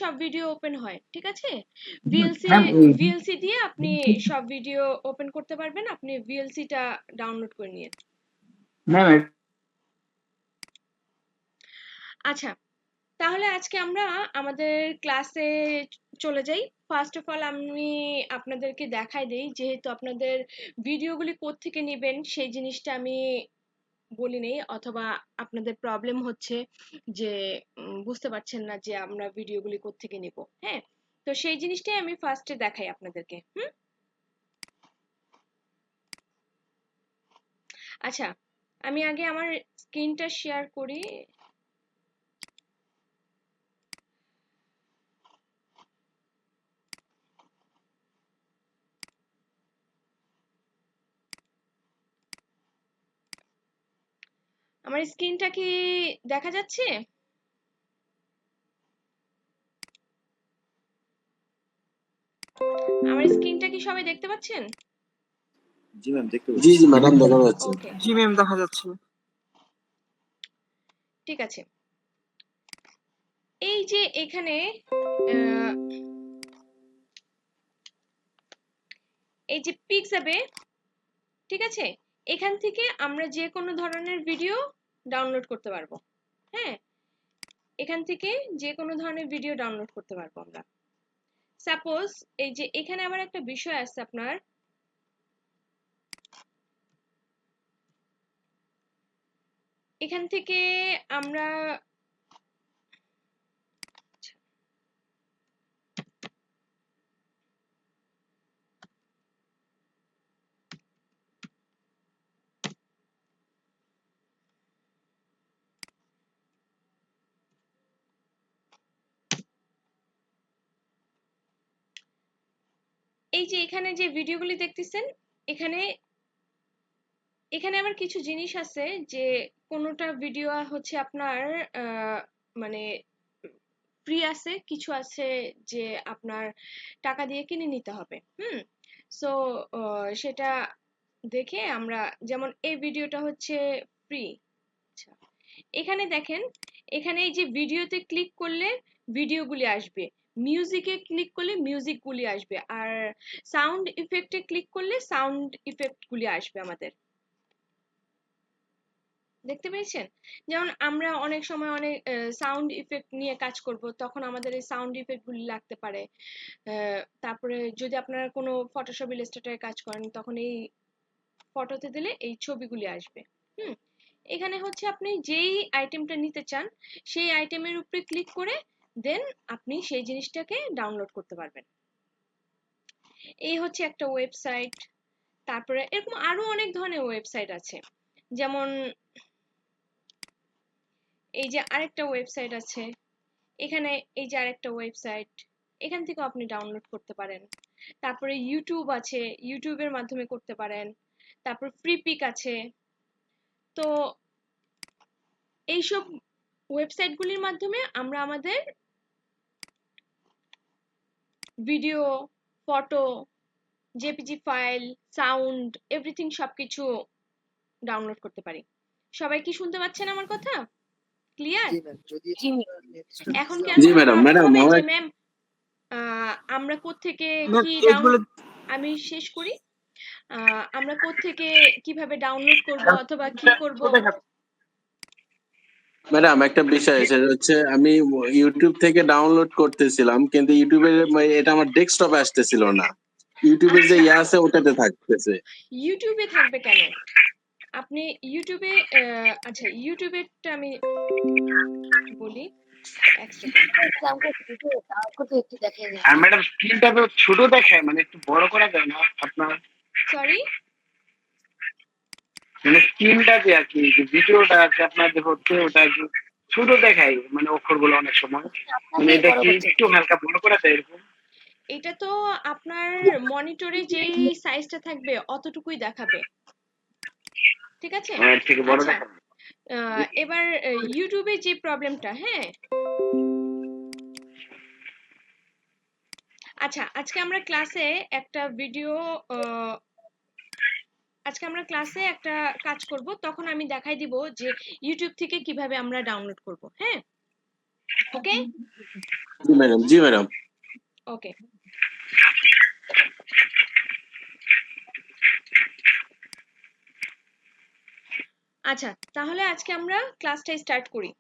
সব video open হয়, ঠিক আছে? ম্যাম ভিএলসি দিয়ে আপনি সব ভিডিও ওপেন করতে পারবেন। আপনি ভিএলসিটা ডাউনলোড করে নিন। ম্যাম আচ্ছা, তাহলে আজকে আমরা আমাদের ক্লাসে চলে যাই। ফার্স্ট অফ অল আমি আপনাদেরকে দেখাই দেই, যেহেতু আপনাদের ভিডিওগুলি কোত্থেকে নেবেন সেই জিনিসটা আমি বলি নেই, অথবা আপনাদের প্রবলেম হচ্ছে যে বুঝতে পারছেন না যে আমরা ভিডিওগুলি কোত্থেকে নিব। হ্যাঁ, তো সেই জিনিসটাই আমি ফার্স্টে দেখাই আপনাদেরকে। আচ্ছা, আমি আগে আমার স্ক্রিনটা শেয়ার করি। আমার স্ক্রিনটা কি দেখা যাচ্ছে? আমার স্ক্রিনটা কি সবাই দেখতে পাচ্ছেন? জি ম্যাম দেখতে পাচ্ছি। জি ম্যাডাম দেখা যাচ্ছে। ওকে, জি ম্যাম দেখা যাচ্ছে। ঠিক আছে। এই যে এখানে আহ, এই যে পিক্সাবে, ঠিক আছে, এখান থেকে আমরা যে কোনো ধরনের ভিডিও ডাউনলোড করতে পারবো। হ্যাঁ, এখান থেকে যে কোনো ধরনের ভিডিও ডাউনলোড করতে পারবো আমরা। সাপোজ এই যে এখানে আবার একটা বিষয় আছে আপনার, এখান থেকে আমরা এই যে এখানে যে ভিডিওগুলি দেখতেছেন, এখানে এখানে আবার কিছু জিনিস আছে যে কোনোটা ভিডিও হচ্ছে আপনার মানে ফ্রি আছে, কিছু আছে যে আপনার টাকা দিয়ে কিনে নিতে হবে। সো সেটা দেখে আমরা, যেমন এই ভিডিওটা হচ্ছে ফ্রি। আচ্ছা, এখানে দেখেন, এখানে এই যে ভিডিওতে ক্লিক করলে ভিডিওগুলি আসবে, মিউজিকে ক্লিক করলে মিউজিকগুলি আসবে, আর সাউন্ড ইফেক্টে ক্লিক করলে সাউন্ড ইফেক্টগুলি আসবে আমাদের। দেখতে পেয়েছেন? যেমন আমরা অনেক সময় অনেক সাউন্ড ইফেক্ট নিয়ে কাজ করব, তখন আমাদের এই সাউন্ড ইফেক্টগুলি লাগতে পারে। তারপরে যদি আপনারা কোনো ফটোশপ ইলাস্ট্রেটরে কাজ করেন, তখন এই ফটোতে দিলে এই ছবিগুলি আসবে। এখানে হচ্ছে আপনি যেই আইটেমটা নিতে চান সেই আইটেমের উপরে ক্লিক করে দেন আপনি সেই জিনিসটাকে ডাউনলোড করতে পারবেন। এই হচ্ছে একটা ওয়েবসাইট। তারপরে এরকম আরো অনেক ধরনের ওয়েবসাইট আছে, যেমন এই যে আরেকটা ওয়েবসাইট আছে, এখানে এই যে আরেকটা ওয়েবসাইট, এখান থেকেও আপনি ডাউনলোড করতে পারেন। তারপরে ইউটিউব আছে, ইউটিউবের মাধ্যমে করতে পারেন। তারপর ফ্রি পিক আছে। তো এইসব ওয়েবসাইটগুলির মাধ্যমে আমরা আমাদের video, photo, JPG file, sound, everything সবকিছু ডাউনলোড করতে পারি। সবাই কি শুনতে পাচ্ছেন আমার কথা? ক্লিয়ার? এখন কি জি আর কোনো ম্যাডাম। প্রবলেম ম্যাডাম হবে আমার যে ম্যাম আমরা কোত্থেকে ম্যাম কি এইগুলো আমি শেষ করি। আমরা কোত্থেকে কিভাবে ডাউনলোড করব অথবা কি করব। ম্যাডাম একটা বিষয় সেটা হচ্ছে আমি ইউটিউব থেকে ডাউনলোড করতেছিলাম, কিন্তু ইউটিউবের এটা আমার ডেস্কটপে আসতেছিল না। ইউটিউবের যে আচ্ছা, ইয়ে আছে ওটাতে থাকতেছে। ইউটিউবে থাকবে কেন? আপনি ইউটিউবে আচ্ছা, ইউটিউবেরটা আমি বলি, এক সেকেন্ড। আর ম্যাডাম স্ক্রিনটা তো ছোট দেখায়, মানে একটু বড় করা যায় না আপনার? সরি, মানে স্ক্রিনটা যে আর কি, যে ভিডিওটা আছে আপনার যে হচ্ছে ওটা আর কি ছোট দেখায়, মানে অক্ষরগুলো অনেক সময়, মানে এটা কি একটু হালকা বড় করা যায় এরকম? এটা তো আপনার মনিটরে যেই সাইজটা থাকবে অতটুকুই দেখাবে, ঠিক আছে? এর থেকে বড় আচ্ছা, দেখায়? এবার ইউটিউবে যে প্রবলেমটা, হ্যাঁ, আচ্ছা, আজকে আমরা ক্লাসে একটা ভিডিও, আজকে আমরা ক্লাসে একটা কাজ করব, তখন আমি দেখাই দিব যে ইউটিউব থেকে কিভাবে আমরা ডাউনলোড করব। হ্যাঁ, ওকে? জি ম্যাডাম, জি ম্যাডাম। ওকে, আচ্ছা তাহলে আজকে আমরা ক্লাসটা স্টার্ট করি।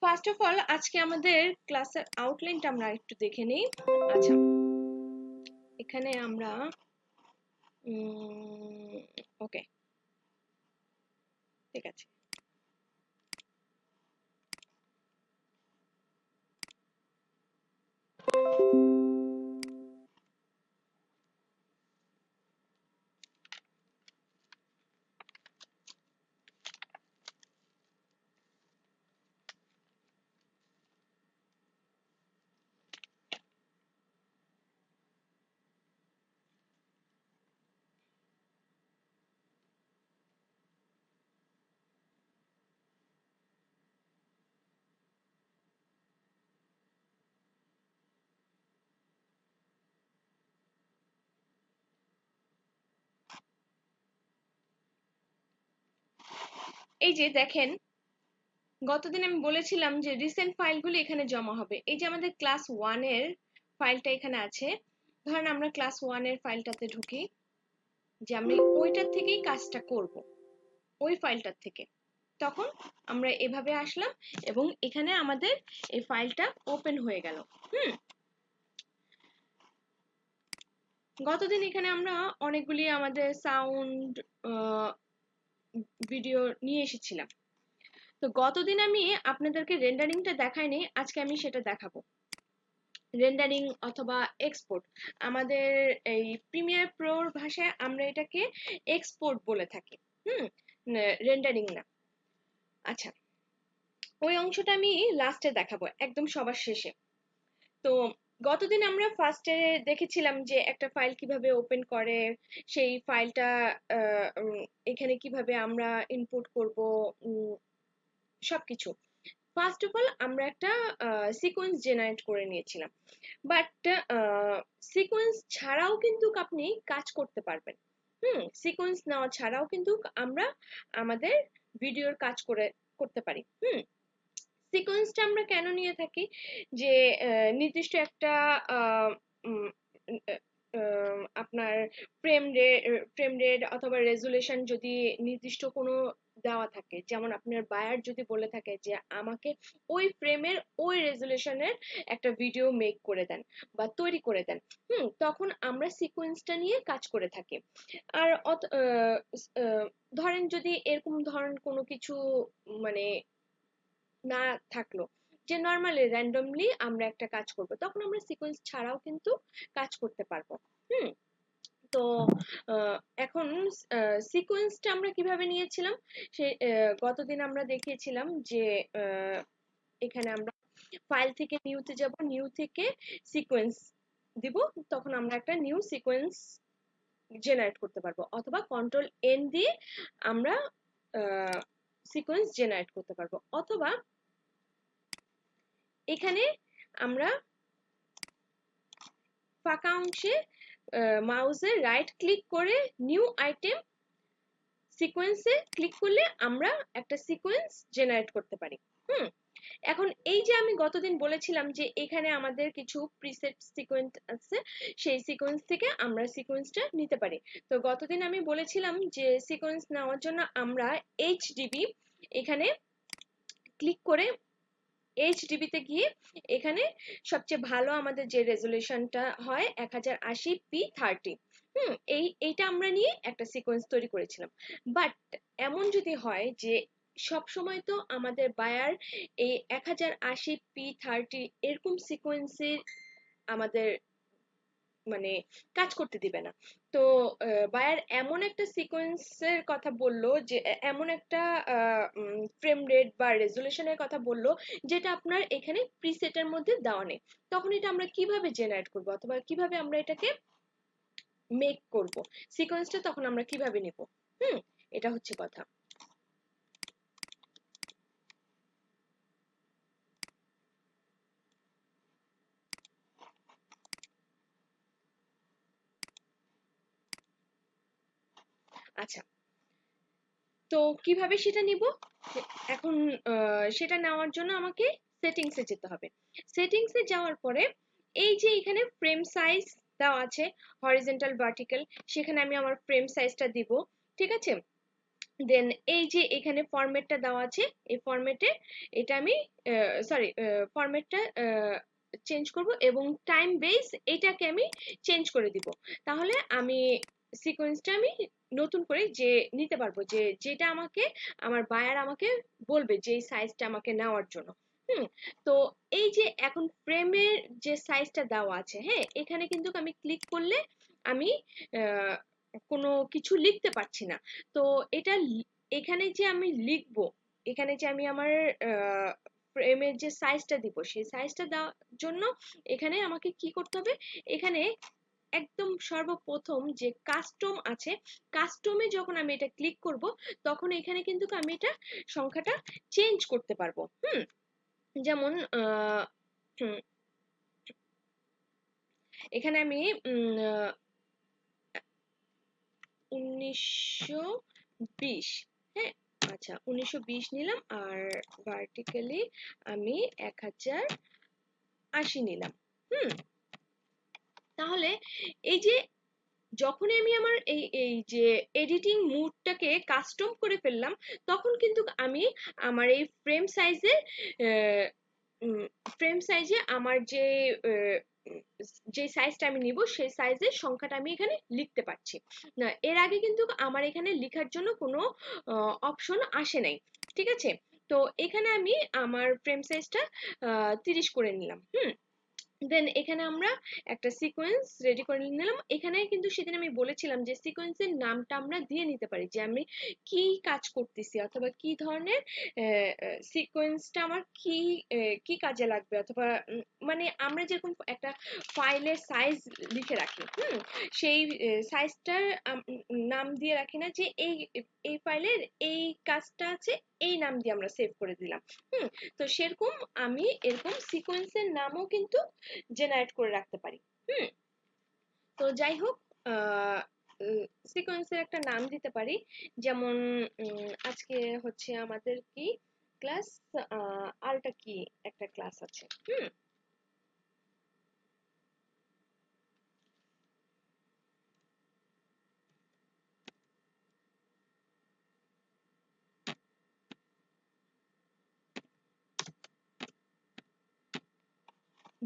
ফার্স্ট অফ অল আজকে আমাদের ক্লাসের আউটলাইনটা আমরা একটু দেখে নিই। আচ্ছা, এখানে আমরা ওকে, ঠিক আছে। এই যে দেখেন, গতদিন আমি বলেছিলাম যে রিসেন্ট ফাইলগুলো এখানে জমা হবে। এই যে আমাদের ক্লাস 1 এর ফাইলটা এখানে আছে। ধরেন আমরা ক্লাস 1 এর ফাইলটাতে ঢুকি, যে আমি ওইটার থেকেই কাজটা করব, ওই ফাইলটার থেকে। তখন আমরা এভাবে আসলাম এবং এখানে আমাদের এই ফাইলটা ওপেন হয়ে গেল। গতদিন এখানে আমরা অনেকগুলি আমাদের সাউন্ড ভিডিও নিয়ে এসেছিলাম। তো গতদিন আমি আপনাদেরকে রেন্ডারিংটা দেখাইনি, আজকে আমি সেটা দেখাবো। রেন্ডারিং অথবা এক্সপোর্ট, আমাদের এই প্রিমিয়ার প্রোর ভাষায় আমরা এটাকে এক্সপোর্ট বলে থাকি, রেন্ডারিং না। আচ্ছা, ওই অংশটা আমি লাস্টে দেখাবো, একদম সবার শেষে। তো গতদিন আমরা ফার্স্টে দেখেছিলাম যে একটা ফাইল কিভাবে ওপেন করে, সেই ফাইলটা এখানে কিভাবে আমরা ইনপুট করব, সবকিছু। ফার্স্ট অফ অল আমরা একটা সিকোয়েন্স জেনারেট করে নিয়েছিলাম, বাট সিকোয়েন্স ছাড়াও কিন্তু আপনি কাজ করতে পারবেন। সিকোয়েন্স নেওয়া ছাড়াও কিন্তু আমরা আমাদের ভিডিওর কাজ করতে পারি। সিকোয়েন্সটা আমরা কেন নিয়ে থাকি, যে নির্দিষ্ট একটা আপনার ফ্রেম রেট অথবা রেজুলেশন যদি নির্দিষ্ট কোনো দেওয়া থাকে, যেমন আপনার বায়ার যদি বলে থাকে যে আমাকে ওই ফ্রেমের ওই রেজুলেশনের একটা ভিডিও মেক করে দেন বা তৈরি করে দেন, তখন আমরা সিকোয়েন্সটা নিয়ে কাজ করে থাকি। আর ধরেন যদি এরকম ধরেন কোনো কিছু মানে না থাকলো, যে নর্মালি র্যান্ডমলি আমরা একটা কাজ করব, তখন আমরা সিকোয়েন্স ছাড়াও কিন্তু কাজ করতে পারবো। তো এখন সিকোয়েন্সটা আমরা কিভাবে নিয়েছিলাম, সে গতদিন আমরা দেখিয়েছিলাম যে এখানে আমরা ফাইল থেকে নিউতে যাব, নিউ থেকে সিকোয়েন্স দিব, তখন আমরা একটা নিউ সিকোয়েন্স জেনারেট করতে পারবো, অথবা কন্ট্রোল এন দিয়ে আমরা সিকোয়েন্স জেনারেট করতে পারবো, অথবা এখানে আমরা ফাঁকা অংশে মাউসের রাইট ক্লিক করে নিউ আইটেম সিকোয়েন্সে ক্লিক করলে আমরা একটা সিকোয়েন্স জেনারেট করতে পারি। এখন এই যে আমি গতদিন বলেছিলাম যে এখানে আমাদের কিছু প্রিসেট সিকোয়েন্স আছে, সেই সিকোয়েন্স থেকে আমরা সিকোয়েন্সটা নিতে পারি। তো গতদিন আমি বলেছিলাম যে সিকোয়েন্স নেওয়ার জন্য আমরা এইচডিবি এখানে ক্লিক করে এইচডিবিতে গিয়ে এখানে সবচেয়ে ভালো আমাদের যে রেজুলেশনটা হয় 1080p30, এইটা আমরা নিয়ে একটা সিকোয়েন্স তৈরি করেছিলাম। বাট এমন যদি হয় যে সব সময় তো আমাদের বায়ার এই 1080p30 এরকম সিকোয়েন্সের আমাদের মানে কাজ করতে দিবে না। তো বায়ার এমন একটা সিকোয়েন্সের কথা বললো, যে এমন একটা ফ্রেম রেট বা রেজুলেশনের কথা বললো যেটা আপনার এখানে প্রিসেটের মধ্যে দেওয়া নেই। তখন এটা আমরা কিভাবে জেনারেট করব অথবা কিভাবে আমরা এটাকে মেক করব, সিকোয়েন্সটা তখন আমরা কিভাবে নিব, এটা হচ্ছে কথা। আচ্ছা, তো কিভাবে সেটা নিব, এখন সেটা নেওয়ার জন্য আমাকে সেটিংসে যেতে হবে। সেটিংসে যাওয়ার পরে এই যে এখানে ফ্রেম সাইজ দেওয়া আছে হরিজন্টাল ভার্টিক্যাল, সেখানে আমি আমার ফ্রেম সাইজটা দিব, ঠিক আছে। দেন এই যে এখানে ফরম্যাটটা দেওয়া আছে, এই ফরম্যাটে এটা আমি সরি ফরম্যাটটা চেঞ্জ করব এবং টাইম বেস এটাকে আমি চেঞ্জ করে দিব। তাহলে আমি সিকোয়েন্সটা আমি নতুন করে যে নিতে পারবো, যে যেটা আমাকে আমার বায়ার আমাকে বলবে যে এই সাইজটা আমাকে নেওয়ার জন্য। তো এই যে এখন ফ্রেমের যে সাইজটা দেওয়া আছে, হ্যাঁ, এখানে কিন্তু আমি ক্লিক করলে আমি কোনো কিছু লিখতে পারছি না। তো এটা এখানে যে আমি লিখবো, এখানে যে আমি আমার ফ্রেমের যে সাইজটা দিব, সেই সাইজটা দেওয়ার জন্য এখানে আমাকে কি করতে হবে, এখানে একদম সর্বপ্রথম যে কাস্টম আছে, কাস্টমে যখন আমি এটা ক্লিক করব তখন এখানে কিন্তু আমি এটা সংখ্যাটা চেঞ্জ করতে পারবো। যেমন এখানে আমি 1920, হ্যাঁ, আচ্ছা 1920 নিলাম, আর ভার্টিক্যালি আমি 1080 নিলাম। তাহলে এই যে যখনই আমি আমার এই যে এডিটিং মুডটাকে কাস্টম করে ফেললাম, তখন কিন্তু আমি আমার এই ফ্রেম সাইজে আমার যে সাইজটা আমি নিব সেই সাইজের সংখ্যাটা আমি এখানে লিখতে পারছি না। এর আগে কিন্তু আমার এখানে লেখার জন্য কোনো অপশন আসে নাই, ঠিক আছে। তো এখানে আমি আমার ফ্রেম সাইজটা 30 করে নিলাম। দেন এখানে আমরা একটা সিকোয়েন্স রেডি করে নিলাম। এখানে কিন্তু সেদিন আমি বলেছিলাম যে সিকোয়েন্সের নামটা আমরা দিয়ে নিতে পারি, যে আমি কি কাজ করতেছি অথবা কি ধরনের সিকোয়েন্সটা আমার কি কাজে লাগবে, অথবা মানে আমরা যেরকম একটা ফাইলের সাইজ লিখে রাখি, সেই সাইজটার নাম দিয়ে রাখি না, যে এই ফাইলের এই কাজটা আছে, এই নাম দিয়ে আমরা সেভ করে দিলাম। তো সেরকম আমি এরকম সিকোয়েন্সের নামও কিন্তু জেনারেট করে রাখতে পারি। তো যাই হোক, সিকোয়েন্সের একটা নাম দিতে পারি, যেমন আজকে হচ্ছে আমাদের কি ক্লাস, আলটা কি একটা ক্লাস আছে।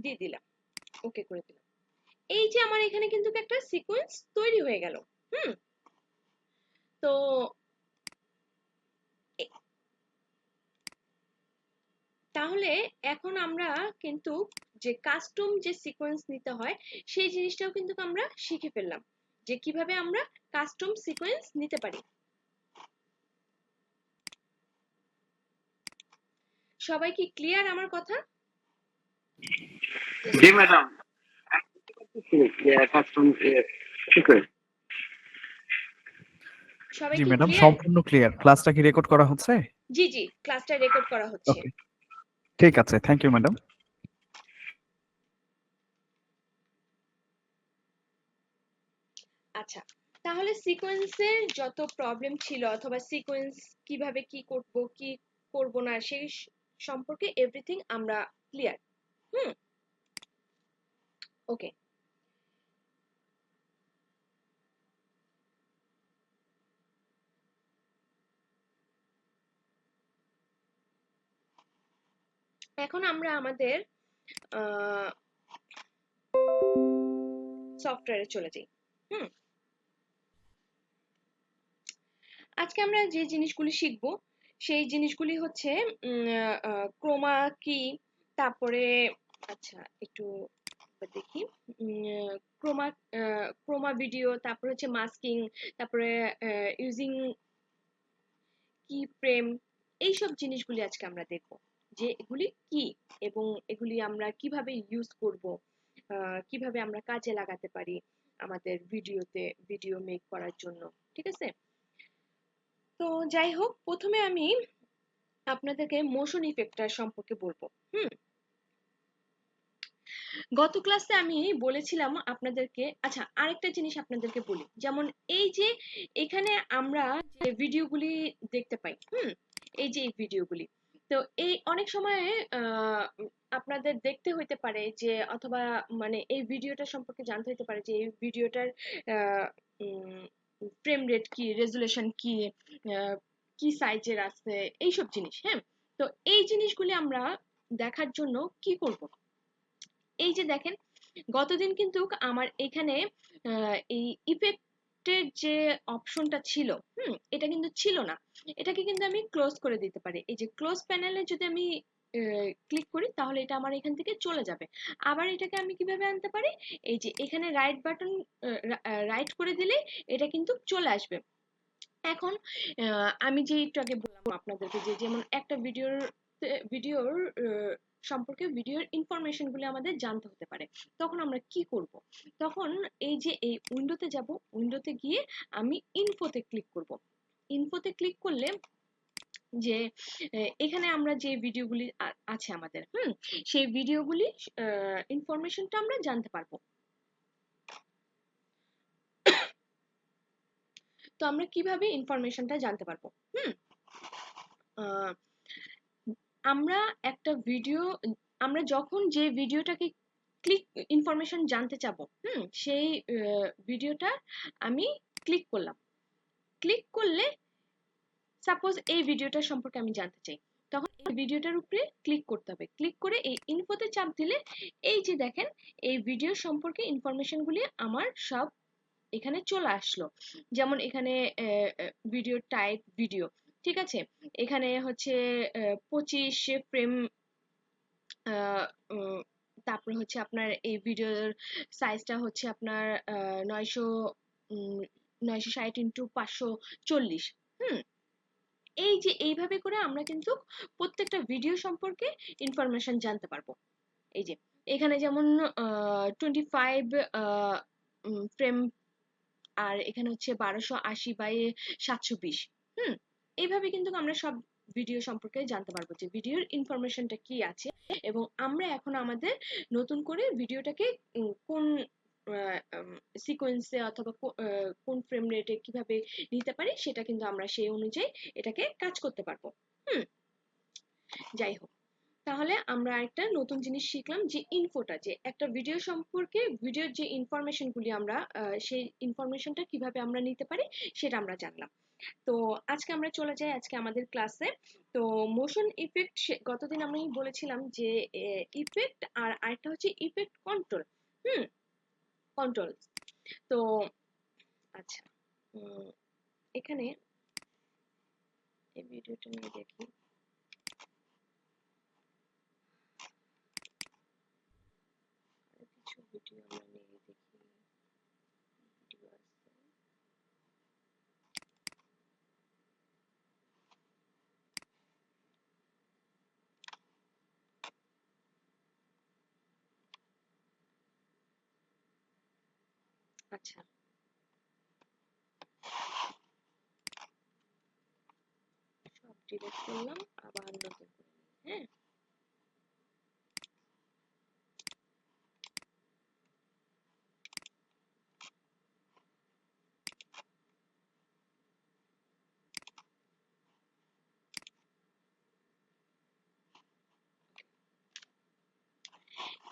দিয়ে দিলাম, ওকে করে দিলাম। এই যে আমার এখানে কিন্তু একটা সিকোয়েন্স তৈরি হয়ে গেল। তো তাহলে এখন আমরা কিন্তু যে কাস্টম যে সিকোয়েন্স নিতে হয় সেই জিনিসটাও কিন্তু আমরা শিখে ফেললাম, যে কিভাবে আমরা কাস্টম সিকোয়েন্স নিতে পারি। সবাই কি ক্লিয়ার আমার কথা? জি ম্যাডাম, কাস্টম সিকোয়েন্স। সবাই জি কি ম্যাডাম, ক্লিয়ার? সম্পূর্ণ ক্লিয়ার। ক্লাসটা কি রেকর্ড করা হচ্ছে? জি জি, ক্লাসটা রেকর্ড করা হচ্ছে। ওকে, ঠিক আছে, থ্যাংক ইউ ম্যাডাম। আচ্ছা, তাহলে সিকোয়েন্সের যত প্রবলেম ছিল অথবা সিকোয়েন্স কিভাবে কি করব কি করব না সেই সম্পর্কে এভরিথিং আমরা ক্লিয়ার। ওকে, এখন আমরা আমাদের সফটওয়্যারে চলে যাই। আজকে আমরা যে জিনিসগুলি শিখব সেই জিনিসগুলি হচ্ছে ক্রোমা কি, তারপরে আচ্ছা একটু দেখি, ক্রোমা ক্রোমা ভিডিও, তারপর হচ্ছে মাস্কিং, তারপরে ইউজিং কি ফ্রেম, এইসব জিনিসগুলি আজকে আমরা দেখব যে এগুলি কি এবং এগুলি আমরা কিভাবে ইউজ করব, কিভাবে আমরা কাজে লাগাতে পারি আমাদের ভিডিও মেক করার জন্য, ঠিক আছে। তো যাই হোক, প্রথমে আমি আপনাদেরকে মোশন ইফেক্টটার সম্পর্কে বলবো। গত ক্লাসে আমি বলেছিলাম আপনাদেরকে, আচ্ছা আরেকটা জিনিস আপনাদেরকে বলি, যেমন এই যে এখানে আমরা যে ভিডিওগুলি দেখতে পাই, এই যে এই ভিডিওগুলি, তো এই অনেক সময় আপনাদের দেখতে হইতে পারে যে, অথবা মানে এই ভিডিওটা সম্পর্কে জানতে হইতে পারে যে এই ভিডিওটার ফ্রেম রেট কি, রেজুলেশন কি, কি সাইজের আছে, এইসব জিনিস। হ্যাঁ, তো এই জিনিসগুলি আমরা দেখার জন্য কি করব? এই যে দেখেন, গতদিন কিন্তু আমার এখানে এই ইফেক্টের যে অপশনটা ছিল, এটা কিন্তু ছিল না। এটাকে কিন্তু আমি ক্লোজ করে দিতে পারি। এই যে ক্লোজ প্যানেলে যদি আমি ক্লিক করি, তাহলে এটা আমার এখান থেকে চলে যাবে। আবার এটাকে আমি কিভাবে আনতে পারি? এই যে এখানে রাইট বাটন রাইট করে দিলে এটা কিন্তু চলে আসবে। এখন আমি যে একটু আগে বললাম আপনাদেরকে যে, যেমন একটা ভিডিওর সম্পর্কে ভিডিওর ইনফরমেশন গুলো আমাদের জানতে হতে পারে, তখন আমরা কি করব? তখন এই যে এই উইন্ডোতে যাব, উইন্ডোতে গিয়ে আমি ইনফোতে ক্লিক করব। ইনফোতে ক্লিক করলে যে এখানে আমরা যে ভিডিওগুলি আছে আমাদের, সেই ভিডিওগুলি ইনফরমেশনটা আমরা জানতে পারবো। তো আমরা কিভাবে ইনফরমেশনটা জানতে পারবো? আমরা একটা ভিডিও, আমরা যখন যে ভিডিওটাকে ক্লিক ইনফরমেশন জানতে চাবো, সেই ভিডিওটা আমি ক্লিক করলাম। ক্লিক করলে সাপোজ এই ভিডিওটার সম্পর্কে আমি জানতে চাই, তখন এই ভিডিওটার উপরে ক্লিক করতে হবে। ক্লিক করে এই ইনফোতে চাপ দিলে এই যে দেখেন, এই ভিডিও সম্পর্কে ইনফরমেশনগুলি আমার সব এখানে চলে আসলো। যেমন এখানে ভিডিও টাইপ ভিডিও, ঠিক আছে, এখানে হচ্ছে 25 ফ্রেম, তারপরে হচ্ছে আপনার এই ভিডিওর সাইজটা হচ্ছে আপনার 960x540। এই যে এইভাবে করে আমরা কিন্তু প্রত্যেকটা ভিডিও সম্পর্কে ইনফরমেশন জানতে পারবো। এই যে এখানে যেমন 25 ফ্রেম, আর এখানে হচ্ছে 1280x720। এইভাবে কিন্তু আমরা সব ভিডিও সম্পর্কে জানতে পারবো যে ভিডিওর ইনফরমেশনটা কি আছে, এবং আমরা এখন আমাদের নতুন করে ভিডিওটাকে কোন সিকোয়েন্সে অথবা কোন ফ্রেম রেটে কিভাবে নিতে পারি, সেটা কিন্তু আমরা সেই অনুযায়ী এটাকে কাজ করতে পারবো। যাই হোক, তাহলে আমরা একটা নতুন জিনিস শিখলাম যে ইনফোটা, যে একটা ভিডিও সম্পর্কে ভিডিওর যে ইনফরমেশনগুলি আমরা সেই ইনফরমেশনটা কিভাবে আমরা নিতে পারি সেটা আমরা জানলাম। তো আজকে আমরা চলে যাই আজকে আমাদের ক্লাসে। তো মোশন ইফেক্ট, গতদিন আমি বলেছিলাম যে ইফেক্ট আর আরেকটা হচ্ছে ইফেক্ট কন্ট্রোল। কন্ট্রোল। তো আচ্ছা, এখানে এই ভিডিওটা নিয়ে দেখি। কিছু ভিডিও আমরা নিয়ে দেখি। ভিডিও আছে, আচ্ছা, সব ডিলিট করলাম, আবার নতুন করে নিই। হ্যাঁ,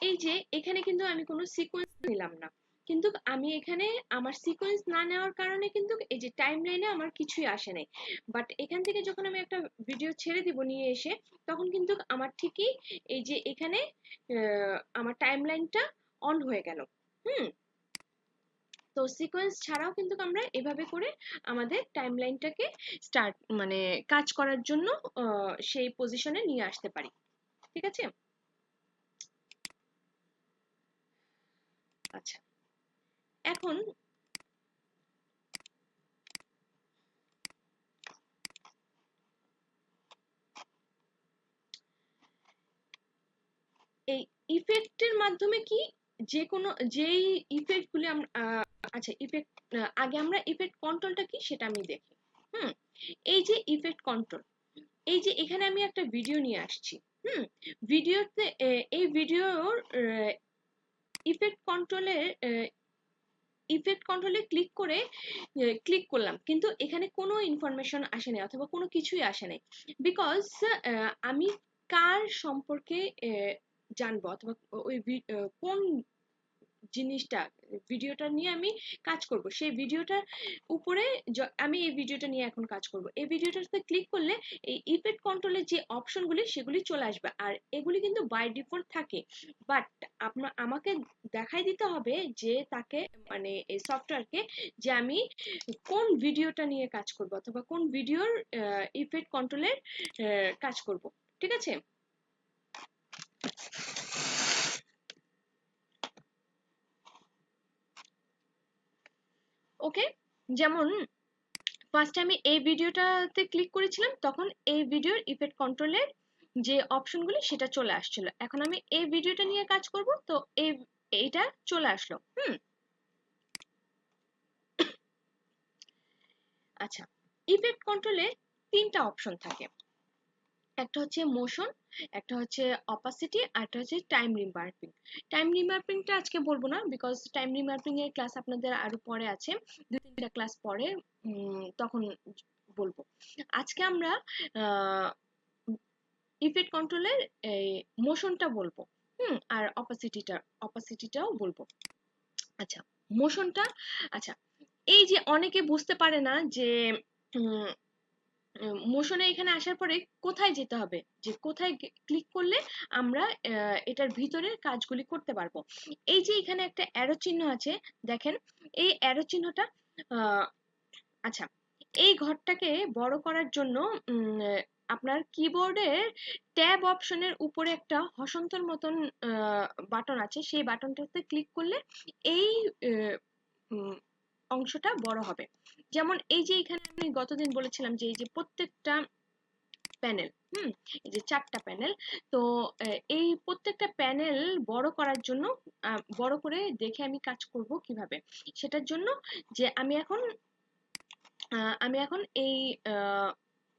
এই যে এখানে কিন্তু আমি কোনো সিকোয়েন্স নিলাম না, কিন্তু আমি এখানে আমার সিকোয়েন্স না নেওয়ার কারণে কিন্তু এই যে টাইম লাইনে আমার কিছুই আসে নাই। বাট এখান থেকে যখন আমি একটা ভিডিও ছেড়ে দিব নিয়ে এসে, তখন কিন্তু আমার ঠিকই এই যে এখানে আমার টাইম লাইনটা অন হয়ে গেল। তো সিকোয়েন্স ছাড়াও কিন্তু আমরা এভাবে করে আমাদের টাইম লাইনটাকে স্টার্ট মানে কাজ করার জন্য সেই পজিশনে নিয়ে আসতে পারি। ঠিক আছে? আচ্ছা, এখন এই ইফেক্টের মাধ্যমে কি যে কোনো যেই ইফেক্ট গুলি আমরা আচ্ছা, ইফেক্ট আগে আমরা ইফেক্ট কন্ট্রোলটা কি সেটা আমি দেখি। এই যে ইফেক্ট কন্ট্রোল, এই যে এখানে আমি একটা ভিডিও নিয়ে আসছি। ভিডিওতে এই ভিডিওর ইফেক্ট কন্ট্রোলের ইফেক্ট কন্ট্রোলে ক্লিক করলাম, কিন্তু এখানে কোনো ইনফরমেশন আসে নাই অথবা কোনো কিছুই আসে নাই, বিকজ আমি কার সম্পর্কে জানবো অথবা ওই কোন জিনিসটা ভিডিওটা নিয়ে আমি কাজ করব, সেই ভিডিওটার উপরে আমি এই ভিডিওটা নিয়ে এখন কাজ করব। এই ভিডিওটাতে ক্লিক করলে এই ইফেক্ট কন্ট্রোলের যে অপশনগুলি সেগুলি চলে আসবে, আর এগুলি কিন্তু বাই ডিফল্ট থাকে, বাট আমাকে দেখাই দিতে হবে যে তাকে মানে এই সফটওয়্যারকে যে আমি কোন ভিডিওটা নিয়ে কাজ করব অথবা কোন ভিডিওর ইফেক্ট কন্ট্রোলের কাজ করব। ঠিক আছে, ওকে। যেমন ফার্স্টে আমি এই ভিডিওটাতে ক্লিক করেছিলাম, তখন এই ভিডিওর ইফেক্ট কন্ট্রোলের যে অপশনগুলি সেটা চলে আসছিল। এখন আমি এই ভিডিওটা নিয়ে কাজ করব, তো এইটা চলে আসলো। আচ্ছা, ইফেক্ট কন্ট্রোলে 3টা অপশন থাকে, একটা হচ্ছে মোশন, একটা হচ্ছে অপাসিটি, আর একটা হচ্ছে টাইম রিমার্পিং। টাইম রিমার্পিংটা আজকে বলবো না, বিকজ টাইম রিমার্পিং এর ক্লাস আপনাদের আরো পরে আছে, 2-3টা ক্লাস পরে, তখন বলবো। আজকে আমরা ইফেক্ট কন্ট্রোলের এই মোশনটা বলবো, আর অপাসিটিটাও বলবো। আচ্ছা, মোশনটা, আচ্ছা, এই যে অনেকে বুঝতে পারে না যে মোশনে এখানে আসার পরে কোথায় যেতে হবে, যে কোথায় ক্লিক করলে আমরা এটার ভিতরের কাজগুলি করতে পারবো। এই যে এখানে একটা অ্যারো চিহ্ন আছে, দেখেন এই অ্যারো চিহ্নটা, আচ্ছা, এই ঘরটাকে বড় করার জন্য আপনার কিবোর্ডের ট্যাব অপশনের উপরে একটা হসন্তর মতন বাটন আছে, সেই বাটনটাতে ক্লিক করলে এই অংশটা বড় হবে। যেমন এই যে এখানে আমি গতদিন বলেছিলাম যে এই যে প্রত্যেকটা প্যানেল, এই যে 4টা প্যানেল, তো এই প্রত্যেকটা প্যানেল বড় করার জন্য বড় করে দেখে আমি কাজ করব কিভাবে, সেটার জন্য যে আমি এখন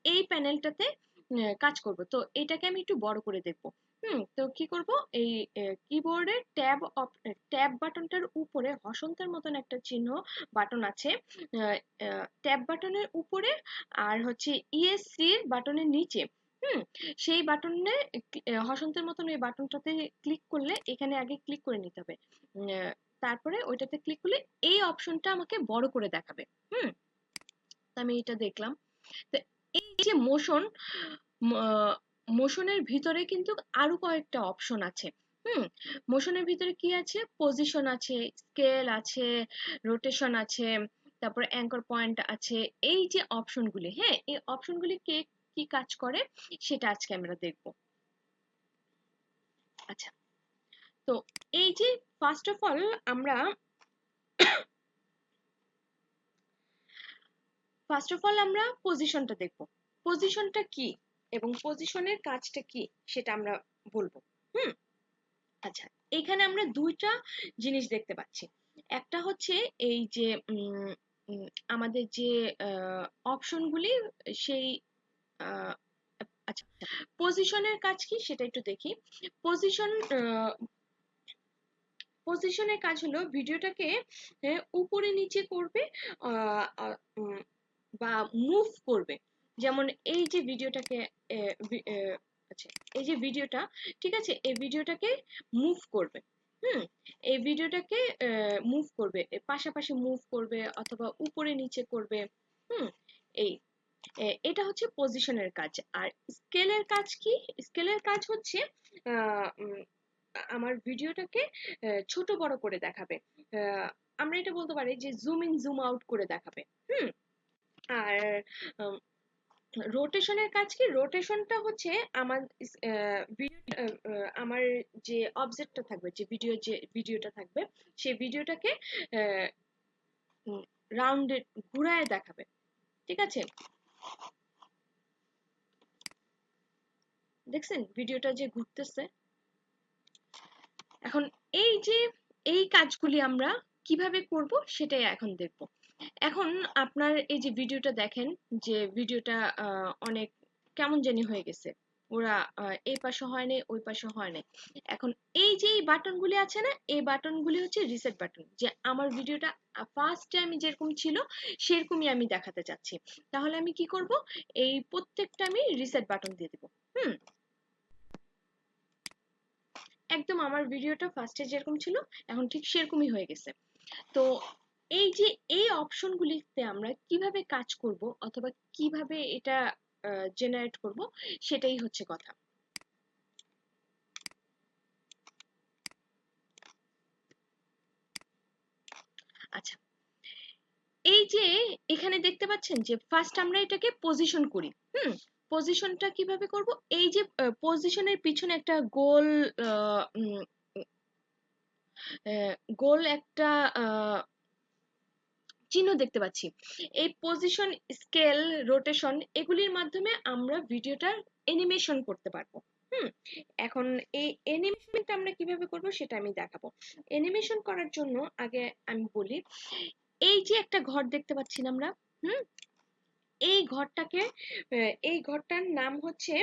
এই প্যানেলটাতে কাজ করব, তো এটাকে আমি একটু বড় করে দেখব। তো কি করব, এই কিবোর্ডের ট্যাব বাটনটার উপরে হসন্তের মতন একটা চিহ্ন বাটন আছে, ট্যাব বাটনের উপরে আর হচ্ছে ইএসসি বাটনের নিচে, সেই বাটনে হসন্তের মতন ওই বাটনটাতে ক্লিক করলে এখানে আগে ক্লিক করে নিতে হবে, তারপরে ওইটাতে ক্লিক করলে এই অপশনটা আমাকে বড় করে দেখাবে। আমি এটা দেখলাম। তো এই যে মোশনের ভিতরে কিন্তু আরো কয়েকটা অপশন আছে। মোশনের ভিতরে কি আছে, পজিশন আছে, স্কেল আছে, রোটেশন আছে, তারপর অ্যাঙ্কর পয়েন্ট আছে। এই যে অপশনগুলি, হ্যাঁ, এই অপশনগুলি কি কাজ করে সেটা আজকে আমরা দেখব। আচ্ছা, তো এই যে ফার্স্ট অফ অল আমরা পজিশনটা দেখব। পজিশনটা কি এবং পজিশনের কাজটা কি সেটা আমরা বলবো। আচ্ছা, এখানে আমরা 2টা জিনিস দেখতে পাচ্ছি। একটা হচ্ছে এই যে আমাদের যে অপশনগুলি, সেই আচ্ছা, পজিশনের কাজ কি সেটা একটু দেখি। পজিশনের কাজ হলো ভিডিওটাকে উপরে নিচে করবে বা মুভ করবে। যেমন এই যে ভিডিওটাকে আচ্ছা, এই যে ভিডিওটা, ঠিক আছে, এই ভিডিওটাকে মুভ করবে, এই ভিডিওটাকে মুভ করবে, পাশাপাশি মুভ করবে অথবা উপরে নিচে করবে। এই এটা হচ্ছে পজিশনের কাজ। আর স্কেলের কাজ কি, স্কেলের কাজ হচ্ছে আমার ভিডিওটাকে ছোট বড় করে দেখাবে। আমরা এটা বলতে পারি যে জুম ইন জুম আউট করে দেখাবে। আর রোটেশনের কাজ কি, রোটেশনটা হচ্ছে আমার যে অবজেক্টটা থাকবে, যে ভিডিওটা থাকবে, সেই ভিডিওটাকে রাউন্ডে ঘুরায় দেখাবে। ঠিক আছে, দেখছেন ভিডিওটা যে ঘুরতেছে। এখন এই কাজগুলি আমরা কিভাবে করব সেটাই এখন দেখব। এখন আপনার এই যে ভিডিওটা দেখেন, যে ভিডিওটা অনেক কেমন জানি হয়ে গেছে, ওরা এই পাশে হয় নাই, ওই পাশে হয় নাই। এখন এই যে এই বাটনগুলি আছে না, এই বাটনগুলি হচ্ছে রিসেট বাটন, যে আমার ভিডিওটা ফার্স্টে আমি যেরকম ছিল সেরকমই আমি দেখাতে চাচ্ছি। তাহলে আমি কি করব, এই প্রত্যেকটা আমি রিসেট বাটন দিয়ে দেব। একদম আমার ভিডিওটা ফার্স্টে যেরকম ছিল এখন ঠিক সেরকমই হয়ে গেছে। তো এই যে এই অপশনগুলিতে আমরা কিভাবে কাজ করব অথবা কিভাবে এটা জেনারেট করব, সেটাই হচ্ছে কথা। আচ্ছা, এই যে এখানে দেখতে পাচ্ছেন যে ফার্স্ট আমরা এটাকে পজিশন করি। পজিশনটা কিভাবে করব, এই যে পজিশনের পিছনে একটা গোল গোল একটা চিহ্ন দেখতে পাচ্ছি। এই পজিশন, স্কেল, রোটেশন এগুলির মাধ্যমে আমরা ভিডিওটার অ্যানিমেশন করতে পারবো। এখন এই অ্যানিমেশনটা আমরা কিভাবে করব সেটা আমি দেখাবো। অ্যানিমেশন করার জন্য আগে আমি বলি, এই যে একটা ঘর দেখতে পাচ্ছি না আমরা, এই ঘরটাকে, এই ঘরটার নাম হচ্ছে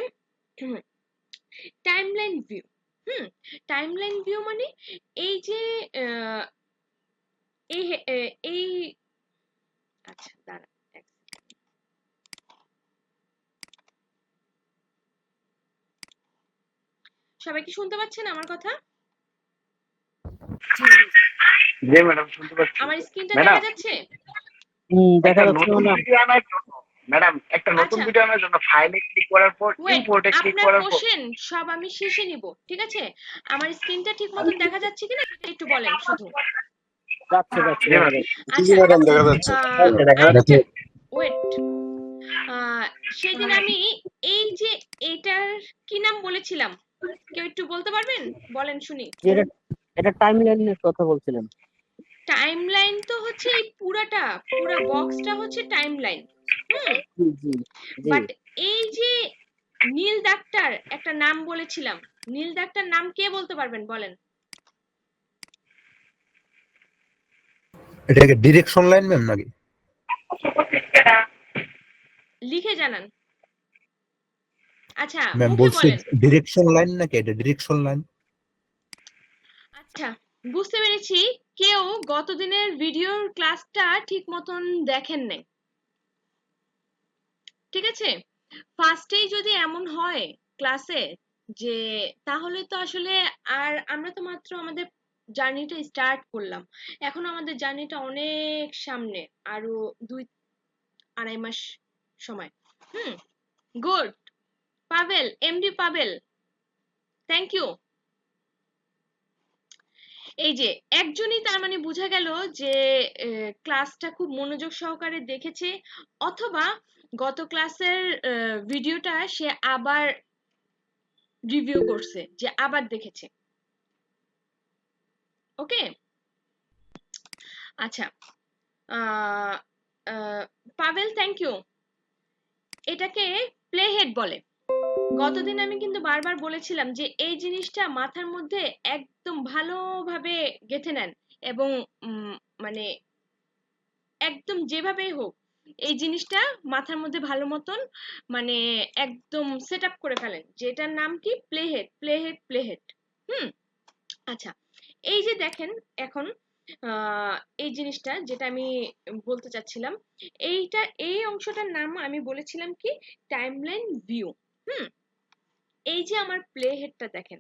টাইমলাইন ভিউ। টাইমলাইন ভিউ মানে এই যে এই আচ্ছা দাঁড়া, সবাই কি শুনতে পাচ্ছেন আমার কথা? জি ম্যাডাম, শুনতে পাচ্ছি। আমার স্ক্রিনটা ম্যাডাম, দেখা যাচ্ছে? একটা নতুন ভিডিও আনার জন্য, ম্যাডাম একটা নতুন আচ্ছা, ভিডিও আনার জন্য ফাইলে ক্লিক করার পর, ওয়েট, ইম্পোর্টে ক্লিক আপনার করার পর, কোশ্চেন সব আমি শেষে নিব, ঠিক আছে? আমার স্ক্রিনটা ঠিক মতন দেখা যাচ্ছে কিনা সেটা একটু বলেন শুধু। জি ম্যাডাম। জি আচ্ছা, ম্যাডাম, দেখা যাচ্ছে। আরেকটা, ওয়েট, সেদিন আমি এই যে এইটার কি নাম বলেছিলাম, কেউ একটু বলতে পারবেন? বলেন শুনি। এটা টাইমলাইনের কথা বলছিলেন। টাইমলাইন তো হচ্ছে এই পুরাটা, পুরা বক্সটা হচ্ছে timeline. G G G. But এই যে নীল দাগটার একটা নাম বলেছিলাম, নীল দাগটার নাম কে বলতে পারবেন বলেন? এটা কি ডিরেকশন লাইন ম্যাম নাকি? লিখে জানান। আচ্ছা, ম্যাম মুখে বলছি বলেন। ডিরেকশন লাইন নাকি এটা ডিরেকশন লাইন? আচ্ছা, বুঝতে পেরেছি, কেউ গত দিনের ভিডিওর ক্লাসটা ঠিক মতন দেখেন নাই, ঠিক আছে? ফার্স্টেই যদি এমন হয় ক্লাসে, যে তাহলে তো আসলে, আর আমরা তো মাত্র আমাদের জার্নিটা স্টার্ট করলাম, এখন আমাদের জার্নিটা অনেক সামনে, আরো 2-2.5 মাস সময়। Good, Pavel, MD Pavel, thank you. এই যে একজনই তার মানে বোঝা গেল যে ক্লাসটা খুব মনোযোগ সহকারে দেখেছে, অথবা গত ক্লাসের ভিডিওটা সে আবার রিভিউ করছে, যে আবার দেখেছে। ওকে, আচ্ছা, পাভেল থ্যাংক ইউ। এটাকে প্লে হেড বলে। গতদিন আমি কিন্তু বারবার বলেছিলাম যে এই জিনিসটা মাথার মধ্যে একদম ভালোভাবে গেঁথে নেন, এবং মানে একদম যেভাবেই হোক এই জিনিসটা মাথার মধ্যে ভালো মতন মানে একদম সেট আপ করে ফেলেন, যেটার নাম কি play head, play head, play head. আচ্ছা, এই যে দেখেন এখন এই জিনিসটা যেটা আমি বলতে চাচ্ছিলাম, এইটা, এই অংশটার নাম আমি বলেছিলাম কি টাইমলাইন ভিউ। এই যে আমার প্লে হেডটা দেখেন,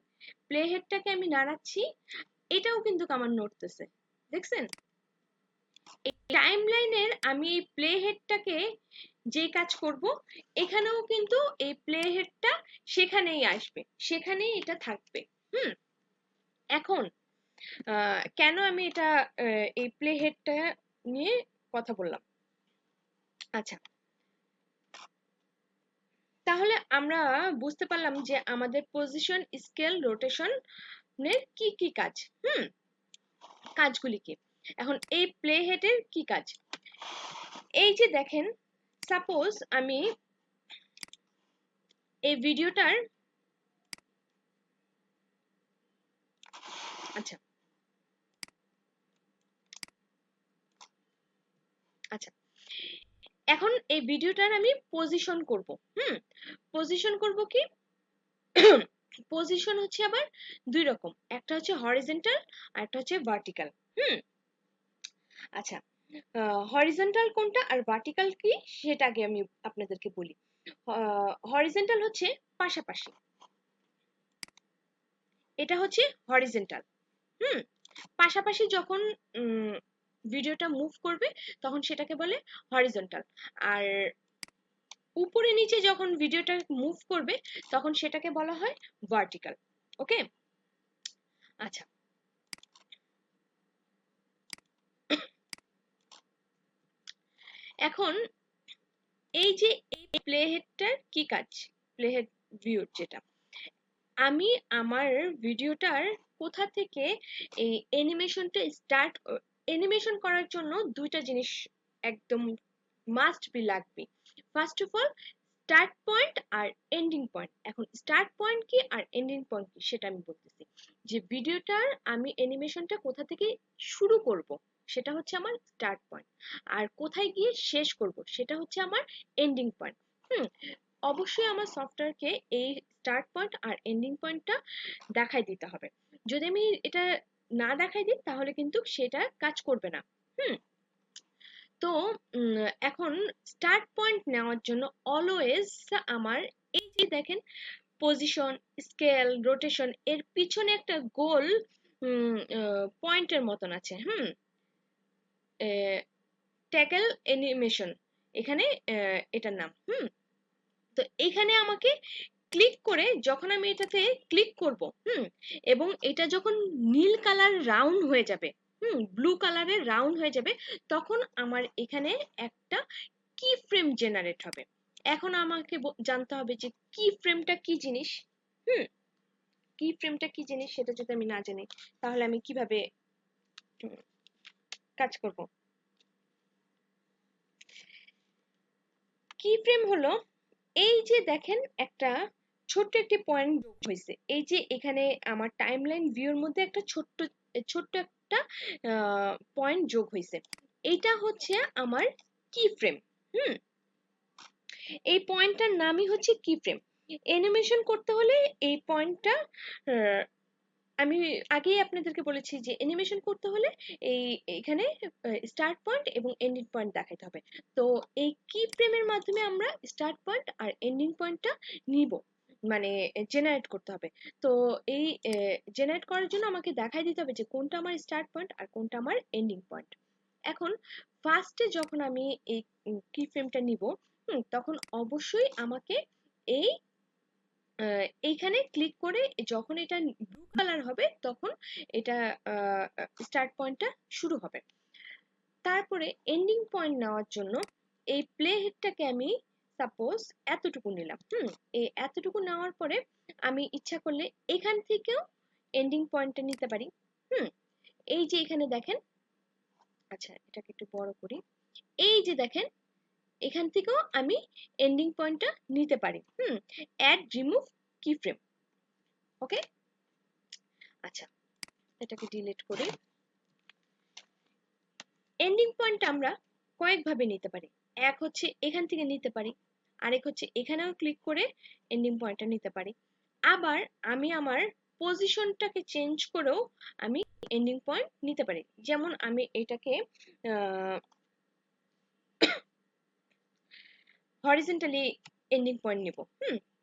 প্লে হেডটাকে আমি নাড়াচ্ছি, এটাও কিন্তু আমার নড়তেছে, দেখছেন? এই টাইমলাইনের আমি এই প্লে হেডটাকে যে কাজ করব, এখানেও কিন্তু এই প্লে হেডটা সেখানেই আসবে, সেখানেই এটা থাকবে। এখন কেন আমি এটা এই প্লে হেডটা নিয়ে কথা বললাম? আচ্ছা, তাহলে আমরা বুঝতে পারলাম যে আমাদের পজিশন, স্কেল, রোটেশন এর কি কি কাজ। কাজগুলি কি? এখন এই প্লে হেডের কি কাজ? এই যে দেখেন, সাপোজ আমি এই ভিডিওটার, আচ্ছা আচ্ছা, এখন এই ভিডিওটার আমি পজিশন করব। পজিশন করব কি, পজিশন হচ্ছে আবার দুই রকম, একটা হচ্ছে হরিজন্টাল আর একটা হচ্ছে ভার্টিক্যাল। হুম, আচ্ছা, হরিজন্টাল কোনটা আর ভার্টিক্যাল কি সেটা আগে আমি আপনাদেরকে বলি। হরিজন্টাল হচ্ছে পাশাপাশি, এটা হচ্ছে হরিজন্টাল। হুম, পাশাপাশি যখন ভিডিওটা মুভ করবে তখন সেটাকে বলে হরিজন্টাল। আর উপরে নিচে যখন ভিডিওটা মুভ করবে তখন সেটাকে বলা হয় ভার্টিক্যাল। ওকে, আচ্ছা, এখন এই যে এই প্লে হেডটার কি কাজ, প্লে হেড ভিউর যেটা, আমি আমার ভিডিওটার কোথা থেকে এই অ্যানিমেশনটা অ্যানিমেশন করার জন্য দুইটা জিনিস একদম মাস্ট বি লাগবে। First of all start point আর এন্ডিং পয়েন্ট। এখন স্টার্ট পয়েন্ট কি আর এন্ডিং পয়েন্ট কি সেটা আমি বলতেছি। যে ভিডিওটার আমি অ্যানিমেশনটা কোথা থেকে শুরু করব সেটা হচ্ছে আমার স্টার্ট পয়েন্ট, আর কোথায় গিয়ে শেষ করব সেটা হচ্ছে আমার এন্ডিং পয়েন্ট। হুম, অবশ্যই আমার সফটওয়্যারকে এই স্টার্ট পয়েন্ট আর এন্ডিং পয়েন্টটা দেখাই দিতে হবে। যদি আমি এটা না দেখাই দিই তাহলে কিন্তু সেটা কাজ করবে না। হুম, তো এখন স্টার্ট পয়েন্ট নেওয়ার জন্য অলওয়েজ আমার এই যে দেখেন পজিশন, স্কেল, রোটেশন এর পিছনে একটা গোল পয়েন্টের মতন আছে। হুম, ট্যাকেল অ্যানিমেশন এখানে এটার নাম। হুম, তো এখানে আমাকে ক্লিক করে যখন আমি এটাতে ক্লিক করব, এবং এটা যখন নীল কালার রাউন্ড হয়ে যাবে, ব্লু কালারের রাউন্ড হয়ে যাবে, তখন আমার এখানে একটা কি ফ্রেম জেনারেট হবে। এখন আমাকে জানতে হবে যে কি ফ্রেমটা কি জিনিস। হুম, কি ফ্রেমটা কি জিনিস সেটা যদি আমি না জানি তাহলে আমি কিভাবে কাজ করব। কি ফ্রেম হলো, এই যে দেখেন একটা ছোট্ট একটি পয়েন্ট যোগ হয়েছে, এই যে এখানে আমার টাইমলাইন ভিউর মধ্যে একটা ছোট্ট ছোট্ট একটা পয়েন্ট যোগ হয়েছে, এইটা হচ্ছে আমার কি ফ্রেম। হুম, এই পয়েন্টটার নামই হচ্ছে কি ফ্রেম। অ্যানিমেশন করতে হলে এই পয়েন্টটা আমি আগেই আপনাদেরকে বলেছি যে অ্যানিমেশন করতে হলে এখানে স্টার্ট পয়েন্ট এবং এন্ডিং পয়েন্ট দেখাতে হবে। তো এই কি ফ্রেমের মাধ্যমে আমরা স্টার্ট পয়েন্ট আর এন্ডিং পয়েন্টটা নিব, মানে জেনারেট করতে হবে। তো এই জেনারেট করার জন্য আমাকে দেখাই দিতে হবে যে কোনটা আমার স্টার্ট পয়েন্ট আর কোনটা আমার এন্ডিং পয়েন্ট। এখন ফার্স্টে যখন আমি এই কি ফ্রেমটা নিব, তখন অবশ্যই আমাকে এই এইখানে ক্লিক করে যখন এটা ব্লু কালার হবে তখন এটা স্টার্ট পয়েন্টটা শুরু হবে। তারপরে এন্ডিং পয়েন্ট নেওয়ার জন্য এই প্লে হেডটাকে আমি সাপোজ এতটুকু নিলাম। এই এতটুকু নেওয়ার পরে আমি ইচ্ছা করলে এখান থেকেও এন্ডিং পয়েন্টটা নিতে পারি। হুম, এই যে এখানে দেখেন, আচ্ছা এটাকে একটু বড় করি, এই যে দেখেন এখান থেকেও আমি এন্ডিং পয়েন্টটা নিতে পারি। অ্যাড রিমুভ কি ফ্রেম। ওকে, আচ্ছা এটাকে ডিলিট করি। এন্ডিং পয়েন্ট আমরা কয়েকভাবে নিতে পারি। এক হচ্ছে এখান থেকে নিতে পারি, আরেক হচ্ছে এখানেও ক্লিক করে এন্ডিং পয়েন্টটা নিতে পারি। আবার আমি আমার পজিশনটাকে চেঞ্জ করেও আমি এন্ডিং পয়েন্ট নিতে পারি। যেমন আমি এটাকে হরিজন্টালি এন্ডিং পয়েন্ট নিব।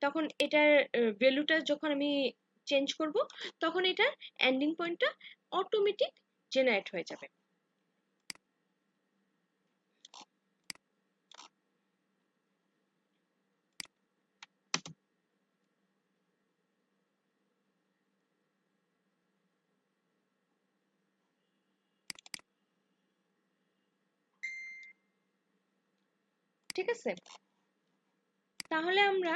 তখন এটার ভ্যালুটা যখন আমি চেঞ্জ করব তখন এটার এন্ডিং পয়েন্টটা অটোমেটিক জেনারেট হয়ে যাবে। ঠিক আছে, তাহলে আমরা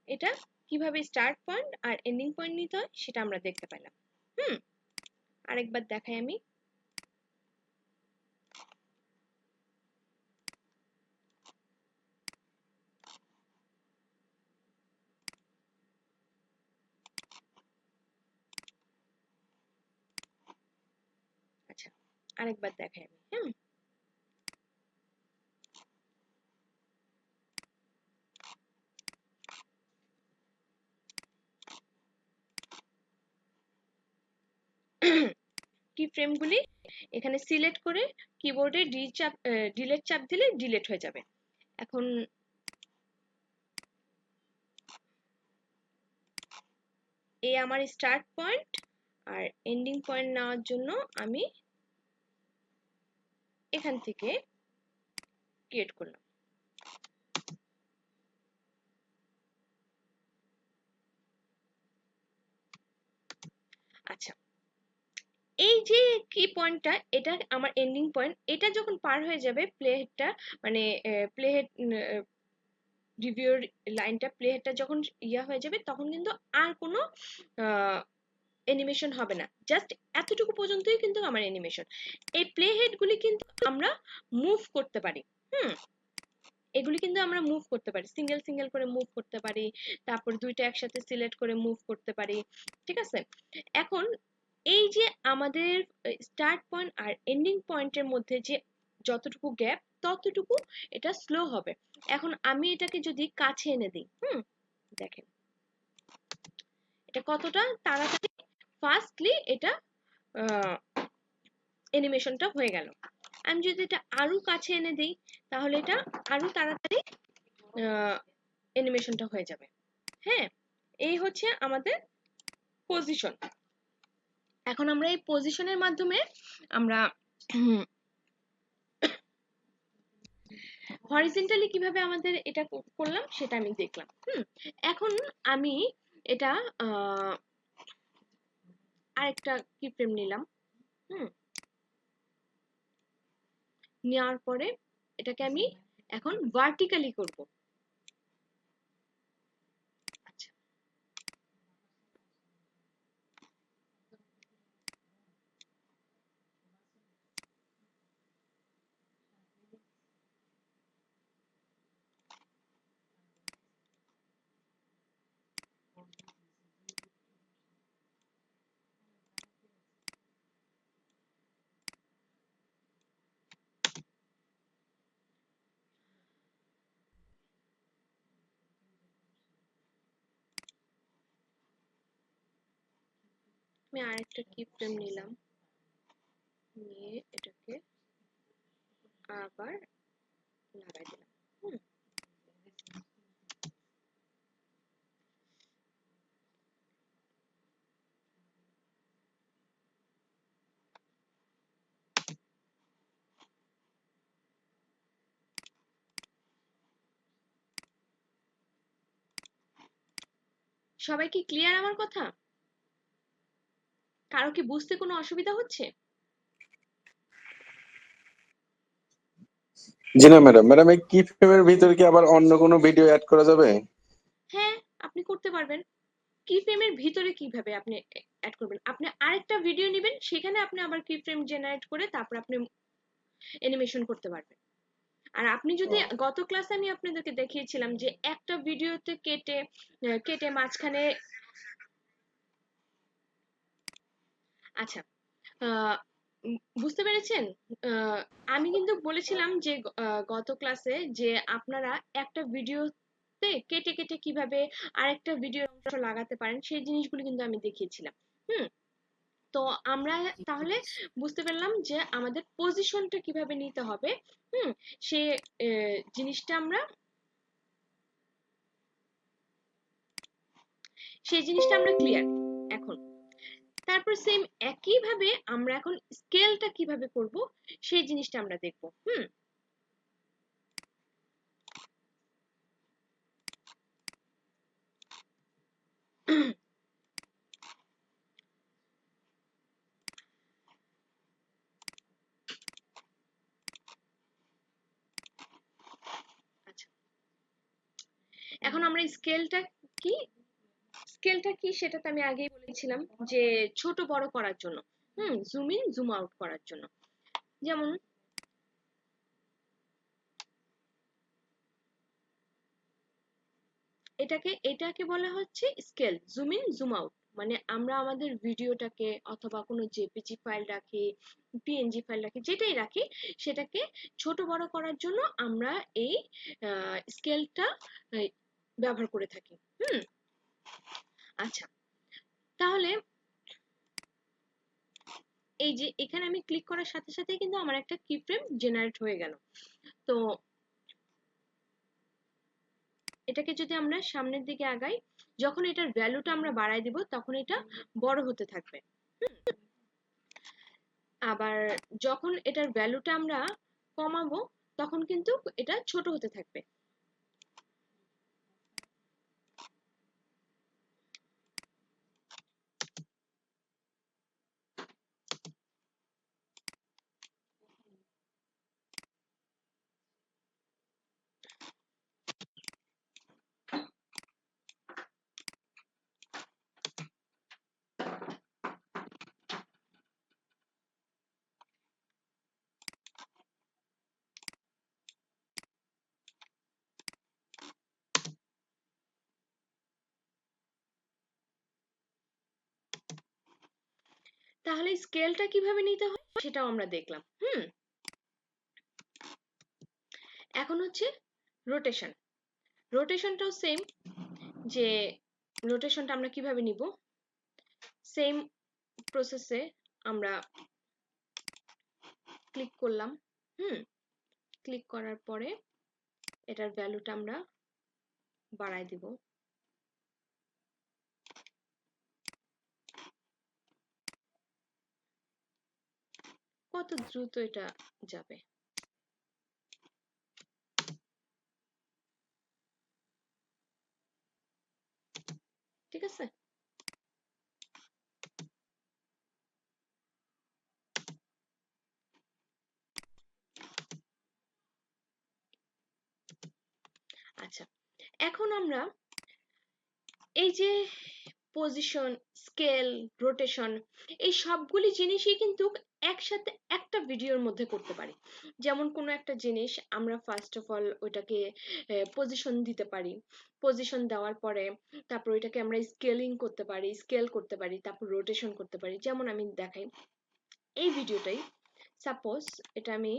এটা কিভাবে স্টার্ট পয়েন্ট আর এন্ডিং পয়েন্ট নিতে হয় সেটা আমরা দেখতে পেলাম। আরেকবার দেখাই আমি। আরেকবার দেখাই আমি। হ্যাঁ, কি ফ্রেমগুলি এখানে সিলেক্ট করে কিবোর্ডে ডিলেট চাপ দিলে ডিলেট হয়ে যাবে। এখন এই আমার স্টার্ট পয়েন্ট আর এন্ডিং পয়েন্ট নেওয়ার জন্য আমি এখান থেকে ক্রিয়েট করলাম। আচ্ছা, এই যে কি পয়েন্টটা, এটা আমার এন্ডিং পয়েন্ট। এটা যখন পার হয়ে যাবে প্লে হেডটা, মানে প্লে হেড রিভিউর লাইনটা, প্লে হেডটা যখন ইয়া হয়ে যাবে তখন কিন্তু আর কোনো অ্যানিমেশন হবে না, জাস্ট এতটুকু পর্যন্তই কিন্তু আমার অ্যানিমেশন। এই প্লে হেডগুলি কিন্তু আমরা মুভ করতে পারি। এগুলি কিন্তু আমরা মুভ করতে পারি, সিঙ্গেল সিঙ্গেল করে মুভ করতে পারি, তারপর দুইটা একসাথে সিলেক্ট করে মুভ করতে পারি। ঠিক আছে, এখন এই যে আমাদের স্টার্ট পয়েন্ট আর এন্ডিং পয়েন্টের মধ্যে যে যতটুকু গ্যাপ, ততটুকু এটা স্লো হবে। এখন আমি এটাকে যদি কাছে এনে দিই, দেখেন এটা কতটা তাড়াতাড়ি ফাস্টলি এটা অ্যানিমেশনটা হয়ে গেল। আমি যদি এটা আরো কাছে এনে দিই তাহলে এটা আরো তাড়াতাড়ি অ্যানিমেশনটা হয়ে যাবে। হ্যাঁ, এই হচ্ছে আমাদের পজিশন। এখন আমরা এই পজিশনের মাধ্যমে আমরা হরিজন্টালি কিভাবে আমাদের এটা করলাম সেটা আমি দেখলাম। এখন আমি এটা আরেকটা কি ফ্রেম নিলাম। নেওয়ার পরে এটাকে আমি এখন ভার্টিক্যালি করব। আচ্ছা, আমি আরেকটা কি ফ্রেম নিলাম, নিয়ে এটাকে আবার লাগাই দিলাম। সবাই কি ক্লিয়ার আমার কথা? কারো কি বুঝতে কোনো অসুবিধা হচ্ছে? জি না ম্যাডাম, এই কি ফ্রেমের ভিতরে কি আবার অন্য কোনো ভিডিও অ্যাড করা যাবে? হ্যাঁ, আপনি করতে পারবেন। কি ফ্রেমের ভিতরে কিভাবে আপনি অ্যাড করবেন? আপনি আরেকটা ভিডিও নেবেন, সেখানে আপনি আবার কি ফ্রেম জেনারেট করে তারপর আপনি অ্যানিমেশন করতে পারবেন। আর আপনি যদি গত ক্লাসে আমি আপনাদেরকে দেখিয়েছিলাম যে একটা ভিডিওতে কেটে কেটে মাঝখানে, আচ্ছা বুঝতে পেরেছেন? আমি কিন্তু বলেছিলাম যে গত ক্লাসে যে আপনারা একটা ভিডিওতে কেটে কেটে কিভাবে আরেকটা ভিডিও অংশ লাগাতে পারেন সেই জিনিসগুলো কিন্তু আমি দেখিয়েছিলাম। তো আমরা তাহলে বুঝতে পারলাম যে আমাদের পজিশনটা কিভাবে নিতে হবে। সে জিনিসটা আমরা ক্লিয়ার এখন। তারপর সেম একইভাবে আমরা এখন স্কেলটা কিভাবে করব সেই জিনিসটা আমরা দেখব। আচ্ছা, এখন আমরা স্কেলটা কি সেটা তো আমি আগেই বলেছিলাম যে ছোট বড় করার জন্য, জুম ইন জুম আউট করার জন্য। যেমন এটাকে বলা হচ্ছে scale, zoom in zoom out. মানে আমরা আমাদের ভিডিওটাকে অথবা কোনো জেপিজি ফাইল রাখি, পিএনজি ফাইল রাখি, যেটাই রাখি সেটাকে ছোট বড় করার জন্য আমরা এই স্কেলটা ব্যবহার করে থাকি। আচ্ছা, তাহলে এই যে এখানে আমি ক্লিক করার সাথে সাথেই কিন্তু আমার একটা কি ফ্রেম জেনারেট হয়ে গেল। তো এটাকে যদি আমরা সামনের দিকে আগাই, যখন এটার ভ্যালুটা আমরা বাড়ায় দিব তখন এটা বড় হতে থাকবে। আবার যখন এটার ভ্যালুটা আমরা কমাবো তখন কিন্তু এটা ছোট হতে থাকবে। তাহলে স্কেলটা কিভাবে নিতে হয় সেটাও আমরা দেখলাম। এখন হচ্ছে রোটেশন। রোটেশনটাও সেম, যে রোটেশনটা আমরা কিভাবে নিব, সেম প্রসেসে আমরা ক্লিক করলাম। ক্লিক করার পরে এটার ভ্যালুটা আমরা বাড়ায় দিব। কত দ্রুত এটা যাবে। ঠিক আছে? আচ্ছা, এখন আমরা এই যে পজিশন, স্কেল, রোটেশন, এই সবগুলি জিনিসই কিন্তু একসাথে একটা ভিডিওর মধ্যে করতে পারি। যেমন কোনো একটা জিনিস আমরা ফার্স্ট অফ অল ওইটাকে পজিশন দিতে পারি। পজিশন দেওয়ার পরে তারপর ওইটাকে আমরা স্কেলিং করতে পারি, স্কেল করতে পারি, তারপর রোটেশন করতে পারি। যেমন আমি দেখাই এই ভিডিওটাই, সাপোজ এটা আমি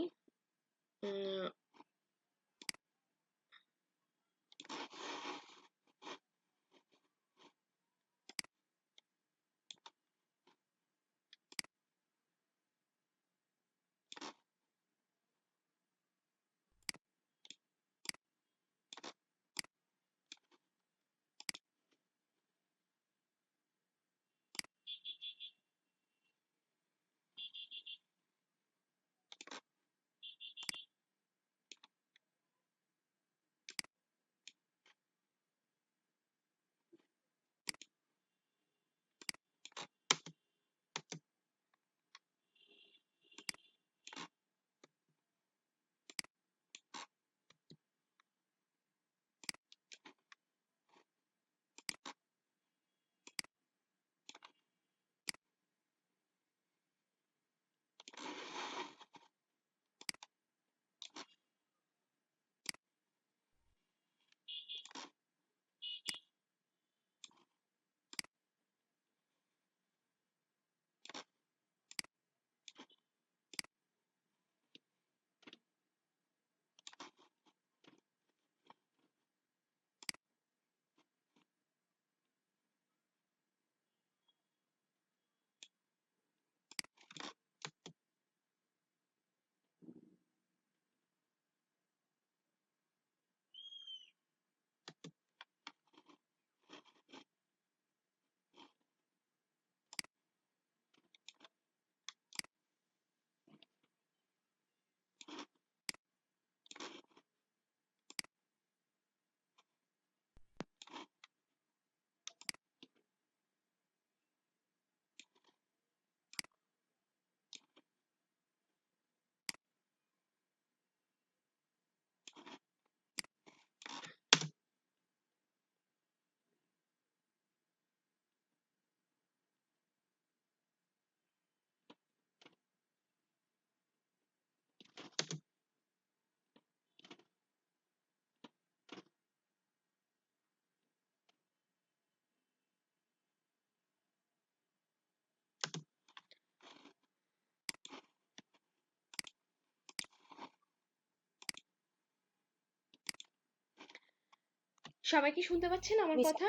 সবাই কি শুনতে পাচ্ছেন আমার কথা?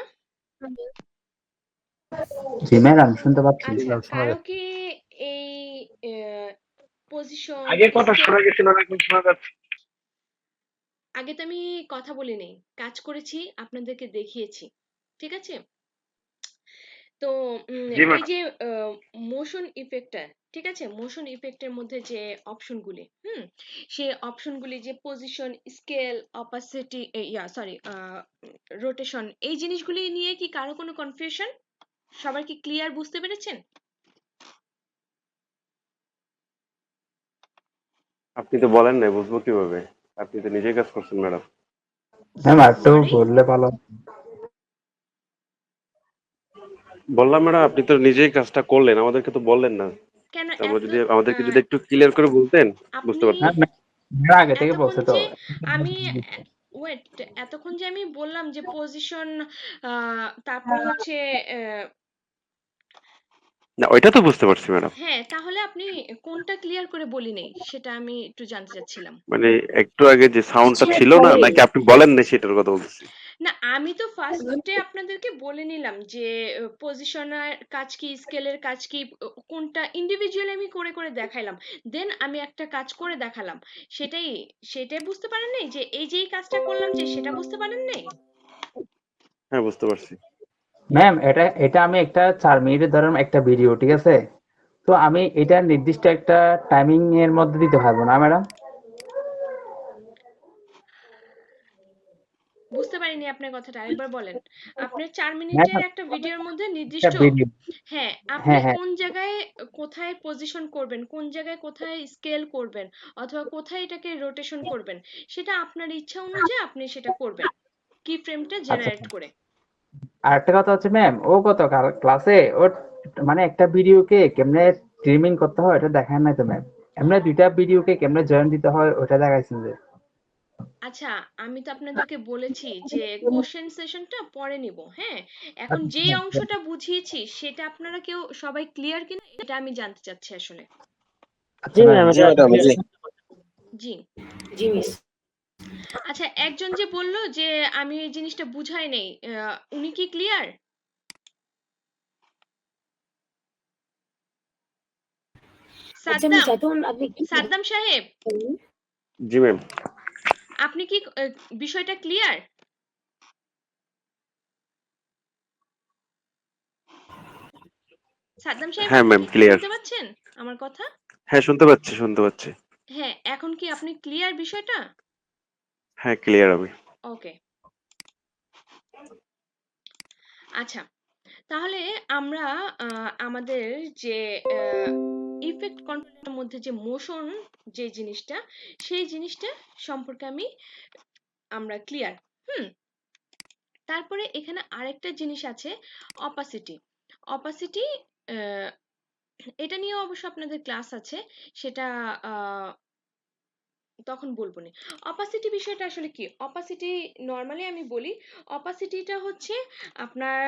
জি ম্যাডাম শুনতে পাচ্ছি। আচ্ছা, ম্যাম, শোনা কারো যাচ্ছে। কি এই পজিশন আগে কথা শোনা গেছিল না, এখন শোনা যাচ্ছে। আগে তো আমি কথা বলি নাই, কাজ করেছি, আপনাদেরকে দেখিয়েছি, ঠিক আছে? তো জি এই ম্যাডাম। যে মোশন ইফেক্টটা, ঠিক আছে, মোশন ইফেক্টের মধ্যে যে অপশনগুলি, সেই অপশনগুলি যে position, scale, opacity, sorry, rotation, এই জিনিসগুলি নিয়ে কি কারো কোনো কনফিউশন? সবাই কি ক্লিয়ার, বুঝতে পেরেছেন? আপনি তো বলেন নাই, বুঝবো কিভাবে? আপনি তো নিজেই কাজ করছেন ম্যাডাম। ম্যাম একটু সরি, বললে ভালো। বললাম ম্যাডাম, আপনি তো নিজেই কাজটা করলেন, আমাদেরকে তো বললেন না। কেন তো আমরা এত যদি আমাদেরকে আহ, যদি একটু ক্লিয়ার করে বলতেন, বুঝতে আপনি পারতাম। ম্যাম আগে থেকে এতক্ষণ বলছে তো। যে আমি ওয়েট, এতক্ষণ যে আমি বললাম যে পজিশন, তারপর হচ্ছে না, ওইটা তো বুঝতে পারছি ম্যাডাম। হ্যাঁ, তাহলে আপনি কোনটা ক্লিয়ার করে বলি নেই সেটা আমি একটু জানতে চাচ্ছিলাম। মানে একটু আগে যে সাউন্ডটা ছিল না, নাকি আপনি বলেন না সেটার কথা বলতেছি। না, আমি তো ফার্স্টে আপনাদেরকে বলে নিলাম যে পজিশনের কাজ কি, স্কেলের কাজ কি, কোনটা ইন্ডিভিজুয়ালি আমি করে করে দেখাইলাম, দেন আমি একটা কাজ করে দেখালাম। সেটাই সেটাই বুঝতে পারেন নাই যে এই যে এই কাজটা করলাম, যে সেটা বুঝতে পারেন নাই? হ্যাঁ, বুঝতে পারছি। ম্যাম এটা এটা আমি একটা 4 মিনিটের ধরেন একটা ভিডিও, ঠিক আছে? তো আমি এটা নির্দিষ্ট একটা টাইমিং এর মধ্যে দিতে পারবো না ম্যাডাম। বুঝতে পারিনি আপনার কথাটা, আরেকবার বলেন। আপনার 4 মিনিটের ম্যাডাম একটা ভিডিওর মধ্যে একটা নির্দিষ্ট, ভিডিও। হ্যাঁ, আপনি হ্যাঁ হ্যাঁ। কোন জায়গায় কোথায় পজিশন করবেন, কোন জায়গায় কোথায় স্কেল করবেন, অথবা কোথায় এটাকে রোটেশন করবেন, সেটা আপনার ইচ্ছা অনুযায়ী আপনি সেটা করবেন, কি ফ্রেমটা আচ্ছা, জেনারেট করে। আর একটা কথা হচ্ছে ম্যাম, ও গত ক্লাসে ওর মানে একটা ভিডিওকে কেমনে ট্রিমিং করতে হয় এটা দেখায় নাই তো ম্যাম। এমনি 2টা ভিডিওকে কেমনে জয়েন দিতে হয় ওটা দেখাইছেন যে। আচ্ছা, আমি তো আপনাদেরকে বলেছি যে কোশ্চেন সেশনটা পরে নিব, হ্যাঁ? এখন যে অংশটা বুঝিয়েছি সেটা আপনারা কেউ সবাই ক্লিয়ার কিনা এটা আমি জানতে চাচ্ছি আসলে। আচ্ছা জি ম্যাম। ম্যাম, জি এটা ম্যাডাম, জি। জি। জি মিস। আচ্ছা, একজন যে বলল যে আমি এই জিনিসটা বুঝাই নেই, উনি কি ক্লিয়ার? আচ্ছা মিস, সাদ্দাম, এখন আপনি কি সাদ্দাম সাহেব, বললেন? জি ম্যাম। আপনি কি বিষয়টা ক্লিয়ার? সাদ্দাম সাহেব, হ্যাঁ আপনি ম্যাম, কি ক্লিয়ার। শুনতে পাচ্ছেন আমার কথা? হ্যাঁ, শুনতে পাচ্ছি, শুনতে পাচ্ছি। হ্যাঁ, এখন কি আপনি ক্লিয়ার বিষয়টা? হ্যাঁ, ক্লিয়ার আমি। ওকে, আচ্ছা, তাহলে আমরা আমাদের যে ইফেক্ট কন্ট্রোলের মধ্যে যে মোশন, যে জিনিসটা, সেই জিনিসটা সম্পর্কে আমরা ক্লিয়ার। হুম তারপরে এখানে আরেকটা জিনিস আছে, অপাসিটি। অপাসিটি এটা নিয়ে অবশ্য আপনাদের ক্লাস আছে, সেটা তখন বলবো না। অপাসিটি বিষয়টা আসলে কি? অপাসিটি নর্মালি আমি বলি, অপাসিটিটা হচ্ছে আপনার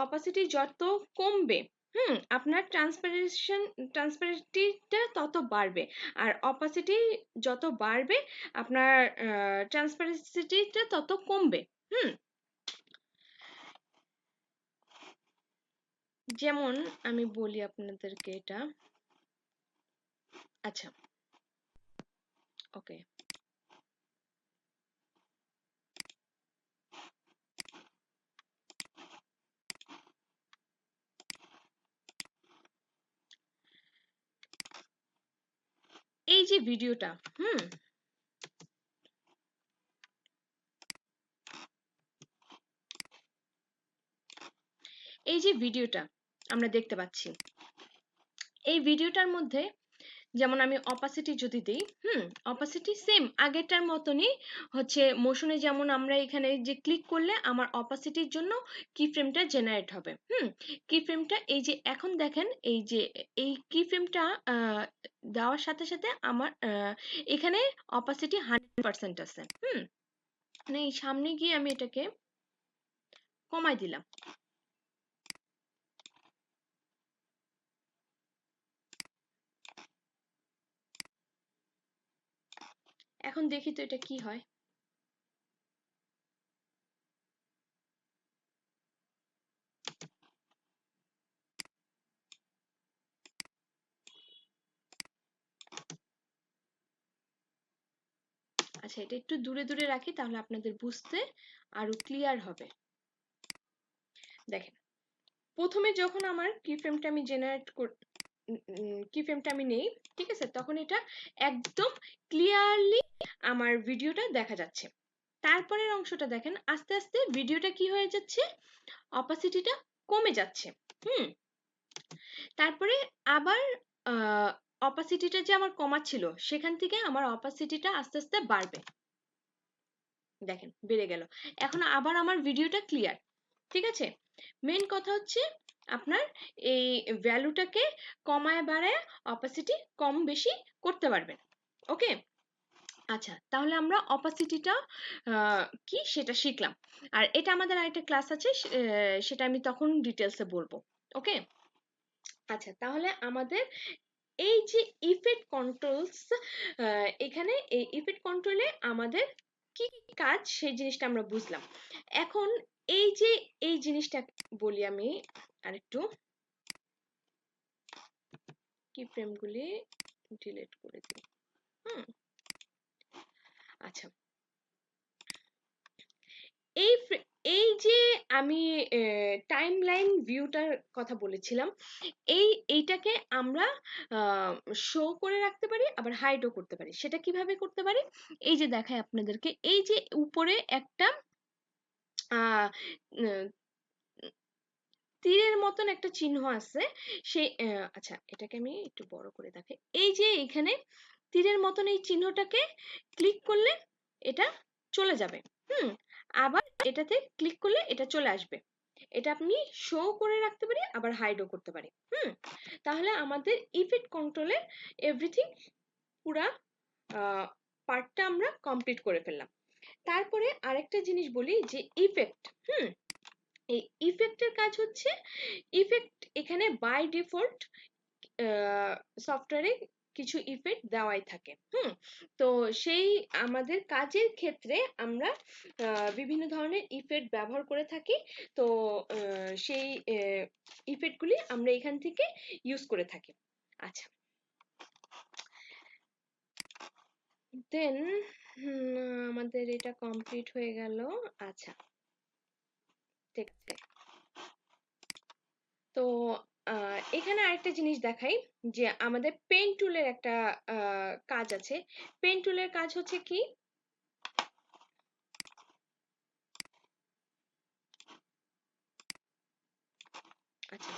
অপাসিটি যত কমবে, আপনার ট্রান্সপারেন্সিটা তত বাড়বে, আর অপাসিটি যত বাড়বে আপনার ট্রান্সপারেন্সিটা তত কমবে। হুম যেমন আমি বলি আপনাদেরকে এটা, আচ্ছা, ওকে, এই যে ভিডিওটা, হুম এই যে ভিডিওটা আমরা দেখতে পাচ্ছি, এই ভিডিওটার মধ্যে যেমন আমি অপাসিটি যদি দেই, অপাসিটি সেম আগেরটার মতনই হচ্ছে, মোশনে যেমন আমরা এখানে যে ক্লিক করলে আমার অপাসিটির জন্য কি ফ্রেমটা জেনারেট হবে। কি ফ্রেমটা এই যে এখন দেখেন, এই যে এই কি ফ্রেমটা দেওয়ার সাথে সাথে আমার এখানে অপাসিটি 100% আছে। মানে এই সামনে গিয়ে আমি এটাকে কমাই দিলাম। এখন দেখি তো এটা কি হয়। আচ্ছা, এটা একটু দূরে দূরে রাখি, তাহলে আপনাদের বুঝতে আরো ক্লিয়ার হবে। দেখেন, প্রথমে যখন আমার কিফ্রেমটা আমি কিফ্রেমটা আমি নেই, ঠিক আছে, তখন এটা একদম ক্লিয়ারলি আমার ভিডিওটা দেখা যাচ্ছে। তারপরের অংশটা দেখেন, আস্তে আস্তে ভিডিওটা কি হয়ে যাচ্ছে, অপাসিটিটা কমে যাচ্ছে। তারপরে আবার অপাসিটিটা যে আমার কমা ছিল, সেখান থেকে আমার অপাসিটিটা আস্তে আস্তে বাড়বে। দেখেন, বেড়ে গেল। এখন আবার আমার ভিডিওটা ক্লিয়ার। ঠিক আছে, মেন কথা হচ্ছে আপনার এই ভ্যালুটাকে কমায় বাড়ায় অপাসিটি কম বেশি করতে পারবেন। ওকে, আচ্ছা, তাহলে আমরা অপাসিটিটা কি সেটা শিখলাম। আর এটা আমাদের আরেকটা ক্লাস আছে, সেটা আমি তখন ডিটেলসে বলবো। ওকে, আচ্ছা, তাহলে আমাদের এই যে ইফেক্ট কন্ট্রোলস, এখানে এই ইফেক্ট কন্ট্রোলে আমাদের কি কাজ সেই জিনিসটা আমরা বুঝলাম। এখন এই যে এই জিনিসটা বলি আমি আরেকটু, কি ফ্রেমগুলি ডিলিট করে দিই। আচ্ছা, এই এই যে আমি টাইমলাইন ভিউটার কথা বলেছিলাম, এইটাকে আমরা শো করে রাখতে পারি, আবার হাইডও করতে পারি। সেটা কিভাবে করতে পারি, এই যে দেখাই আপনাদেরকে, এই যে উপরে একটা তীরের মতন একটা চিহ্ন আছে, সেই আচ্ছা, এটাকে আমি একটু বড় করে দেখাই। এই যে এখানে তীরের মতন এই চিহ্নটাকে ক্লিক করলে এটা চলে যাবে। আবার এটাতে ক্লিক করলে এটা চলে আসবে। এটা আমি শো করে রাখতে পারি, আবার হাইডও করতে পারি। তাহলে আমাদের ইফেক্ট কন্ট্রোলের এভরিথিং পুরা পার্টটা আমরা কমপ্লিট করে ফেললাম। তারপরে আরেকটা জিনিস বলি, যে ইফেক্ট। এই ইফেক্টের কাজ হচ্ছে, ইফেক্ট এখানে বাই ডিফল্ট সফটওয়্যারে কিছু ইফেক্ট দেওয়াই থাকে। তো সেই আমাদের কাজের ক্ষেত্রে আমরা বিভিন্ন ধরনের ইফেক্ট ব্যবহার করে থাকি। তো সেই ইফেক্টগুলি আমরা এখান থেকে ইউজ করে থাকি। আচ্ছা, দেন আমাদের এটা কমপ্লিট হয়ে গেল। আচ্ছা, ঠিক আছে। তো এখানে আরেকটা জিনিস দেখাই, যে আমাদের পেন টুলের একটা কাজ আছে। পেন টুলের কাজ হচ্ছে কি, আচ্ছা,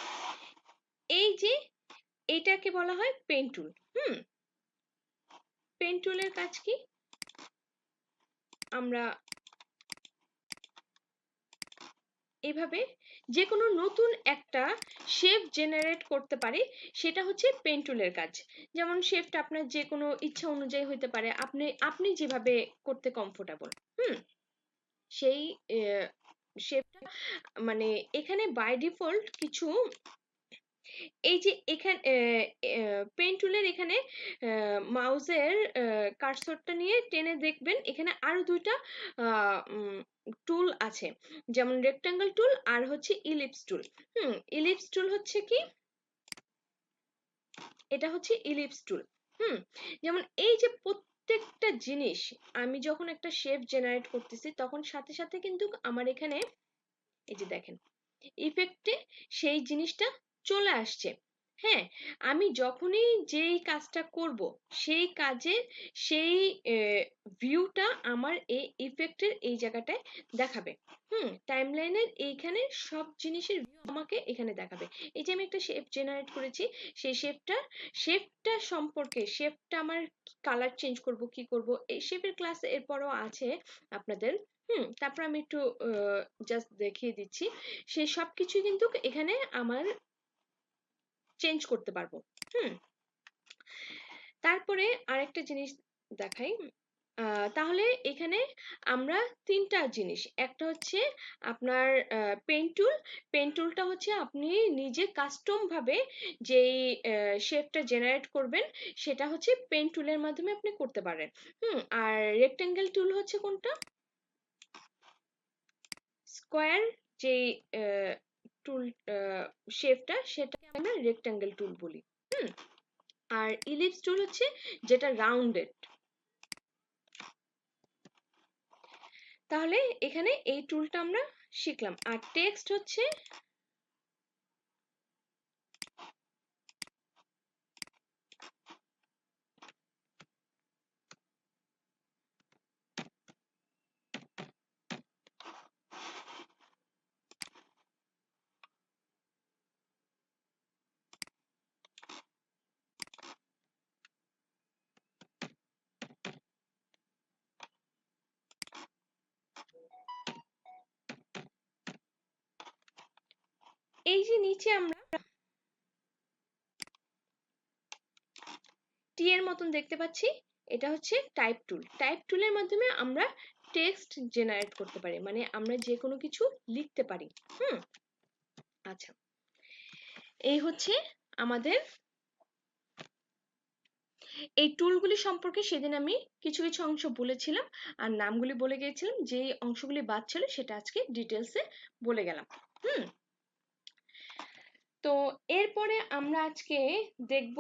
এই যে এটাকে বলা হয় পেন টুল। পেন টুলের কাজ কি, আমরা এভাবে যে কোনো নতুন একটা শেপ জেনারেট করতে পারি, সেটা হচ্ছে পেন টুলের কাজ। যেমন শেপটা আপনার যে কোনো ইচ্ছা অনুযায়ী হতে পারে, আপনি যেভাবে করতে কমফোর্টেবল, সেই শেপটা, মানে এখানে বাই ডিফল্ট কিছু, এই যে এখানে পেন টুলের এখানে মাউসের কার্সরটা নিয়ে টেনে দেখবেন, এখানে আরো দুইটা টুল আছে, যেমন রেক্টাঙ্গেল টুল আর হচ্ছে ইলিপস টুল। ইলিপস টুল হচ্ছে কি, এটা হচ্ছে ইলিপস টুল। যেমন এই যে প্রত্যেকটা জিনিস আমি যখন একটা শেপ জেনারেট করতেছি, তখন সাথে সাথে কিন্তু আমার এখানে এই যে দেখেন ইফেক্টে সেই জিনিসটা চলে আসছে। হ্যাঁ, আমি যখনই যেই কাজটা করব, সেই কাজের সেই ভিউটা আমার এই ইফেক্টের এই জায়গাটায় দেখাবে। টাইমলাইনের এইখানে সব জিনিসের ভিউ আমাকে এখানে দেখাবে। এই যে আমি একটা শেপ জেনারেট করেছি, সেই শেপটা সম্পর্কে, শেপটা আমার কালার চেঞ্জ করব, কি করব, এই শেপের ক্লাস এরপরও আছে আপনাদের। তারপর আমি একটু জাস্ট দেখিয়ে দিচ্ছি, সেই সবকিছু কিন্তু এখানে আমার চেঞ্জ করতে পারবো। তারপরে আরেকটা জিনিস দেখাই, তাহলে এখানে আমরা তিনটা জিনিস, একটা হচ্ছে আপনার পেন টুল। পেন টুলটা হচ্ছে আপনি নিজে কাস্টম ভাবে যেই শেপটা জেনারেট করবেন, সেটা হচ্ছে পেন টুলের মাধ্যমে আপনি করতে পারেন। আর রেক্টেঙ্গেল টুল হচ্ছে কোনটা, স্কোয়ার যে টুল শেপটা, সেটাকে আমরা রেক্টাঙ্গেল টুল বলি। আর ইলিপস টুল হচ্ছে যেটা রাউন্ডেড। তাহলে এখানে এই টুলটা আমরা শিখলাম। আর টেক্সট হচ্ছে এই যে নিচে আমরা টি এর মতন দেখতে পাচ্ছি, এটা হচ্ছে টাইপ টুল। টাইপ টুলের মাধ্যমে আমরা টেক্সট জেনারেট করতে পারি, মানে আমরা যে কোনো কিছু লিখতে পারি। আচ্ছা, এই হচ্ছে আমাদের এই টুলগুলি সম্পর্কে সেদিন আমি কিছু কিছু অংশ বলেছিলাম আর নামগুলি বলে গিয়েছিলাম। যে অংশগুলি বাদ ছিল সেটা আজকে ডিটেলসে বলে গেলাম। তো এরপরে আমরা আজকে দেখব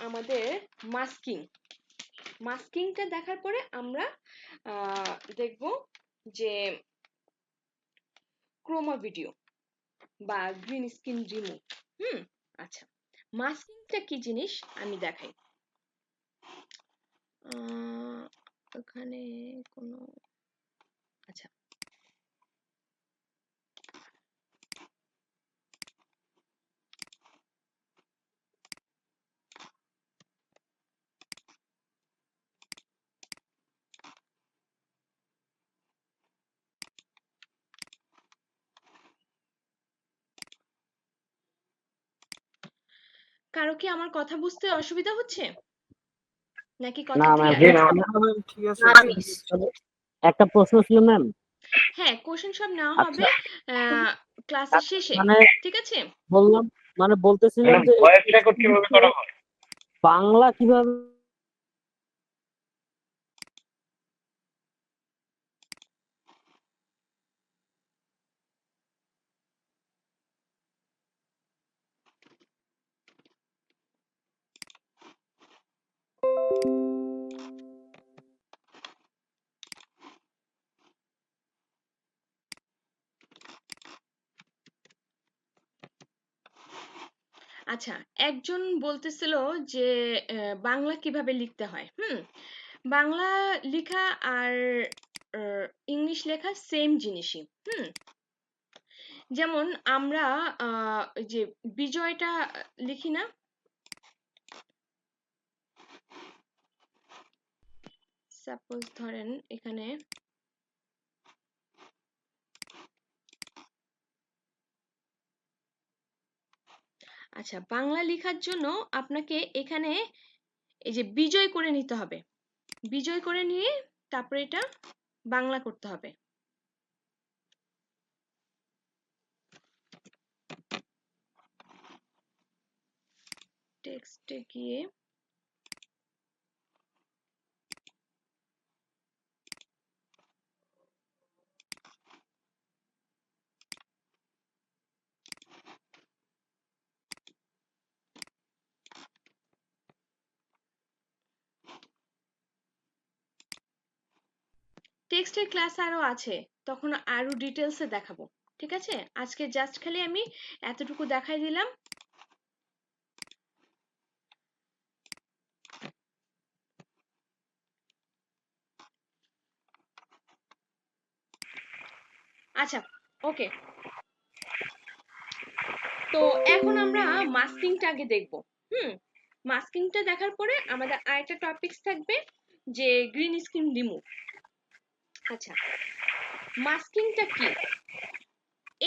আমাদের মাস্কিং। মাস্কিংটা দেখার পরে আমরা দেখব যে ক্রোমা ভিডিও বা গ্রিন স্ক্রিন রিমুভ। আচ্ছা, মাস্কিংটা কি জিনিস আমি দেখাই। ওখানে কোনো আচ্ছা, কারো কি আমার কথা বুঝতে অসুবিধা হচ্ছে নাকি না কথা ম্যাম, ক্লিয়ার? ঠিক আছে। একটা প্রশ্ন ছিল ম্যাম। হ্যাঁ, কোশ্চেন সব নেওয়া আচ্ছা, হবে ক্লাসের শেষে, মানে ঠিক আছে? বললাম, মানে বলতেছিলাম যে ভয়েস রেকর্ড কিভাবে করা হয়? বাংলা কিভাবে আচ্ছা, একজন বলতেছিল যে বাংলা কিভাবে লিখতে হয়। বাংলা লেখা আর ইংলিশ লেখা সেম জিনিসই। যেমন আমরা যে বিজয়টা লিখি না, সাপোজ ধরেন এখানে আচ্ছা, বাংলা লেখার জন্য আপনাকে এখানে এই যে বিজয় করে নিতে হবে। বিজয় করে নিয়ে তারপরে এটা বাংলা করতে হবে। টেক্সটে গিয়ে টেক্সটের ক্লাস আরো আছে, তখন আরো ডিটেলসে দেখাবো, ঠিক আছে? আজকে জাস্ট খালি আমি এতটুকু দেখাই দিলাম। আচ্ছা, ওকে। তো এখন আমরা মাস্কিংটা আগে দেখবো। মাস্কিংটা দেখার পরে আমাদের আরেকটা টপিকস থাকবে যে গ্রিন স্ক্রিন রিমুভ। আচ্ছা, মাস্কিংটা কি?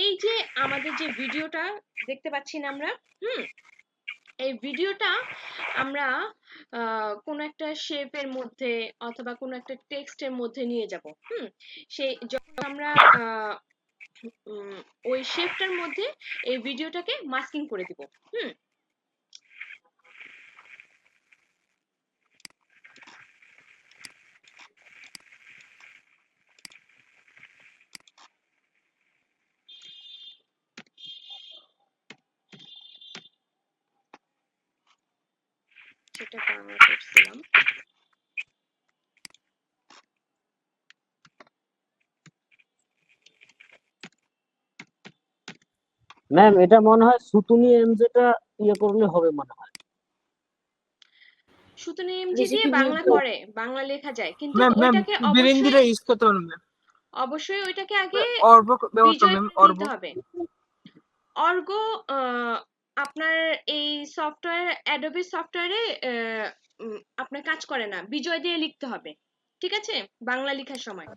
এই যে আমাদের যে ভিডিওটা দেখতে পাচ্ছি না আমরা, এই ভিডিওটা আমরা কোনো একটা শেপের মধ্যে অথবা কোনো একটা টেক্সটের মধ্যে নিয়ে যাব। সেই যখন আমরা ওই শেপটার মধ্যে এই ভিডিওটাকে মাস্কিং করে দিব। সেটা বাংলা করছিলাম। ম্যাম এটা মনে হয় সুতুনি এমজেটা ইয়ে করলে হবে মনে হয়। সুতনি এমজি দিয়ে বাংলা করে, বাংলা লেখা যায়, কিন্তু ম্যাম ম্যাম ওইটাকে বিরেন্দ্রটা অবশ্যই ইউজ করতে পারবেন ম্যাম। অবশ্যই ওইটাকে আগে অর্ব ব্যবহার করো বিজয় ম্যাম, করে অর্ব। নিতে হবে। অর্গ আপনার এই সফটওয়্যার অ্যাডোবি সফটওয়্যারে আপনার কাজ করে না, বিজয় দিয়ে লিখতে হবে, ঠিক আছে, বাংলা লেখার সময়।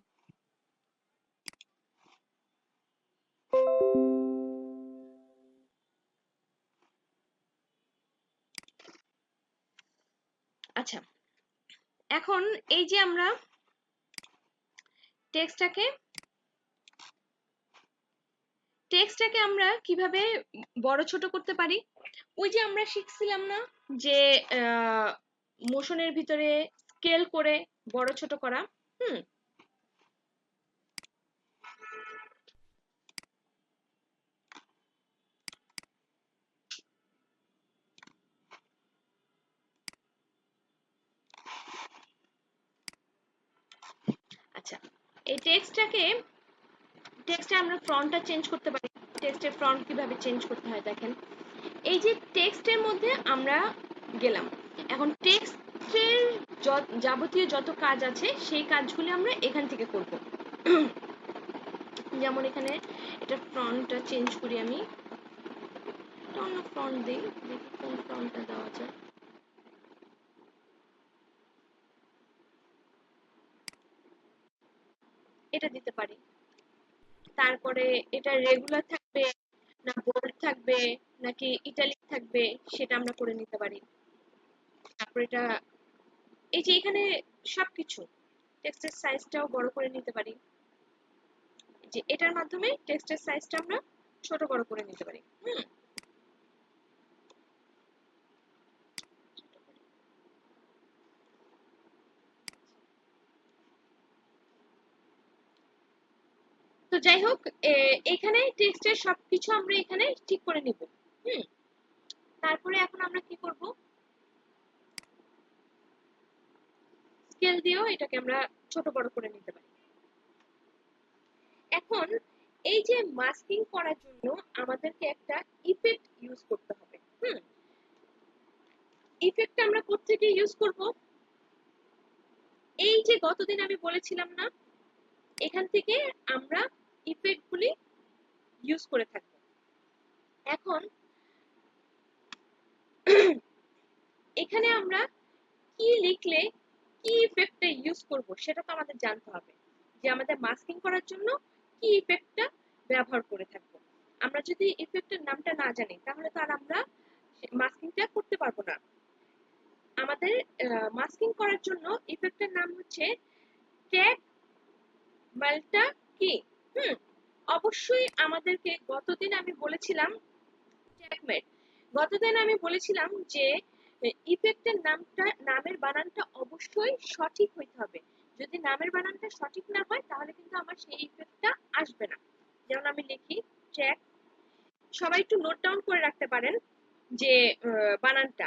আচ্ছা, এখন এই যে আমরা টেক্সটটাকে আমরা কিভাবে বড় ছোট করতে পারি, ওই যে আমরা শিখছিলাম না যে মোশনের ভিতরে স্কেল করে বড় ছোট করা। হুম, আচ্ছা, এই টেক্সটে আমরা ফ্রন্টটা চেঞ্জ করতে পারি। টেক্সটের ফ্রন্ট কিভাবে চেঞ্জ করতে হয় দেখেন, এই যে টেক্সটের মধ্যে আমরা গেলাম, এখন টেক্সটের যাবতীয় যত কাজ আছে সেই কাজগুলি আমরা এখান থেকে করব। যেমন এখানে এটা ফ্রন্টটা চেঞ্জ করি, আমি অন্য ফ্রন্ট দিই, দেখি কোন ফ্রন্টটা দেওয়া যায়। এটা দিতে পারি। তারপরে এটা রেগুলার থাকবে না বোল্ড থাকবে নাকি ইটালিক থাকবে সেটা আমরা করে নিতে পারি। তারপর এটা এই যে এখানে সবকিছু টেক্সটের সাইজটাও বড় করে নিতে পারি, যে এটার মাধ্যমে টেক্সটের সাইজটা আমরা ছোট বড় করে নিতে পারি। তো যাই হোক, এখানে টেক্সটের সবকিছু আমরা এখানে ঠিক করে নিব। তারপরে এখন আমরা কি করব, স্কেল দিয়েও এটাকে আমরা ছোট বড় করে নিতে পারি। এখন এই যে মাস্কিং করার জন্য আমাদেরকে একটা ইফেক্ট ইউজ করতে হবে। ইফেক্টটা আমরা কোথা থেকে ইউজ করব, এই যে গতদিন আমি বলেছিলাম না, এখান থেকে আমরা ইফেক্টগুলি ইউজ করে থাকব। এখন এখানে আমরা কি লিখলে কি ইফেক্টটা ইউজ করব সেটা তো আমাদের জানতে হবে, যে আমাদের মাস্কিং করার জন্য কি ইফেক্টটা ব্যবহার করে থাকবো। আমরা যদি ইফেক্টের নামটা না জানি তাহলে তো আর আমরা মাস্কিংটা করতে পারবো না। আমাদের মাস্কিং করার জন্য ইফেক্টের নাম হচ্ছে ট্যাগ মাল্টা কি। অবশ্যই আমাদেরকে গতদিন আমি বলেছিলাম ট্যাগমেট, গতদিন আমি বলেছিলাম যে ইফেক্টের নামের বানানটা অবশ্যই সঠিক হইতে হবে। যদি নামের বানানটা সঠিক না হয় তাহলে কিন্তু আমার সেই ইফেক্টটা আসবে না। যেমন আমি লিখি ট্র্যাক, সবাই একটু নোট ডাউন করে রাখতে পারেন যে বানানটা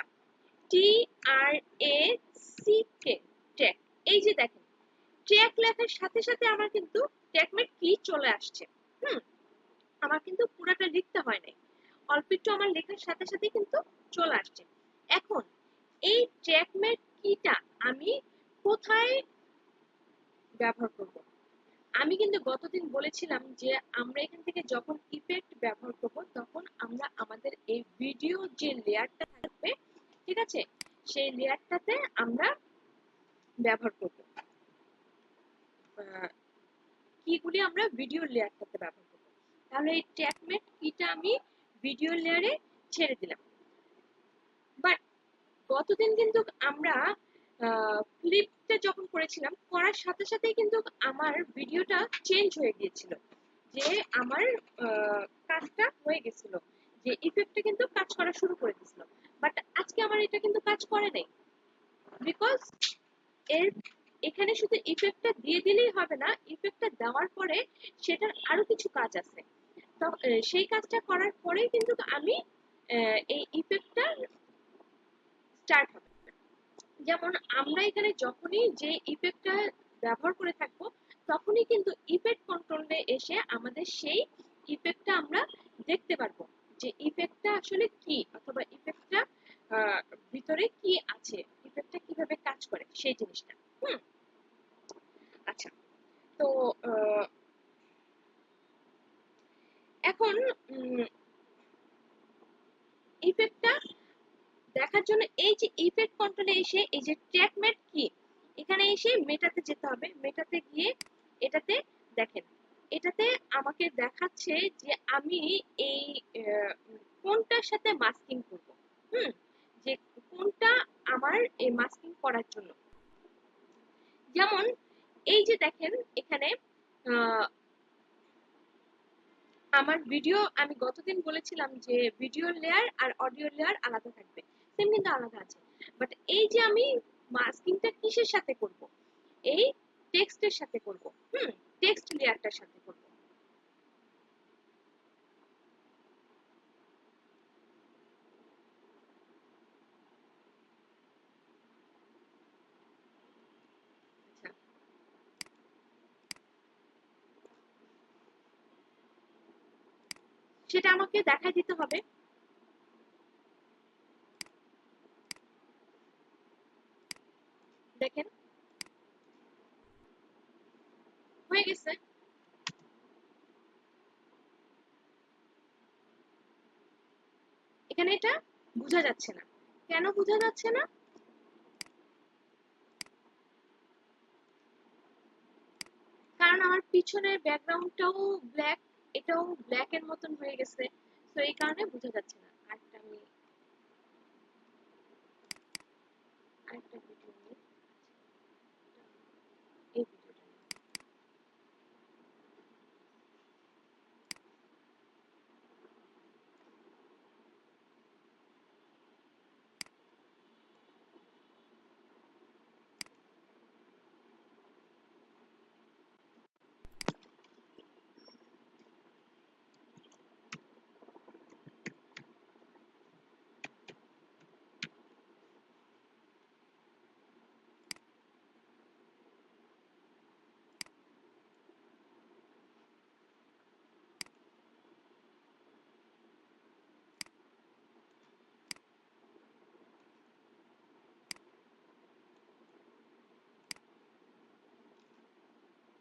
TRACK ট্র্যাক। এই যে দেখেন ট্র্যাক লেখার সাথে সাথে আমার কিন্তু ট্যাগমেট কি চলে আসছে। আমার কিন্তু পুরোটা লিখতে হয় নাই, অল্প একটু আমার লেখার সাথে সাথে কিন্তু চলে আসছে। এখন এই ট্র্যাকমেট কিটা আমি কোথায় ব্যবহার করব, আমি কিন্তু গতদিন বলেছিলাম যে আমরা এখান থেকে যখন ইফেক্ট ব্যবহার করব তখন আমরা আমাদের এই ভিডিও যে লেয়ারটা থাকবে, ঠিক আছে, সেই লেয়ারটাতে আমরা ব্যবহার করব। কিগুলি আমরা ভিডিও লেয়ারটাতে ব্যবহার করব। তাহলে এই ট্যাগমেট কিটা আমি ভিডিও লেয়ারে ছেড়ে দিলাম। বাট গতদিন কিন্তু আমরা ফ্লিপটা যখন করেছিলাম, করার সাথে সাথেই কিন্তু আমার ভিডিওটা চেঞ্জ হয়ে গিয়েছিল, যে আমার কাজটা হয়ে গেছিল, যে ইফেক্টটা কিন্তু কাজ করা শুরু করে দিয়েছিল। বাট আজকে আমার এটা কিন্তু কাজ করে নাই, বিকজ এর এখানে শুধু ইফেক্টটা দিয়ে দিলেই হবে না, ইফেক্টটা দেওয়ার পরে সেটার আরো কিছু কাজ আছে। তো সেই কাজটা করার পরেই কিন্তু আমি এই ইফেক্টটা স্টার্ট হবে। যেমন আমরা এখানে যখনই যে ইফেক্টটা ব্যবহার করে থাকবো তখনই কিন্তু ইফেক্ট কন্ট্রোলে এসে আমাদের সেই ইফেক্টটা আমরা দেখতে পারবো যে ইফেক্টটা আসলে কি, অথবা ইফেক্টটা ভিতরে কি আছে, ইফেক্টটা কিভাবে কাজ করে সেই জিনিসটা। হুম, আচ্ছা। তো এখন ইফেক্টটা দেখার জন্য এই যে ইফেক্ট কন্ট্রোলে এসে এই যে ট্র্যাক মেট কি, এখানে এসে মেটাতে যেতে হবে। মেটাতে গিয়ে এটাতে দেখেন, এটাতে আমাকে দেখাচ্ছে যে আমি এই কোনটার সাথে মাস্কিং করব। হুম, যে কোনটা আমার এই মাস্কিং করার জন্য। যেমন এই যে দেখেন এখানে আমার ভিডিও, আমি গতদিন বলেছিলাম যে ভিডিও লেয়ার আর অডিও লেয়ার আলাদা থাকবে, সেম কিন্তু আলাদা আছে। বাট এই যে আমি মাস্কিংটা কিসের সাথে করব, এই টেক্সটের সাথে করব। টেক্সট লেয়ারটার সাথে করব। আচ্ছা, সেটা আমাকে দেখাই দিতে হবে। দেখেন হয়ে গেছে। এখানে এটা বোঝা যাচ্ছে না। কেন বোঝা যাচ্ছে না? কারণ আমার পিছনের ব্যাকগ্রাউন্ডটাও ব্ল্যাক, এটাও ব্ল্যাক এর মতন হয়ে গেছে, তো এই কারণে বোঝা যাচ্ছে না। আরেকটা আমি আরেকটা ভিডিও নিই, এই ভিডিওটা নিই।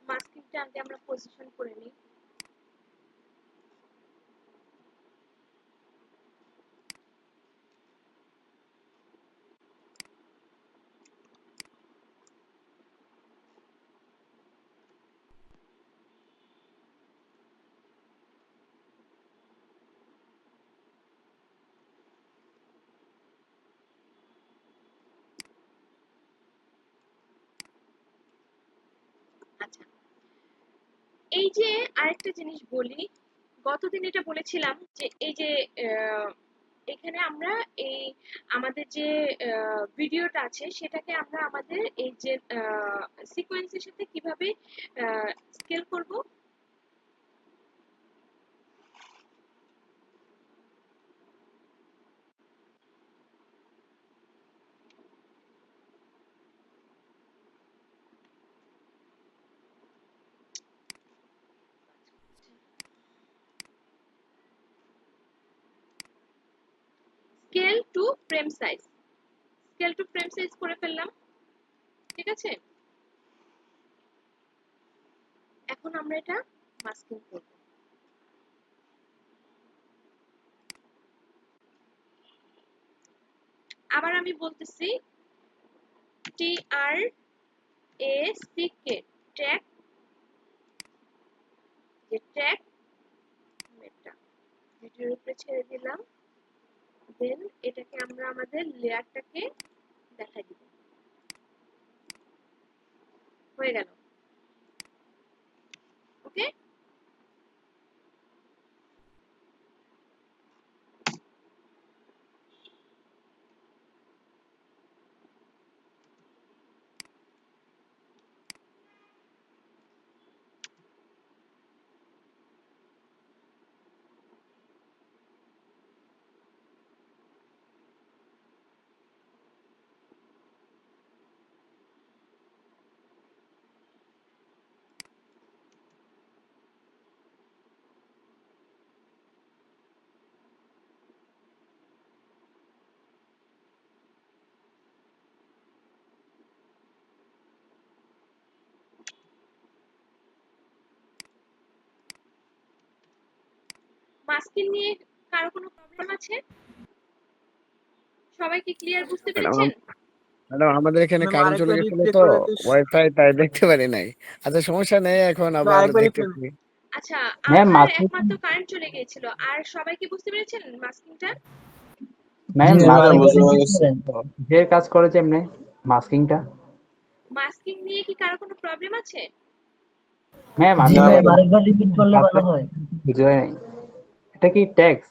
মাস্কিংটা আগে আমরা পজিশন করে নিই। আচ্ছা, এই যে আরেকটা জিনিস বলি, গতদিন এটা বলেছিলাম যে এই যে এখানে আমরা এই আমাদের যে ভিডিওটা আছে সেটাকে আমরা আমাদের এই যে সিকোয়েন্সের সাথে কিভাবে স্কেল করব। Scale two frame size, scale two frame size করে ফেললাম। ঠিক আছে, এখন আমরা এটা মাস্কিং করব। আবার আমি বলতেছি TRACK, ট্র্যাক, যে ট্র্যাক মেটা ভিডিওর উপরে ছেড়ে দিলাম। দেন এটাকে আমরা আমাদের লেয়ারটাকে দেখাই দিব। হয়ে গেল। ওকে, মাস্কিং নিয়ে কারো কোনো প্রবলেম আছে? সবাই কি ক্লিয়ার বুঝতে ম্যাডাম পেরেছেন? ম্যাডাম আমাদের এখানে ম্যাম কারেন্ট চলে আরেকবার গেছিল রিপ্লে তো করে দিস। ওয়াইফাই তাই দেখতে পারি নাই। আচ্ছা সমস্যা নেই, এখন আবার আরেকবার রিপ্লে। দেখতেছি। আচ্ছা, ম্যাম আমার মাস্কিং একমাত্র কারেন্ট চলে গিয়েছিল। আর সবাই কি বুঝতে পেরেছেন মাস্কিংটা? ম্যাম জি ম্যাডাম, বুঝতে পারছি। কিসের কাজ করেছে এমনি মাস্কিংটা? মাস্কিং নিয়ে কি কারো কোনো প্রবলেম আছে? ম্যাম না আমি ম্যাডাম। আরেকবার রিপিট করলে ভালো হয়। বুঝতে পারি নাই। এটা কি ট্যাক্স?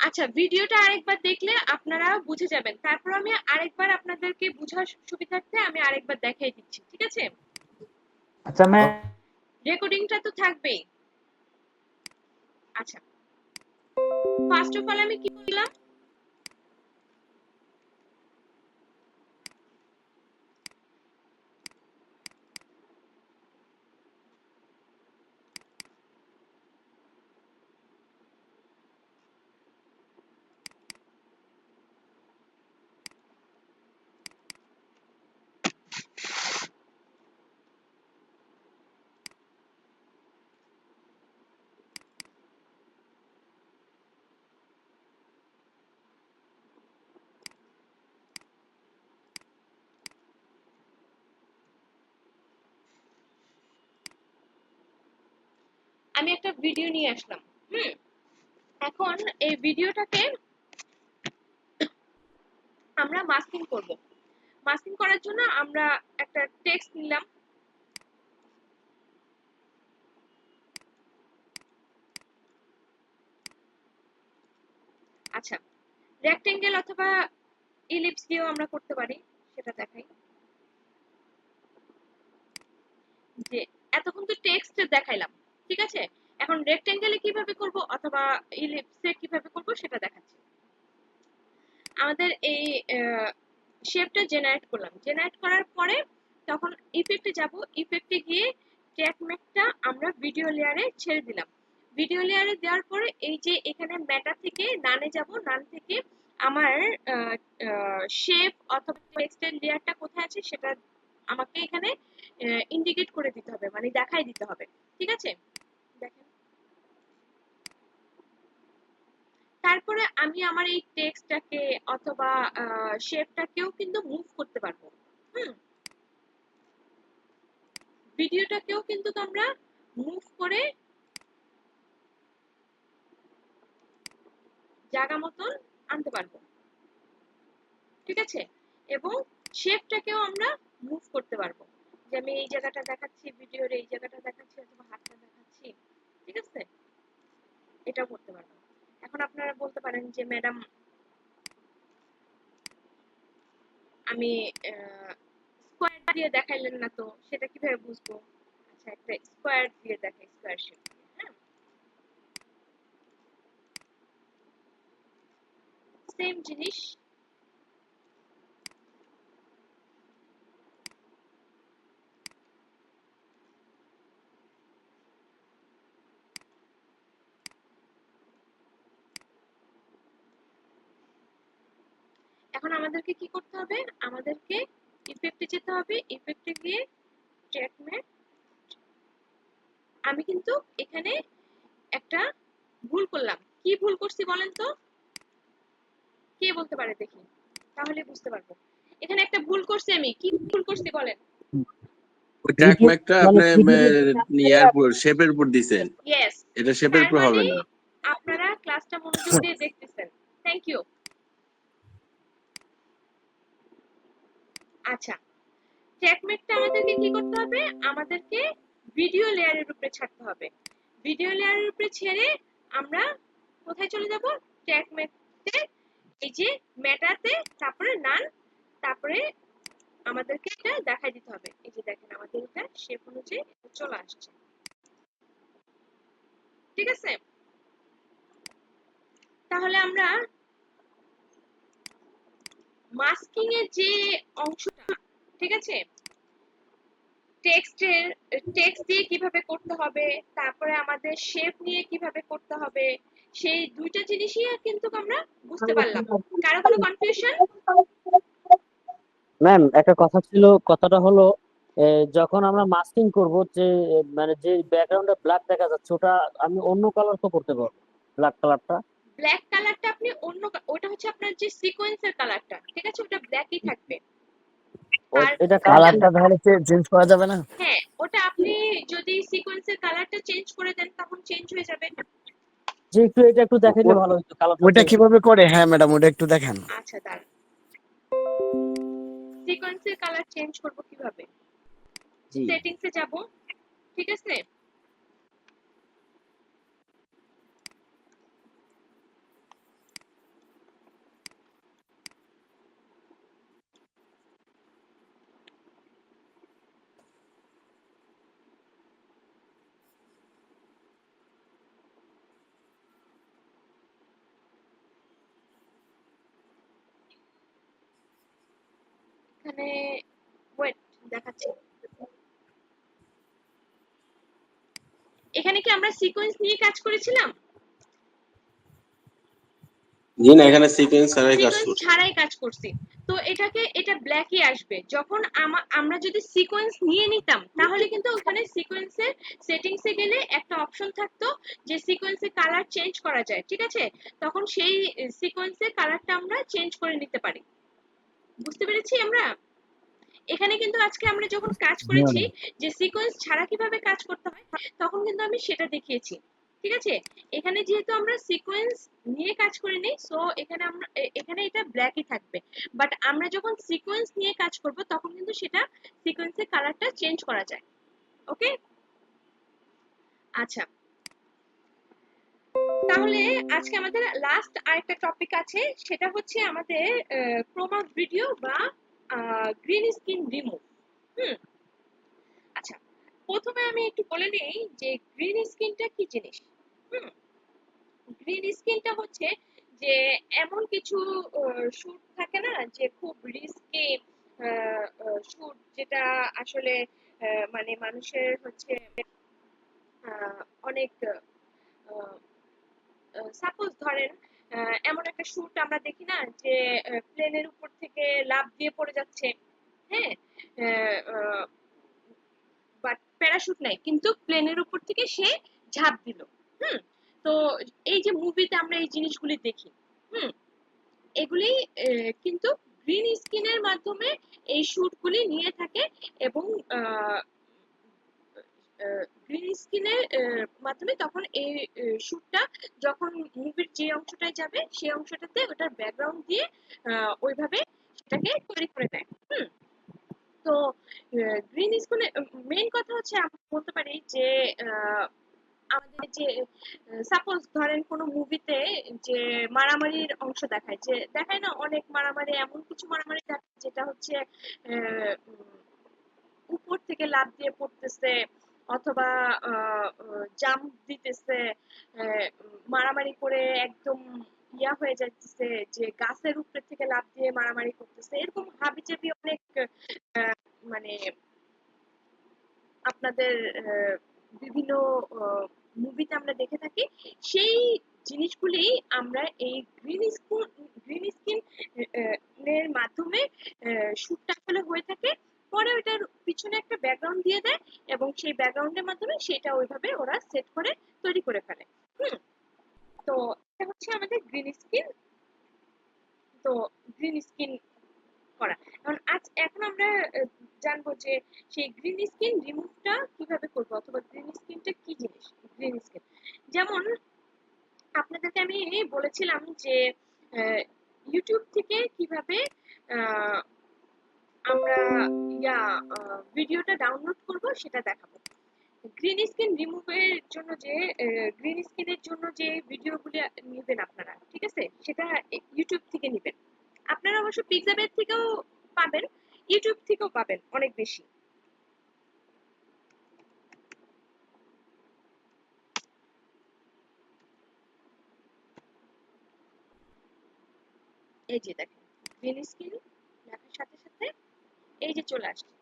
আচ্ছা, ভিডিওটা আরেকবার দেখলে আপনারা বুঝে যাবেন। তারপর আমি আরেকবার আপনাদেরকে বোঝার সুবিধার্থে আমি আরেকবার দেখাই দিচ্ছি, ঠিক আছে? আচ্ছা ম্যাম রেকর্ডিংটা তো থাকবেই। আচ্ছা, ফার্স্ট অফ অল আমি কি বললাম? আমি একটা ভিডিও নিয়ে আসলাম। এখন এই ভিডিওটাকে আমরা মাস্কিং করব। মাস্কিং করার জন্য আমরা একটা টেক্সট নিলাম। আচ্ছা, রেক্টেঙ্গেল অথবা ইলিপস দিয়েও আমরা করতে পারি, সেটা দেখাই। যে এতক্ষণ তো টেক্সট দেখাইলাম, ঠিক আছে? এখন রেক্টেঙ্গেলে কিভাবে করব অথবা ইলিপসে কিভাবে করব সেটা দেখাচ্ছি। আমাদের এই শেপটা জেনারেট করলাম। জেনারেট করার পরে তখন ইফেক্টে যাব। ইফেক্টে গিয়ে ট্র্যাকমেটটা আমরা ভিডিও লেয়ারে ছেড়ে দিলাম। ভিডিও লেয়ারে দেওয়ার পরে এই যে এখানে মেটা থেকে নানে যাব, নান থেকে আমার শেপ অথবা টেক্সটের লেয়ারটা কোথায় আছে সেটা আমাকে এখানে ইন্ডিকেট করে দিতে হবে, মানে দেখাই দিতে হবে, ঠিক আছে? দেখেন, তারপরে আমি আমার এই টেক্সটটাকে অথবা শেপটাকেও কিন্তু মুভ করতে পারবো। ভিডিওটাকেও কিন্তু আমরা মুভ করে জায়গা মতন আনতে পারবো, ঠিক আছে? এবং শেপটাকেও আমরা মুভ করতে পারবো, যে আমি এই জায়গাটা দেখাচ্ছি, ভিডিওর এই জায়গাটা দেখাচ্ছি অথবা হাতটা দেখাচ্ছি, ঠিক আছে? এটাও করতে পারবো। এখন আপনারা বলতে পারেন যে ম্যাডাম আমি স্কোয়ার দিয়ে দেখাইলেন না তো, সেটা কিভাবে বুঝবো? আচ্ছা, একটা স্কোয়ার দিয়ে দেখাই, স্কোয়ার শেপ। হ্যাঁ, সেম জিনিস। এখন আমাদেরকে কি করতে হবে? আমাদেরকে ইফেক্টে যেতে হবে। ইফেক্টে গিয়ে ট্র্যাকমেট। আমি কিন্তু এখানে একটা ভুল করলাম। কি ভুল করছি বলেন তো? কে বলতে পারে দেখি, তাহলে বুঝতে পারবো। এখানে একটা ভুল করছি আমি। কি ভুল করছি বলেন? ওই ট্র্যাক ম্যাকটা আপনি ইয়ার উপর শেপের উপর দিছেন, ইয়েস। এটা শেপের তার উপর হবে মানে না। আপনারা ক্লাসটা মনোযোগ দিয়ে দেখতেছেন। Thank you. আচ্ছা, ট্র্যাকমেটটা আমাদেরকে কি করতে হবে? আমাদেরকে ভিডিও লেয়ারের উপরে ছাড়তে হবে। ভিডিও লেয়ারের উপরে ছেড়ে আমরা কোথায় চলে যাব? ট্র্যাকমেটে, এই যে মেটাতে, তারপরে নান, তারপরে আমাদেরকে এটা দেখাই দিতে হবে। এই যে দেখেন, আমাদের এটা শেপ অনুযায়ী চলে আসছে, ঠিক আছে? তাহলে আমরা মাস্কিং এর যে অংশটা, ঠিক আছে, টেক্সট দিয়ে কিভাবে করতে হবে, তারপরে আমাদের শেপ নিয়ে কিভাবে করতে হবে, সেই দুইটা জিনিসই কিন্তু আমরা বুঝতে পারলাম। কারো কোনো কনফিউশন? ম্যাম একটা কথা ছিল, কথাটা হলো যখন আমরা মাস্কিং করব যে মানে যে ব্যাকগ্রাউন্ডে ব্ল্যাক দেখা যাচ্ছে ওটা আমি অন্য কালার তো করতে পারবো, ব্ল্যাক কালারটা। ব্ল্যাক কালারটা আপনি অন্য ওটা হচ্ছে আপনার যে সিকোয়েন্সের কালারটা, ঠিক আছে, ওটা ব্ল্যাকই থাকবে। আর এটা কালার কালারটা তাহলে চেঞ্জ করা যাবে না? হ্যাঁ, ওটা আপনি যদি সিকোয়েন্সের কালারটা চেঞ্জ করে দেন তখন চেঞ্জ হয়ে যাবে। যে একটু এটা একটু দেখাইলে ভালো হতো কালারটা ওইটা চেঞ্জ। কিভাবে করে? হ্যাঁ ম্যাডাম, ওটা একটু দেখান। আচ্ছা, দাঁড়ান, সিকোয়েন্সের কালার চেঞ্জ করব কিভাবে? জি সেটিংসে যাব, ঠিক আছে। এখানে ওয়েট দেখাচ্ছি। এখানে কি আমরা সিকোয়েন্স নিয়ে কাজ করেছিলাম? জি না, এখানে সিকোয়েন্স ছাড়াই কাজ সিকোয়েন্স করছে। ছাড়াই কাজ করছি। তো এটা ব্ল্যাকই আসবে। যখন আমরা যদি সিকোয়েন্স নিয়ে নিতাম তাহলে কিন্তু ওখানে সিকোয়েন্সের সেটিংসে গেলে একটা অপশন থাকতো যে সিকোয়েন্সের কালার চেঞ্জ করা যায়, ঠিক আছে। তখন সেই সিকোয়েন্সের কালারটা আমরা চেঞ্জ করে নিতে পারি। বুঝতে পেরেছি আমরা? এখানে কিন্তু আজকে আমরা যখন কাজ করেছি যে সিকোয়েন্স ছাড়া কিভাবে কাজ করতে হয় তখন কিন্তু আমি সেটা দেখিয়েছি, ঠিক আছে। এখানে যেহেতু আমরা সিকোয়েন্স নিয়ে কাজ করিনি, সো এখানে এটা ব্ল্যাকই থাকবে। বাট আমরা যখন সিকোয়েন্স নিয়ে কাজ করব তখন কিন্তু সেটা সিকোয়েন্সের কালারটা চেঞ্জ করা যায়। ওকে, আচ্ছা, তাহলে আজকে আমাদের লাস্ট আরেকটা টপিক আছে, সেটা হচ্ছে আমাদের ক্রোমা ভিডিও বা গ্রিন স্ক্রিন রিমুভ। হুম, আচ্ছা, প্রথমে আমি একটু বলে নেই যে গ্রিন স্ক্রিনটা কি জিনিস। হুম, গ্রিন স্ক্রিনটা হচ্ছে যে এমন কিছু শুট থাকে না যে খুব রিস্কি শুট, যেটা আসলে মানে মানুষের হচ্ছে অনেক সাপোজ ধরেন এমন একটা শুট আমরা দেখি না যে প্লেনের উপর থেকে লাফ দিয়ে পড়ে যাচ্ছে, হ্যাঁ, বাট প্যারাশুট নাই কিন্তু প্লেনের উপর থেকে সে ঝাঁপ দিল। হুম, তো এই যে মুভিতে আমরা এই জিনিসগুলি দেখি, হুম, এগুলি কিন্তু গ্রিন স্ক্রিনের মাধ্যমে এই শুটগুলি নিয়ে থাকে এবং গ্রিন স্ক্রিনের মাধ্যমে তখন এই শুটটা যখন মুভির যে অংশটায় যাবে সেই অংশটাতে ওটার ব্যাকগ্রাউন্ড দিয়ে ওইভাবে সেটাকে তৈরি করে দেয়। হুম, তো গ্রিন স্ক্রিনে মেইন কথা হচ্ছে আমরা বলতে পারি যে আমাদের যে সাপোজ ধরেন কোনো মুভিতে যে মারামারির অংশ দেখায়, যে দেখায় না অনেক মারামারি, এমন কিছু মারামারি দেখায় যেটা হচ্ছে উপর থেকে লাফ দিয়ে পড়তেছে অথবা জাম্প দিতেছে, মারামারি করে একদম ইয়া হয়ে যাচ্ছে, যে গাছের উপর থেকে লাফ দিয়ে মারামারি করতেছে, এরকম হাবিজাবি অনেক মানে আপনাদের বিভিন্ন মুভিতে আমরা দেখে থাকি। সেই জিনিসগুলি আমরা এই গ্রিন স্ক্রিন এর মাধ্যমে শুটটা আসলে হয়ে থাকে। পরে ওইটার পিছনে একটা ব্যাকগ্রাউন্ড দিয়ে দেয় এবং সেই ব্যাকগ্রাউন্ডের মাধ্যমে সেটা ওইভাবে ওরা সেট করে তৈরি করে ফেলে। হুম, তো এটা হচ্ছে আমাদের গ্রিন স্ক্রিন। তো গ্রিন স্ক্রিন করা, এখন আমরা জানবো যে সেই গ্রিন স্ক্রিন রিমুভটা কিভাবে করবো অথবা গ্রিন স্ক্রিনটা কি জিনিস। গ্রিন স্ক্রিন যেমন আপনাদেরকে আমি বলেছিলাম যে ইউটিউব থেকে কিভাবে আমরা ভিডিওটা ডাউনলোড করব সেটা দেখাবো। গ্রিন স্ক্রিন রিমুভের জন্য যে গ্রিন স্ক্রিনের জন্য যে ভিডিওগুলো নেবেন আপনারা, ঠিক আছে, সেটা ইউটিউব থেকে নেবেন। আপনারা অবশ্য পিক্সাবের থেকেও পাবেন, ইউটিউব থেকেও পাবেন অনেক বেশি। এই যে দেখেন গ্রিন স্ক্রিন লেখার সাথে সাথে এই যে চলে আসছে।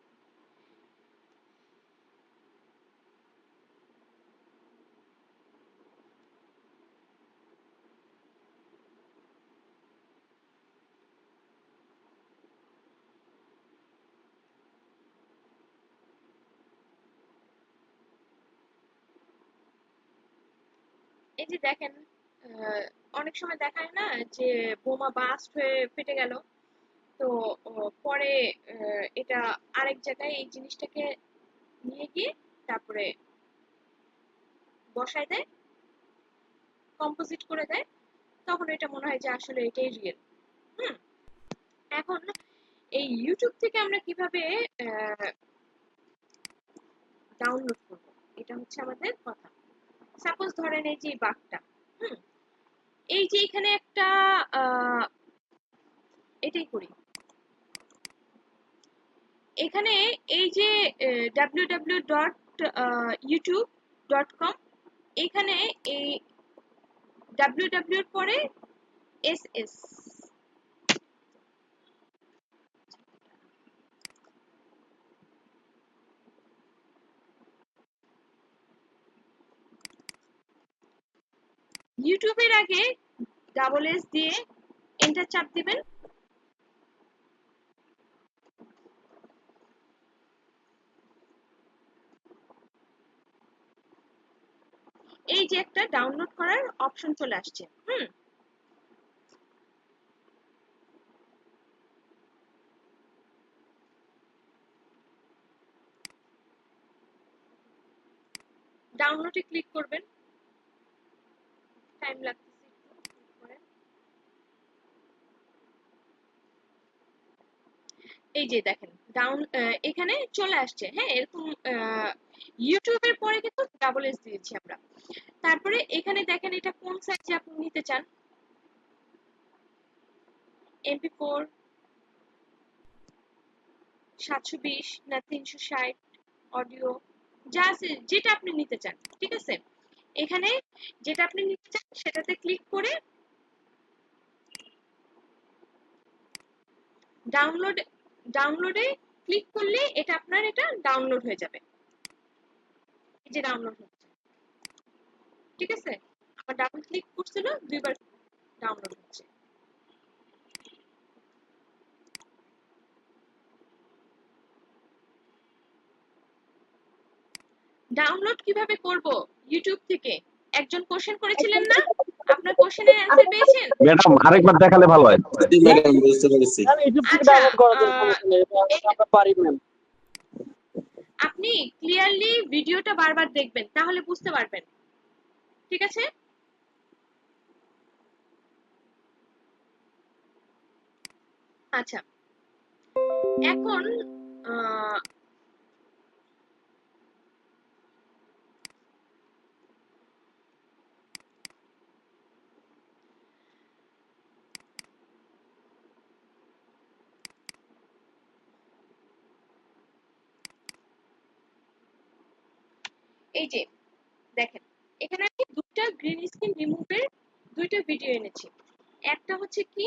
এই যে দেখেন, অনেক সময় দেখায় না যে বোমা বাস্ট হয়ে ফেটে গেল, তো পরে এটা আরেক জায়গায় এই জিনিসটাকে নিয়ে গিয়ে তারপরে বসায় দেয়, কম্পোজিট করে দেয়, তখন এটা মনে হয় যে আসলে এটাই রিয়েল। এখন এই ইউটিউব থেকে আমরা কিভাবে ডাউনলোড করব, এটা হচ্ছে আমাদের কথা। সাপোজ ধরেন এই যে বাঘটা, এই যে এখানে একটা এটাই করি, এখানে এই যে www.youtube.com, এখানে এই www এর পরে ss, ইউটিউবের আগে ডাবল এস দিয়ে এন্টার চাপ দিবেন। এই যে একটা ডাউনলোড করার অপশন চলে আসছে। ডাউনলোডে ক্লিক করবেন, টাইম লাগতেছে একটু। এই যে দেখেন এখানে চলে আসছে। হ্যাঁ, এরকম ইউটিউবের পরে কিন্তু ডাবল এস দিয়েছি আমরা। তারপরে এখানে দেখেন এটা কোন সাইজে আপনি নিতে চান, MP4, 720 না 360 অডিও, যা আছে যেটা আপনি নিতে চান, ঠিক আছে। এখানে যেটা আপনি নিতে চান সেটাতে ক্লিক করে ডাউনলোডে ক্লিক করলে এটা আপনার ডাউনলোড হয়ে যাবে। এই যে ডাউনলোড হচ্ছে, ঠিক আছে। আমার ডাবল ক্লিক করছিল, দুইবার ডাউনলোড হচ্ছে। ডাউনলোড কিভাবে করব ইউটিউব থেকে? একজন কোশ্চেন করেছিলেন না, আপনার কোশ্চেনের অ্যানসার পেয়েছেন? ম্যাডাম আরেকবার দেখালে ভালো হয়। জি ম্যাডাম, বুঝতে পেরেছি। আমি ইউটিউব থেকে আচ্ছা, ডাউনলোড করার জন্য সমস্যা নেই, এটা আমরা পারি ম্যাম। আপনি ক্লিয়ারলি ভিডিওটা বারবার দেখবেন, তাহলে বুঝতে পারবেন, ঠিক আছে। আচ্ছা, এখন এই যে দেখেন, এখানে আমি দুটো গ্রিন স্ক্রিন রিমুভের দুইটা ভিডিও এনেছি। একটা হচ্ছে কি,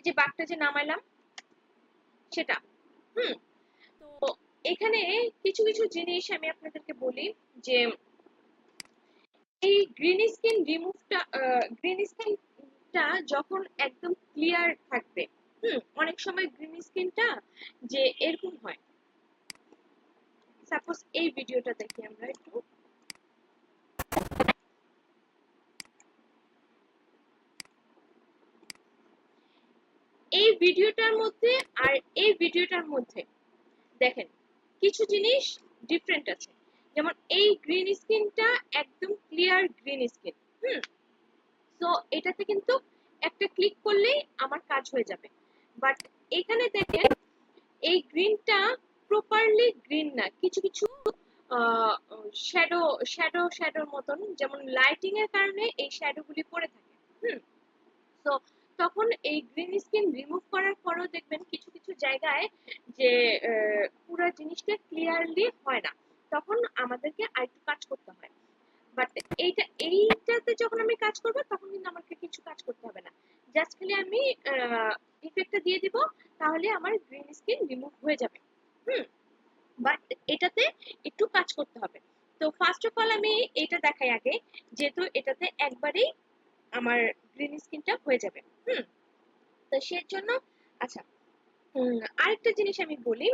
যে বাঘটা যে নামাইলাম সেটা। তো এখানে কিছু কিছু জিনিস আমি আপনাদেরকে বলি, যে এই গ্রিন স্ক্রিনটা যখন একদম ক্লিয়ার থাকবে, অনেক সময় গ্রিন স্ক্রিনটা যে এরকম হয়। সাপোজ এই ভিডিওটা দেখি আমরা একটু। এই ভিডিওটার মধ্যে আর এই ভিডিওটার মধ্যে দেখেন কিছু জিনিস ডিফারেন্ট আছে। যেমন এই গ্রিন স্ক্রিনটা একদম ক্লিয়ার গ্রিন স্ক্রিন, তো এটাতে কিন্তু একটা ক্লিক করলেই আমার কাজ হয়ে যাবে। বাট এখানে দেখেন এই গ্রিনটা প্রপারলি গ্রিন না, কিছু কিছু শ্যাডোর মতন, যেমন লাইটিং এর কারণে এই শ্যাডো গুলি পড়ে থাকে। তো তখন এই গ্রিন স্ক্রিন রিমুভ করার পরেও দেখবেন কিছু কিছু জায়গায় যে পুরো জিনিসটা ক্লিয়ারলি হয় না, তখন আমাদেরকে আরেকটু কাজ করতে হয়। বাট এইটাতে যখন আমি কাজ করব তখন কিন্তু আমাকে কিছু কাজ করতে হবে না, জাস্ট খালি আমি ইফেক্টটা দিয়ে দিব, তাহলে আমার গ্রিন স্ক্রিন রিমুভ হয়ে যাবে। বাট এটাতে একটু কাজ করতে হবে। তো ফার্স্ট অফ অল আমি এটা দেখাই আগে, যেহেতু এটাতে একবারেই আমার গ্রিন স্ক্রিনটা হয়ে যাবে। তো সেজন্য আচ্ছা, আরেকটা জিনিস আমি বলি,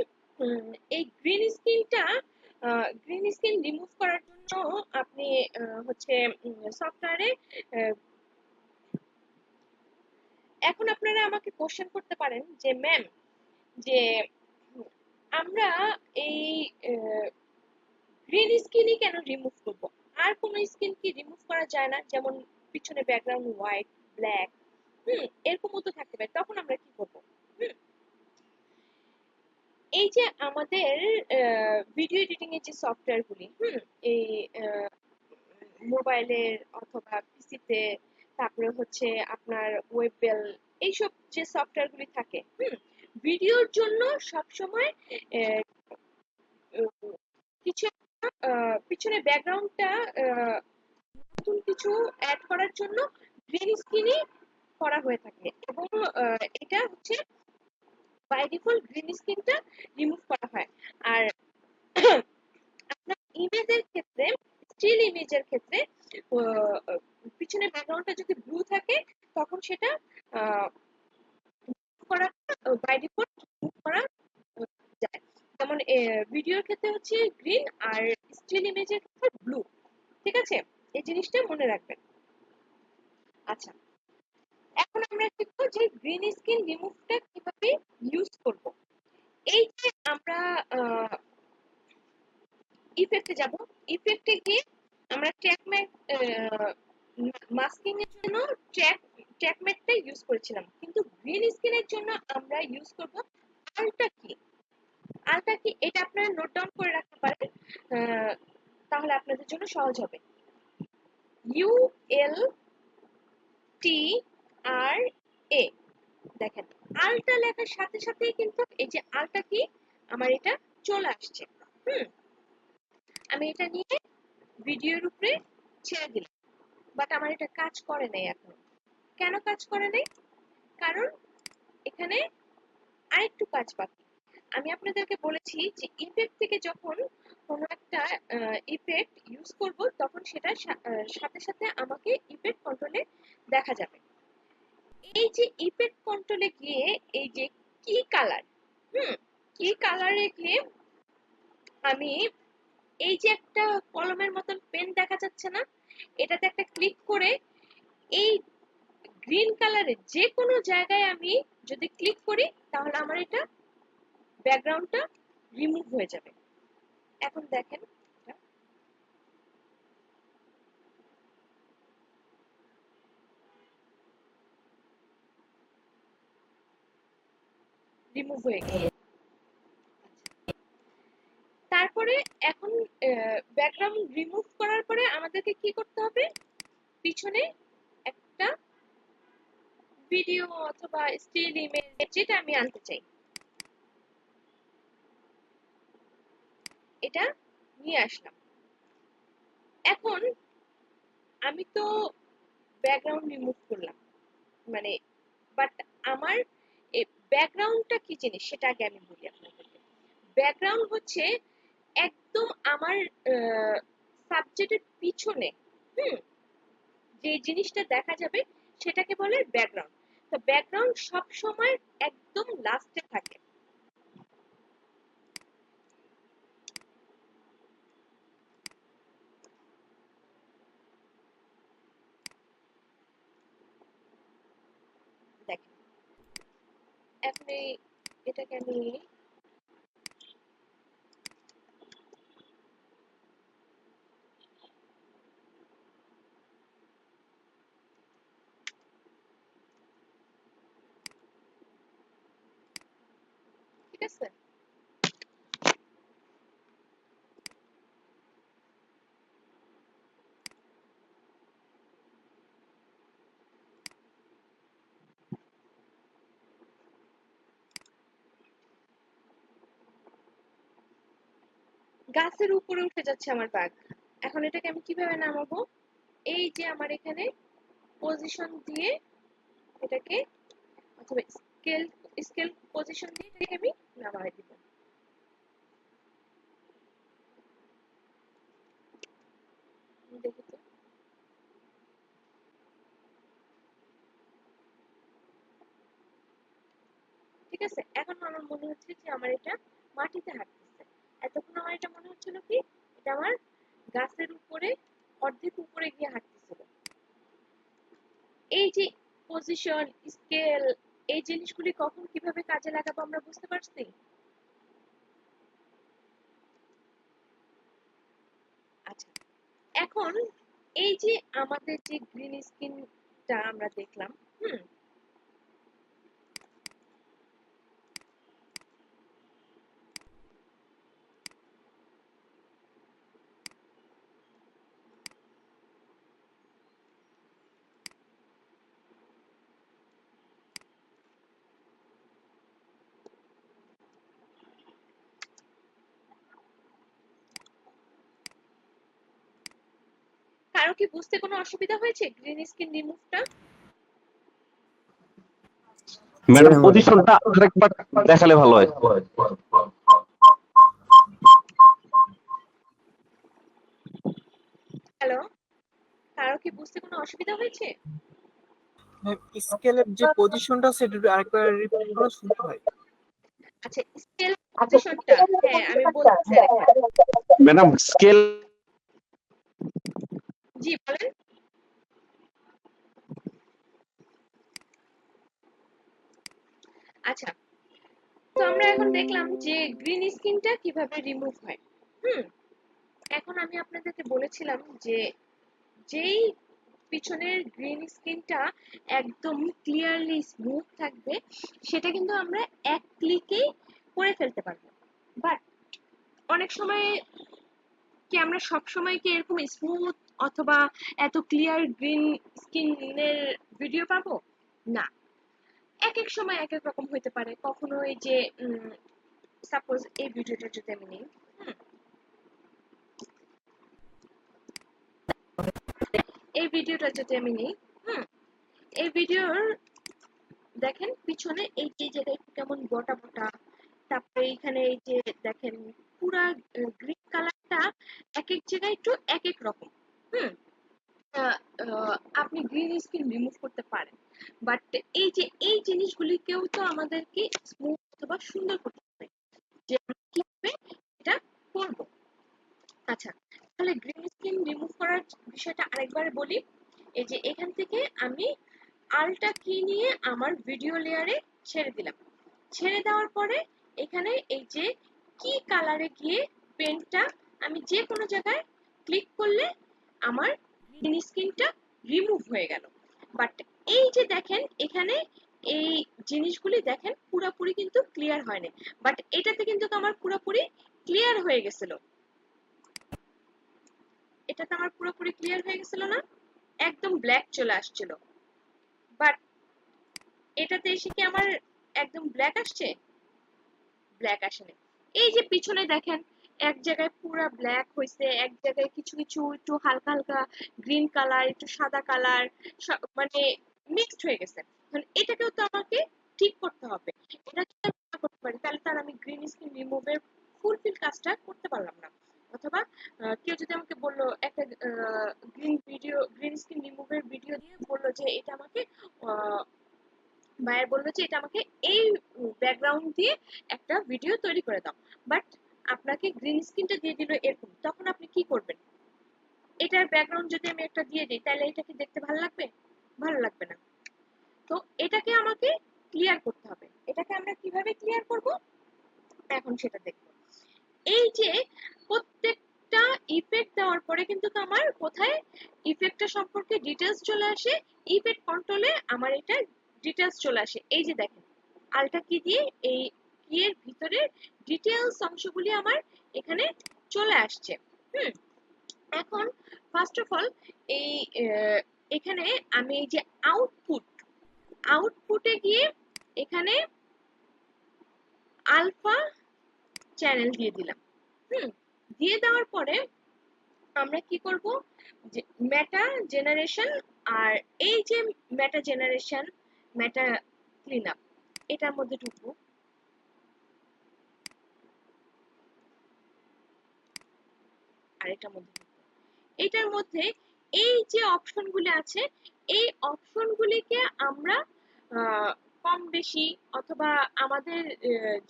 এই গ্রিন স্ক্রিনটা গ্রিন স্ক্রিন রিমুভ করার জন্য আপনি হচ্ছে সফটওয়্যারে এখন আপনারা আমাকে কোশ্চেন করতে পারেন যে ম্যাম যে আমরা এই গ্রিন স্ক্রিনই কেন রিমুভ করব, আর কোন স্ক্রিন কি রিমুভ করা যায় না, যেমন পিছনে ব্যাকগ্রাউন্ড হোয়াইট ব্ল্যাক এরকমও তো থাকতে পারে, তখন আমরা কি করব? এই যে আমাদের ভিডিও এডিটিং এর যে সফটওয়্যার গুলি এই মোবাইলের অথবা পিসিতে, তারপরে হচ্ছে আপনার ওয়েবেল, এইসব যে সফটওয়্যার গুলি থাকে ভিডিওর জন্য সবসময় কিছু পিছনে ব্যাকগ্রাউন্ডটা নতুন কিছু অ্যাড করার জন্য গ্রিন স্ক্রিনই করা হয়ে থাকে, এবং এটা হচ্ছে বাই ডিফল্ট গ্রিন স্ক্রিনটা রিমুভ করা হয়। আর আপনার ইমেজের ক্ষেত্রে, স্টিল ইমেজের ক্ষেত্রে পিছনে ব্যাকগ্রাউন্ডটা যদি ব্লু থাকে তখন সেটা করা বাই ডিফল্ট রিমুভ করা যায়। যেমন ভিডিওর ক্ষেত্রে হচ্ছে গ্রিন আর স্টিল ইমেজের ক্ষেত্রে ব্লু। ঠিক আছে, এই জিনিসটা মনে রাখবেন। আচ্ছা, এখন আমরা শিখবো যে গ্রিন স্ক্রিন রিমুভটা কিভাবে ইউজ করব। এই যে আমরা ইফেক্টে যাব, ইফেক্টে গিয়ে আমরা মাস্কিং এর জন্য ট্র্যাকম্যাটটা ইউজ করেছিলাম, কিন্তু গ্রিন স্ক্রিনের জন্য আমরা ইউজ করব আলটা কি। আলটা কি এটা আপনারা নোট ডাউন করে রাখতে পারেন, তাহলে আপনাদের জন্য সহজ হবে। ULTRA, দেখেন আলটা লেখার সাথে সাথেই কিন্তু এই যে আলটা কি আমার এটা চলে আসছে। আমি এটা নিয়ে ভিডিওর উপরে ছেড়ে দিলাম, বাট আমার এটা কাজ করে নাই এখন। কেন কাজ করে নাই? কারণ এখানে আরেকটু কাজ বাকি। আমি আপনাদেরকে বলেছি যে ইফেক্ট থেকে যখন কোনো একটা ইফেক্ট ইউজ করব তখন সেটা সাথে সাথে আমাকে ইফেক্ট কন্ট্রোলে দেখা যাবে। এই যে ইফেক্ট কন্ট্রোলে গিয়ে এই যে কি কালার, কি কালারে গিয়ে আমি এই যে একটা কলমের মতন পেন দেখা যাচ্ছে না, এটাতে একটা ক্লিক করে এই গ্রিন কালারের যে কোনো জায়গায় আমি যদি ক্লিক করি তাহলে আমার এটা ব্যাকগ্রাউন্ডটা রিমুভ হয়ে যাবে। এখন দেখেন রিমুভ হয়ে গেছে। তারপরে এখন ব্যাকগ্রাউন্ড রিমুভ করার পরে আমাদেরকে কি করতে হবে? পিছনে একটা ভিডিও অথবা স্টিল ইমেজ যেটা আমি আনতে চাই এটা নিয়ে আসলাম। এখন আমি তো ব্যাকগ্রাউন্ড রিমুভ করলাম, মানে বাট আমার এই ব্যাকগ্রাউন্ডটা কি জিনিস সেটা আগে আমি বলি আপনাদেরকে। ব্যাকগ্রাউন্ড হচ্ছে একদম আমার সাবজেক্টের পিছনে যে জিনিসটা দেখা যাবে সেটাকে বলে ব্যাকগ্রাউন্ড। তো ব্যাকগ্রাউন্ড সব সময় একদম লাস্টে থাকে। দেখেন এখন এটাকে আমি ঠিক আছে, গাছের উপরে উঠে যাচ্ছে আমার বাঘ। এখন এটাকে আমি কিভাবে নামাবো? এই যে আমার এখানে পজিশন দিয়ে এটাকে, অথবা স্কেল স্কেল পজিশন দিয়ে এটাকে আমি নামাই দিব। দেখি তো, ঠিক আছে। এখন আমার মনে হচ্ছে যে আমার এটা মাটিতে হাঁটতেছে। এতক্ষণ আমার এটা মনে হচ্ছিল কি এটা আমার গাছের উপরে অর্ধেক উপরে গিয়ে হাঁটতেছিল। এই যে পজিশন, স্কেল, এই জিনিসগুলি কখন কিভাবে কাজে লাগাবো আমরা বুঝতে পারছি। আচ্ছা, এখন এই যে আমাদের যে গ্রিন স্ক্রিনটা আমরা দেখলাম, কারো কি বুঝতে কোনো অসুবিধা হয়েছে গ্রিন স্ক্রিন রিমুভটা? ম্যাডাম পজিশনটা আরেকবার দেখালে ভালো হয়। হ্যালো, কারো কি বুঝতে কোনো অসুবিধা হয়েছে? স্কেলের যে পজিশনটা সেটা আরেকবার রিপিট করে শুনতে হয়। আচ্ছা, স্কেল পজিশনটা হ্যাঁ আমি বলছি আরেকবার। ম্যাডাম স্কেল জি বলেন। আচ্ছা, তো আমরা এখন দেখলাম যে গ্রিন স্ক্রিনটা কিভাবে রিমুভ হয়। এখন আমি আপনাদেরকে বলেছিলাম যে যেই পিছনের গ্রিন স্ক্রিনটা একদম ক্লিয়ারলি স্মুথ থাকবে সেটা কিন্তু আমরা এক ক্লিকেই করে ফেলতে পারবো। বাট অনেক সময় কি আমরা সব সময় কি এরকম স্মুথ অথবা এত ক্লিয়ার গ্রিন স্ক্রিনের ভিডিও পাবো না। এক এক সময় এক এক রকম হইতে পারে। কখনো এই যে সাপোজ এই ভিডিওটা যদি আমি নিই, এই ভিডিওটা যদি আমি নিই, এই ভিডিওর দেখেন পিছনে এই যে জায়গায় একটু কেমন গোটা গোটা, তারপরে এইখানে এই যে দেখেন পুরা গ্রিন কালারটা এক এক জায়গায় একটু এক এক রকম। আপনি গ্রিন স্ক্রিন রিমুভ করতে পারেন, বাট এই যে এই জিনিসগুলিকেও তো আমাদেরকে স্মুথ অথবা সুন্দর করতে হবে, যে আমরা কিভাবে এটা করব। আচ্ছা, তাহলে গ্রিন স্ক্রিন রিমুভ করার বিষয়টা আরেকবার বলি। এই যে এখান থেকে আমি আলটা কি নিয়ে আমার ভিডিও লেয়ারে ছেড়ে দিলাম। ছেড়ে দেওয়ার পরে এখানে এই যে কি কালারে গিয়ে পেনটা আমি যে কোনো জায়গায় ক্লিক করলে আমার গ্রিন স্ক্রিনটা রিমুভ হয়ে গেল। বাট এই যে দেখেন এখানে এই জিনিসগুলি দেখেন পুরোপুরি কিন্তু ক্লিয়ার হয়নি, বাট এটাতে কিন্তু আমার পুরোপুরি ক্লিয়ার হয়ে গেছিল। এটাতে আমার পুরোপুরি ক্লিয়ার হয়ে গেছিল না, একদম ব্ল্যাক চলে আসছিল। বাট এটাতে এসে কি আমার একদম ব্ল্যাক আসছে? ব্ল্যাক আসেনি। এই যে পিছনে দেখেন এক জায়গায় পুরো ব্ল্যাক হয়েছে, এক জায়গায় কিছু কিছু একটু হালকা হালকা গ্রিন কালার, একটু সাদা কালার, মানে মিক্সড হয়ে গেছে। এটাকেও তো আমাকে ঠিক করতে হবে। এটা যদি আমি না করতে পারি তাহলে তার আমি গ্রিন স্ক্রিন রিমুভের ফুলফিল কাজটা করতে পারলাম না। অথবা কেউ যদি আমাকে বললো একটা গ্রিন স্ক্রিন রিমুভের ভিডিও দিয়ে বললো যে এটা আমাকে বায়ার বললো যে এটা আমাকে এই ব্যাকগ্রাউন্ড দিয়ে একটা ভিডিও তৈরি করে দাও, বাট আপনাকে গ্রিন স্ক্রিনটা দিয়ে দিল এরকম, তখন আপনি কি করবেন? এটার ব্যাকগ্রাউন্ড যদি আমি একটা দিয়ে দিই তাহলে এটা কি দেখতে ভালো লাগবে? ভালো লাগবে না। তো এটাকে আমাকে ক্লিয়ার করতে হবে। এটাকে আমরা কিভাবে ক্লিয়ার করব এখন সেটা দেখব। এই যে প্রত্যেকটা ইফেক্ট দেওয়ার পরে কিন্তু আমার কোথায় ইফেক্টটা সম্পর্কে ডিটেলস চলে আসে, ইফেক্ট কন্ট্রোলে আমার এটা ডিটেলস চলে আসে। এই যে দেখেন আলটা কি দিয়ে এই এর ভিতরে ডিটেলস অংশগুলি আমার এখানে চলে আসছে। এখন ফার্স্ট অফ অল এই এখানে আমি এই যে আউটপুটে গিয়ে এখানে আলফা চ্যানেল দিয়ে দিলাম। দিয়ে দেওয়ার পরে আমরা কি করব, যে মেটা জেনারেশন আর এই যে মেটা জেনারেশন মেটা ক্লিন আপ এটার মধ্যে ঢুকবো। আর এটার মধ্যে এটার মধ্যে এই যে অপশনগুলি আছে এই অপশনগুলিকে আমরা কম বেশি অথবা আমাদের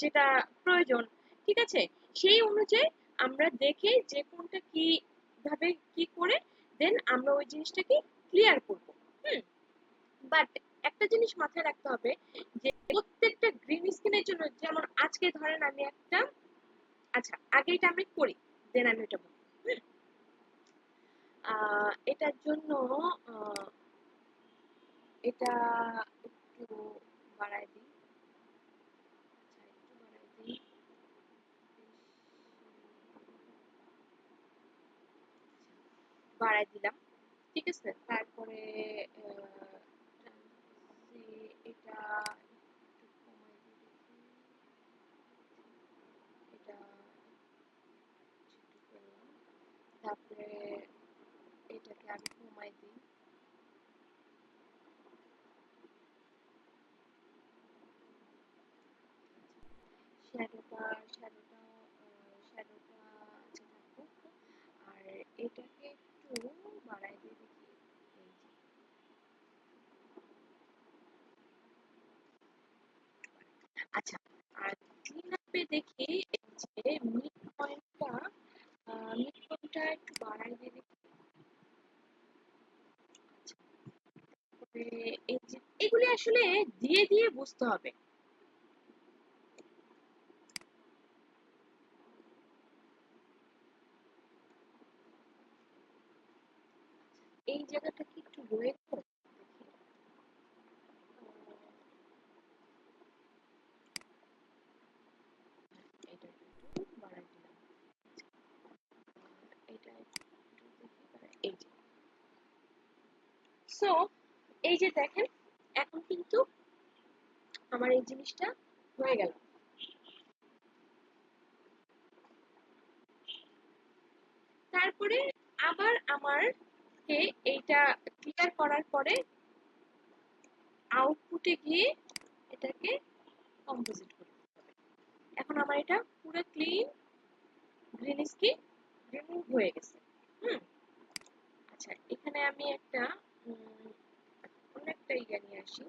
যেটা প্রয়োজন, ঠিক আছে, সেই অনুযায়ী আমরা দেখে যে কোনটা কিভাবে কি করে দেন আমরা ওই জিনিসটাকে ক্লিয়ার করব। বাট একটা জিনিস মাথায় রাখতে হবে যে প্রত্যেকটা গ্রিন স্ক্রিনের জন্য, যেমন আজকে ধরেন আমি একটা, আচ্ছা আগে এটা আমি করি দেন আমি এটা বলি। এটার জন্য এটা একটু বাড়াই দিই, বাড়াই দিলাম, ঠিক আছে। তারপরে এটা এটা তারপরে এটাকে আমি কমাই দিই, শ্যাডোটা আচ্ছা থাকুক, আর এটাকে একটু বাড়াই দিয়ে দেখি। আচ্ছা, আর ক্লিন আপে দেখি এই যে মিড পয়েন্টটা একটু বাড়াই দিয়ে দেখি। এই যে এগুলি আসলে দিয়ে দিয়ে বুঝতে হবে। এই জায়গাটা কি একটু রয়ে গেল, এটা একটু বাড়াই দিলাম, এটা একটু দেখি, এই যে সো এই যে দেখেন এখন কিন্তু আমার এই জিনিসটা হয়ে গেল। তারপরে আবার আমারকে এইটা ক্লিয়ার করার পরে আউটপুটে গিয়ে এটাকে কম্পোজিট করতে হবে। এখন আমার এটা পুরো ক্লিন গ্রিন স্ক্রিন রিমুভ হয়ে গেছে। আচ্ছা এখানে আমি একটা অন্য একটা ইয়ে নিয়ে আসি।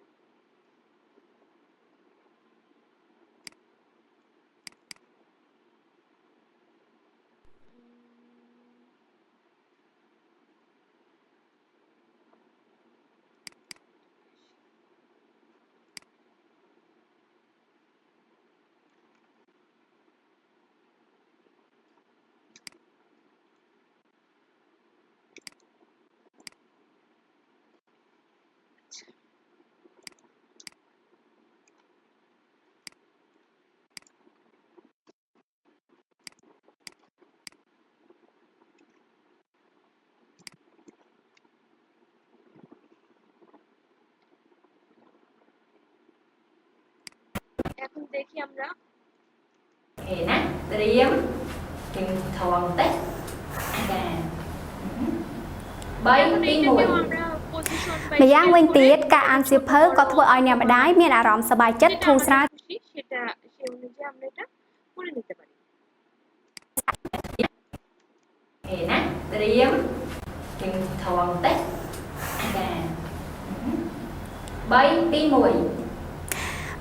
এখন দেখি আমরাម្យ៉ាងវិញទៀតការអានសៀវភៅក៏ធ្វើឲ្យអ្នកម្ដាយមានអារម្មណ៍សប្បាយចិត្តធូរស្រាល সেটা সেই অনুযায়ী আমরা এটা করে নিতে পারি।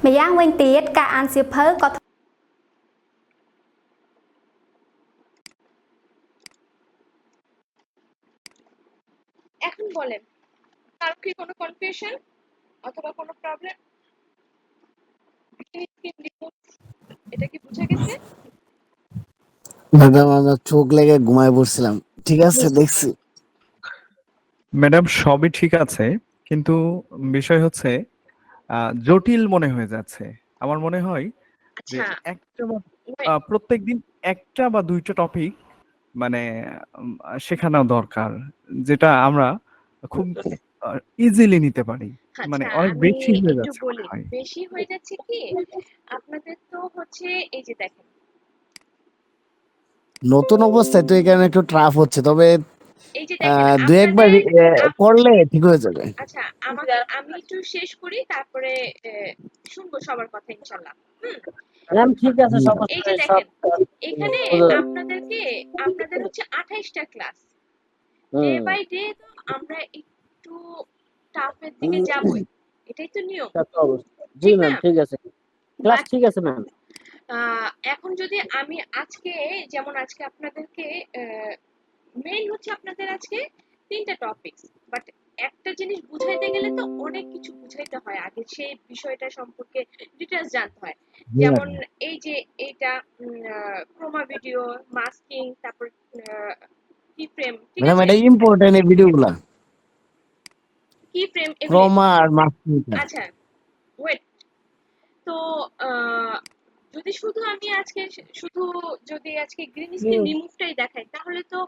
ម្យ៉ាងវិញទៀតការអានសៀវភៅក៏ এখন বলেন কারো কি কোনো কনফিউশন অথবা কোনো প্রবলেম? এটা কি বুঝা গেছে? ম্যাডাম আমরা চোখ লেগে ঘুমায় পড়ছিলাম, ঠিক আছে দেখছি। ম্যাডাম সবই ঠিক আছে, কিন্তু বিষয় হচ্ছে জটিল মনে হয়ে যাচ্ছে। আমার মনে হয় যে আচ্ছা একটা প্রত্যেকদিন একটা বা দুইটা টপিক মানে শেখানো দরকার, যেটা আমরা খুব ইজিলি নিতে পারি। মানে আচ্ছা অনেক আমি বেশি হয়ে একটু যাচ্ছে মনে বলি, হয়। বেশি হয়ে যাচ্ছে কি আপনাদের তো হচ্ছে এই যে দেখেন নতুন অবস্থায় তো এখানে একটু ট্রাফ হচ্ছে, তবে এই যে দেখেন দু একবার করলে ঠিক হয়ে যাবে। আচ্ছা আমি একটু শেষ করি তারপরে শুনবো সবার কথা ইনশাআল্লাহ। ম্যাম ঠিক আছে সব এই যে দেখেন এখানে আপনাদের হচ্ছে 28টা ক্লাস, ডে বাই ডে তো আমরা একটু টাফের দিকে যাবই, এটাই তো নিয়ম। জি ঠিক ম্যাম না? ঠিক আছে, ক্লাস ঠিক আছে ম্যাম। এখন যদি আমি আজকে যেমন আজকে আপনাদেরকে মেইন হচ্ছে আপনাদের আজকে 3টা টপিকস, বাট একটা জিনিস বুঝাইতে গেলে তো অনেক কিছু বুঝাইতে হয়, আগে সেই বিষয়টা সম্পর্কে ডিটেলস জানতে হয়। যেমন এই যে এইটা ক্রোমা ভিডিও, মাস্কিং, তারপর কি ফ্রেম, ঠিক ম্যাডাম আছে, এটা ইম্পর্টেন্ট এই ভিডিওগুলা কি ফ্রেম, এগুলো। ক্রোমা আর মাস্কিংটা। আচ্ছা ওয়েট, তো যদি শুধু আমি আজকে শুধু যদি আজকে গ্রিন স্ক্রিন রিমুভটাই দেখাই তাহলে তো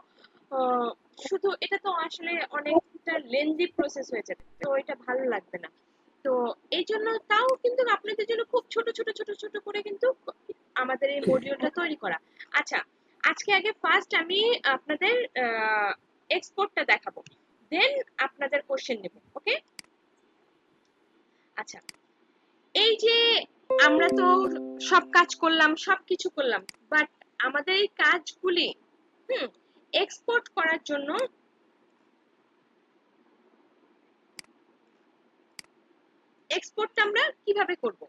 শুধু এটা তো আসলে অনেকটা লেন্দি প্রসেস হয়ে যাবে, তো এটা ভালো লাগবে না। তো এই জন্য তাও কিন্তু আপনাদের জন্য খুব ছোট ছোট ছোট ছোট করে কিন্তু আমাদের এই মডিউলটা তৈরি করা। আচ্ছা, আজকে আগে ফার্স্ট আমি আপনাদের এক্সপোর্টটা দেখাবো, দেন আপনাদের কোশ্চেন নেব, ওকে? আচ্ছা, এই যে আমরা তো সব কাজ করলাম, সবকিছু করলাম, বাট আমাদের এই কাজগুলি এক্সপোর্ট করার জন্য এক্সপোর্টটা আমরা কিভাবে করব?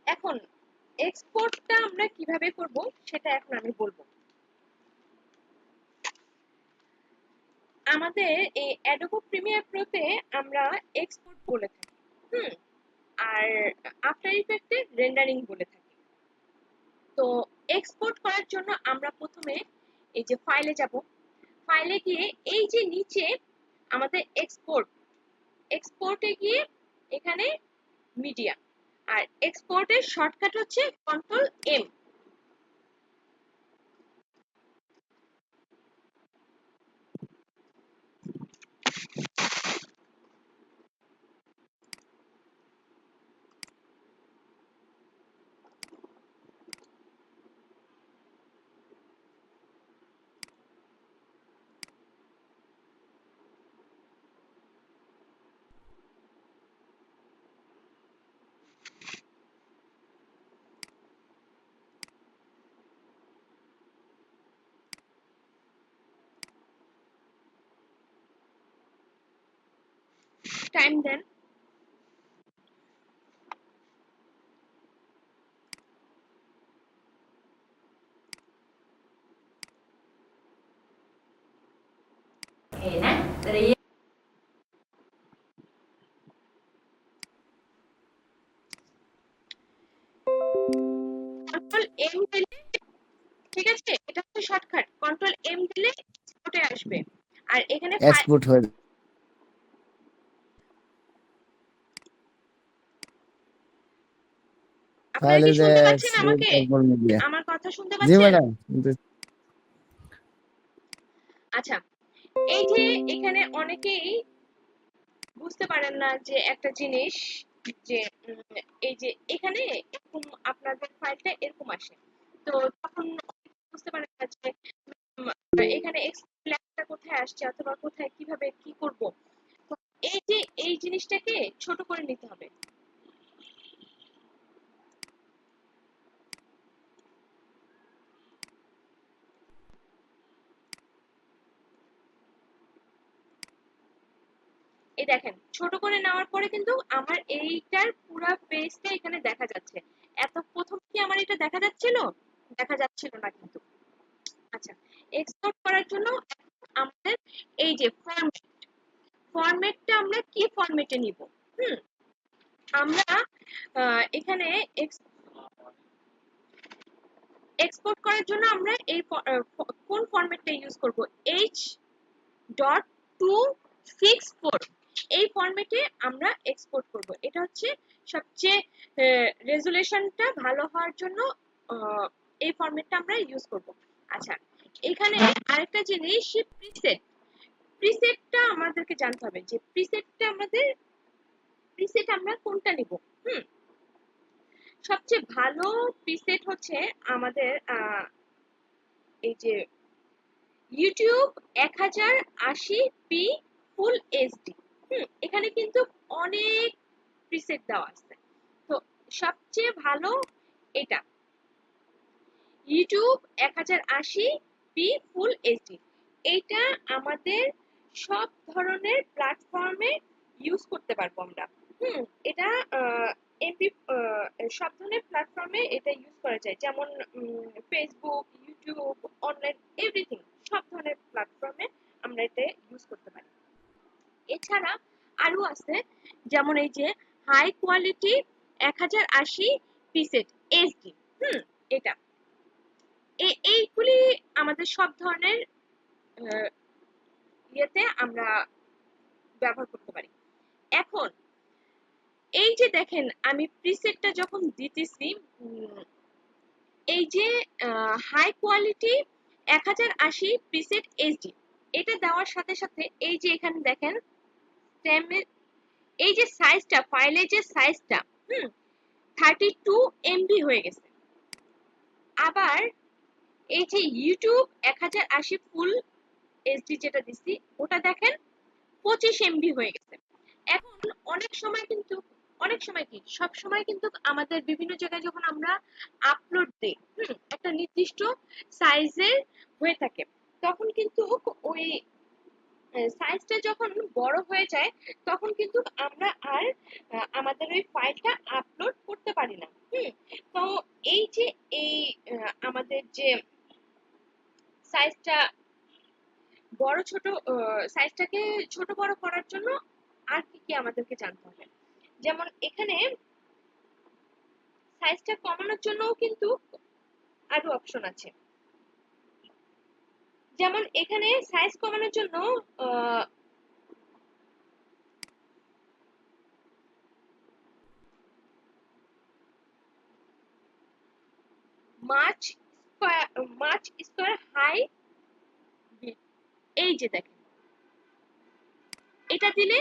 এখন এক্সপোর্টটা আমরা কিভাবে করব সেটা এখন আমি বলবো। আমাদের এই অ্যাডোবি প্রিমিয়ার প্রোতে আমরা এক্সপোর্ট বলে থাকি, আর আফটার ইফেক্টে রেন্ডারিং বলে থাকি। তো এক্সপোর্ট করার জন্য আমরা প্রথমে এই যে ফাইলে যাব, ফাইলে গিয়ে এই যে নিচে আমাদের এক্সপোর্টে গিয়ে এখানে মিডিয়া, আর এক্সপোর্টের শর্টকাট হচ্ছে কন্ট্রোল এম। টাইম দেন। কন্ট্রোল এম দিলে, ঠিক আছে, এটা হচ্ছে শর্টকাট, কন্ট্রোল এম দিলে এক্সপোর্টে আসবে। আর এখানে এক্সপোর্ট হয়ে আপনারা কি ফাইলে শুনতে পাচ্ছেন এক্সপোর্ট আমাকে? তারপর মিডিয়া। আমার কথা শুনতে জি পাচ্ছেন? ম্যাডাম। আচ্ছা, এই যে এখানে অনেকেই বুঝতে পারেন না যে একটা জিনিস, যে এই যে এখানে এরকম আপনাদের ফাইলটা এরকম আসে, তো তখন বুঝতে পারেন না যে এখানে এক্সপোর্ট লেখাটা কোথায় আসছে অথবা কোথায় কিভাবে কি করব। তো এই যে এই জিনিসটাকে ছোট করে নিতে হবে। এই দেখেন, ছোট করে নেওয়ার পরে কিন্তু আমার এইটার পুরো পেজটা এখানে দেখা যাচ্ছে। এত প্রথম কি আমার এটা দেখা যাচ্ছিল? দেখা যাচ্ছিল না কিন্তু। আচ্ছা, এক্সপোর্ট করার জন্য আমাদের এই যে ফরম্যাটটা আমরা কি ফরম্যাটে নিব? আমরা এখানে এক্সপোর্ট করার জন্য আমরা এই কোন ফরম্যাটটা ইউজ করব? H.264 এই ফরম্যাটে আমরা এক্সপোর্ট করব। এটা হচ্ছে সবচেয়ে রেজুলেশনটা ভালো হওয়ার জন্য এই ফরম্যাটটা আমরা ইউজ করব। আচ্ছা, এখানে আরেকটা জিনিস, প্রিসেটটা আমাদেরকে জানতে হবে যে প্রিসেট আমরা কোনটা নিব। সবচেয়ে ভালো প্রিসেট হচ্ছে আমাদের এই যে ইউটিউব 1080p ফুল এইচডি। এখানে কিন্তু অনেক প্রিসেট দেওয়া আছে, তো সবচেয়ে ভালো এটা ইউটিউব 1080p ফুল এইচডি। এইটা আমাদের সব ধরনের প্ল্যাটফর্মে ইউজ করতে পারবো আমরা। এটা এমপি সব ধরনের প্ল্যাটফর্মে এটা ইউজ করা যায়, যেমন ফেসবুক, ইউটিউব, অনলাইন, এভরিথিং, সব ধরনের প্ল্যাটফর্মে আমরা এটা ইউজ করতে পারি। এছাড়া আরো আছে, যেমন এই যে হাই কোয়ালিটি 1080 পিসেট এইচডি, এটা এইগুলি আমাদের সব ধরনের ইয়েতে আমরা ব্যবহার করতে পারি। এখন এই যে দেখেন আমি প্রিসেটটা যখন দিতেছি, এই যে হাই কোয়ালিটি 1080 প্রিসেট এইচডি, এটা দেওয়ার সাথে সাথে এই যে এখানে দেখেন এই যে সাইজটা, ফাইলের যে সাইজটা 32 MB হয়ে গেছে। আবার এই যে ইউটিউব 1080 ফুল এইচডি যেটা দিছি, ওটা দেখেন 25 MB হয়ে গেছে। এখন অনেক সময় কি সব সময় কিন্তু আমাদের বিভিন্ন জায়গায় যখন আমরা আপলোড দিই, একটা নির্দিষ্ট সাইজের হয়ে থাকে, তখন কিন্তু ওই সাইজটা যখন বড় হয়ে যায় তখন কিন্তু আমরা আর আমাদের ওই ফাইলটা আপলোড করতে পারি না। তো এই যে আমাদের যে সাইজটা বড় ছোট, সাইজটাকে ছোট বড় করার জন্য আর কি আমাদেরকে জানতে হবে, যেমন এখানে সাইজটা কমানোর জন্যও কিন্তু আরো অপশন আছে। যেমন এখানে সাইজ কমানোর জন্য মার্চ স্কয়ার হাই, এই যে দেখেন এটা দিলে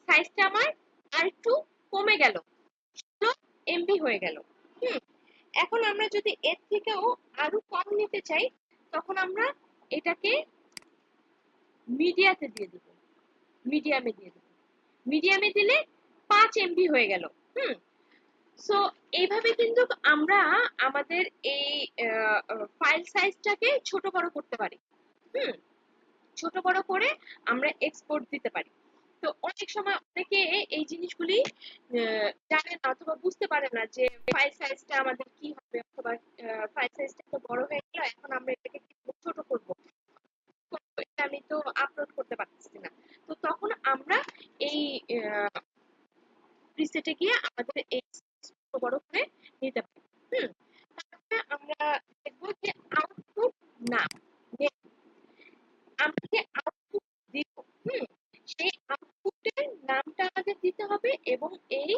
সাইজটা আমার আরেকটু কমে গেল, 16 MB হয়ে গেল। এখন আমরা যদি এর থেকেও আরো কম নিতে চাই, তখন আমরা এটাকে মিডিয়ামে দিয়ে দেব। মিডিয়ামে দিলে 5 MB হয়ে গেল। সো এইভাবে কিন্তু আমরা আমাদের এই ফাইল সাইজটাকে ছোট বড় করতে পারি। ছোট বড় করে আমরা এক্সপোর্ট দিতে পারি। তো অনেক সময় অনেকে এই জিনিসগুলি জানে না অথবা বুঝতে পারে না যে ফাইল সাইজটা আমাদের কি হবে, অথবা ফাইল সাইজটা তো বড় হয়ে গেল, এখন আমরা এটাকে ছোট করব, এটা আমি তো আপলোড করতে পারতেছি না। তো তখন আমরা এই প্রিসেটে গিয়ে আমাদের এই ছোট বড় করে নিতে পারি। তারপরে আমরা দেখবো যে আউটপুট নাম, আমরা যে আউটপুট দিব, সেই আউটপুটের নামটা আমাদের দিতে হবে এবং এই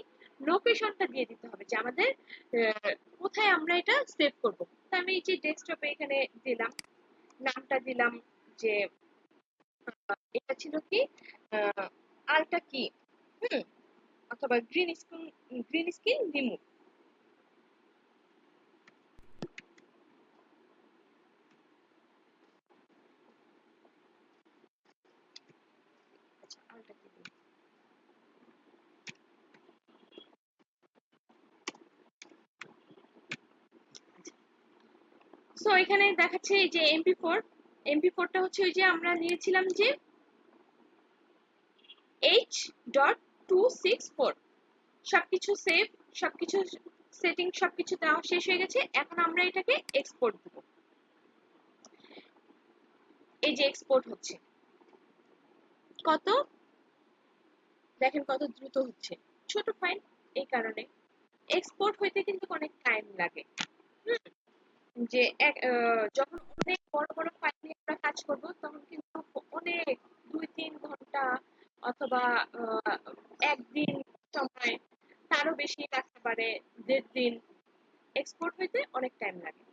লোকেশনটা দিয়ে দিতে হবে যে আমাদের কোথায় আমরা এটা সেভ করব। তো আমি এই যে ডেস্কটপে এখানে দিলাম, নামটা দিলাম যে এটা ছিল কি আলটা কি, অথবা গ্রিন স্ক্রিন রিমুভ। আলটা কি দিই, সো এখানে দেখাচ্ছে এই যে এমপি4টা হচ্ছে ওই যে আমরা নিয়েছিলাম যে H.264, সবকিছু সেভ, সবকিছু সেটিং, সবকিছু দেওয়া শেষ হয়ে গেছে। এখন আমরা এটাকে এক্সপোর্ট দেব। এই যে এক্সপোর্ট হচ্ছে, কত দেখেন কত দ্রুত হচ্ছে, ছোট ফাইল এই কারণে এক্সপোর্ট হইতে কিন্তু অনেক টাইম লাগে। যে যখন অনেক বড় বড় ফাইল নিয়ে আমরা কাজ করব তখন কিন্তু অনেক 2-3 ঘন্টা অথবা একদিন সময়, তারও বেশি লাগতে পারে, 1.5 দিন, এক্সপোর্ট হইতে অনেক টাইম লাগে।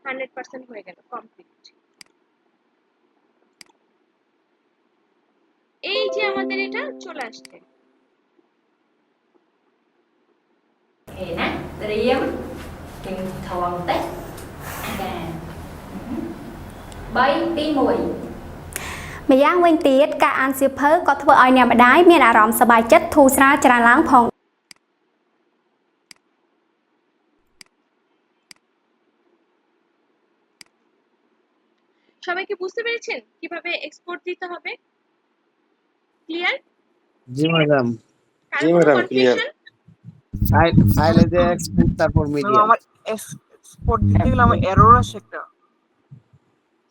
100% হয়ে গেল, কমপ্লিট। এই যে আমাদের এটা চলে আসছে। nè Triếm Kim Thòn Tết Bay tí mùi ម្យ៉ាងវិញទៀតការអានសៀវភៅក៏ធ្វើឲ្យអ្នកម្ដាយមានអារម្មណ៍សប្បាយចិត្តធូរស្រាលច្រើនឡើងផង সবাই কি বুঝতে পেরেছেন কিভাবে এক্সপোর্ট দিতে হবে? ক্লিয়ার? জি ম্যাডাম। জি কারো কোনো ম্যাডাম ক্লিয়ার। কনফিউশন? ফাইলে যে এক্সপোর্ট তারপর ম্যাম মিডিয়াম। আমার এক্সপোর্ট দিতে গেলে আমার ওই- এরর আসে একটা।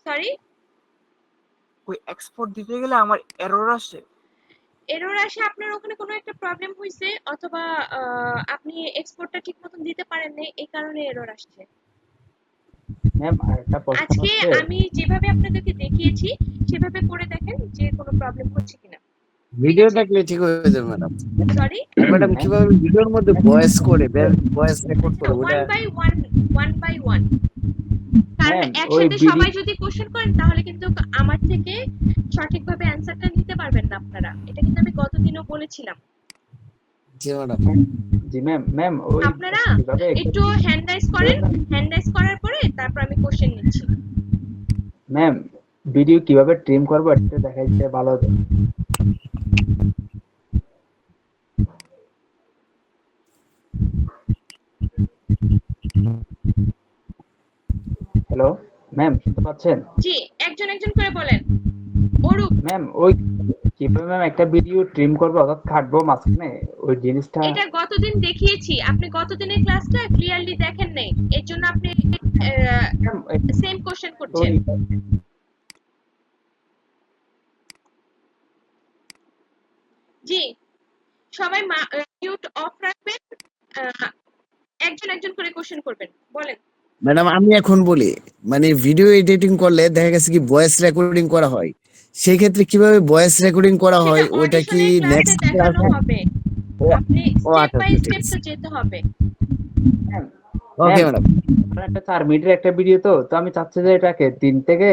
সরি, ওই এক্সপোর্ট দিতে গেলে আমার এরর আসে। এরর আসে আপনার ওখানে কোনো একটা প্রবলেম হয়েছে, অথবা আপনি এক্সপোর্টটা ঠিক মতন দিতে পারেন নাই, এই কারণে এরর আসছে। ম্যাম আরেকটা প্রশ্ন আজকে হচ্ছে, আমি যেভাবে আপনাদেরকে দেখিয়েছি সেভাবে করে দেখেন যে কোনো প্রবলেম হচ্ছে কিনা। ভিডিও দেখলে ঠিক হয়ে যাবে ম্যাডাম। সরি, ম্যাডাম ম্যাম কিভাবে ভিডিওর মধ্যে ভয়েস করে ভয়েস রেকর্ড আচ্ছা, করে ওটা ওয়ান বাই ওয়ান, কারণ ম্যাম ওই একসাথে ভিডিও সবাই যদি কোশ্চেন করেন তাহলে কিন্তু আমার থেকে সঠিকভাবে অ্যান্সারটা নিতে পারবেন না আপনারা। এটা কিন্তু আমি গতদিনও বলেছিলাম। জি ম্যাডাম। জি ম্যাম, ম্যাম ওই আপনারা কিভাবে একটু হ্যান্ড রাইজ করেন, হ্যান্ড রাইজ করার পরে তারপর আমি কোশ্চেন নিচ্ছি। ম্যাম ভিডিও কিভাবে ট্রিম করবো এটা দেখা যাচ্ছে ভালো হতো। হ্যালো ম্যাম, শুনতে পাচ্ছেন? জি, একজন একজন করে বলেন। অরূপ, ম্যাম ওই কিভাবে ম্যাম একটা ভিডিও ট্রিম করবো অর্থাৎ কাটবো মাঝখানে ওই জিনিসটা। এটা গতদিন দেখিয়েছি, আপনি গতদিনের ক্লাসটা ক্লিয়ারলি দেখেন নাই, এর জন্য আপনি ম্যাম, সেম কোশ্চেন ওই করছেন। জি, সবাই মিউট অফ রাখবেন, একজন একজন করে কোশ্চেন করবেন। বলেন। ম্যাডাম আমি এখন বলি, মানে ভিডিও এডিটিং করলে দেখা গেছে কি ভয়েস রেকর্ডিং করা হয়, সেই ক্ষেত্রে কিভাবে ভয়েস রেকর্ডিং করা সেটা হয় ওইটা কি অডিশনের ক্লাসে নেক্সট দেখানো ক্লাসে? হবে, ও আপনি ও স্টেপ আচ্ছা বাই আচ্ছা, ঠিক স্টেপ আছে। তো যেতে হবে। Ma'am okay ma'am madam. আমার একটা 4 মিনিটের একটা ভিডিও, তো তো আমি চাচ্ছি যে এটাকে 3 থেকে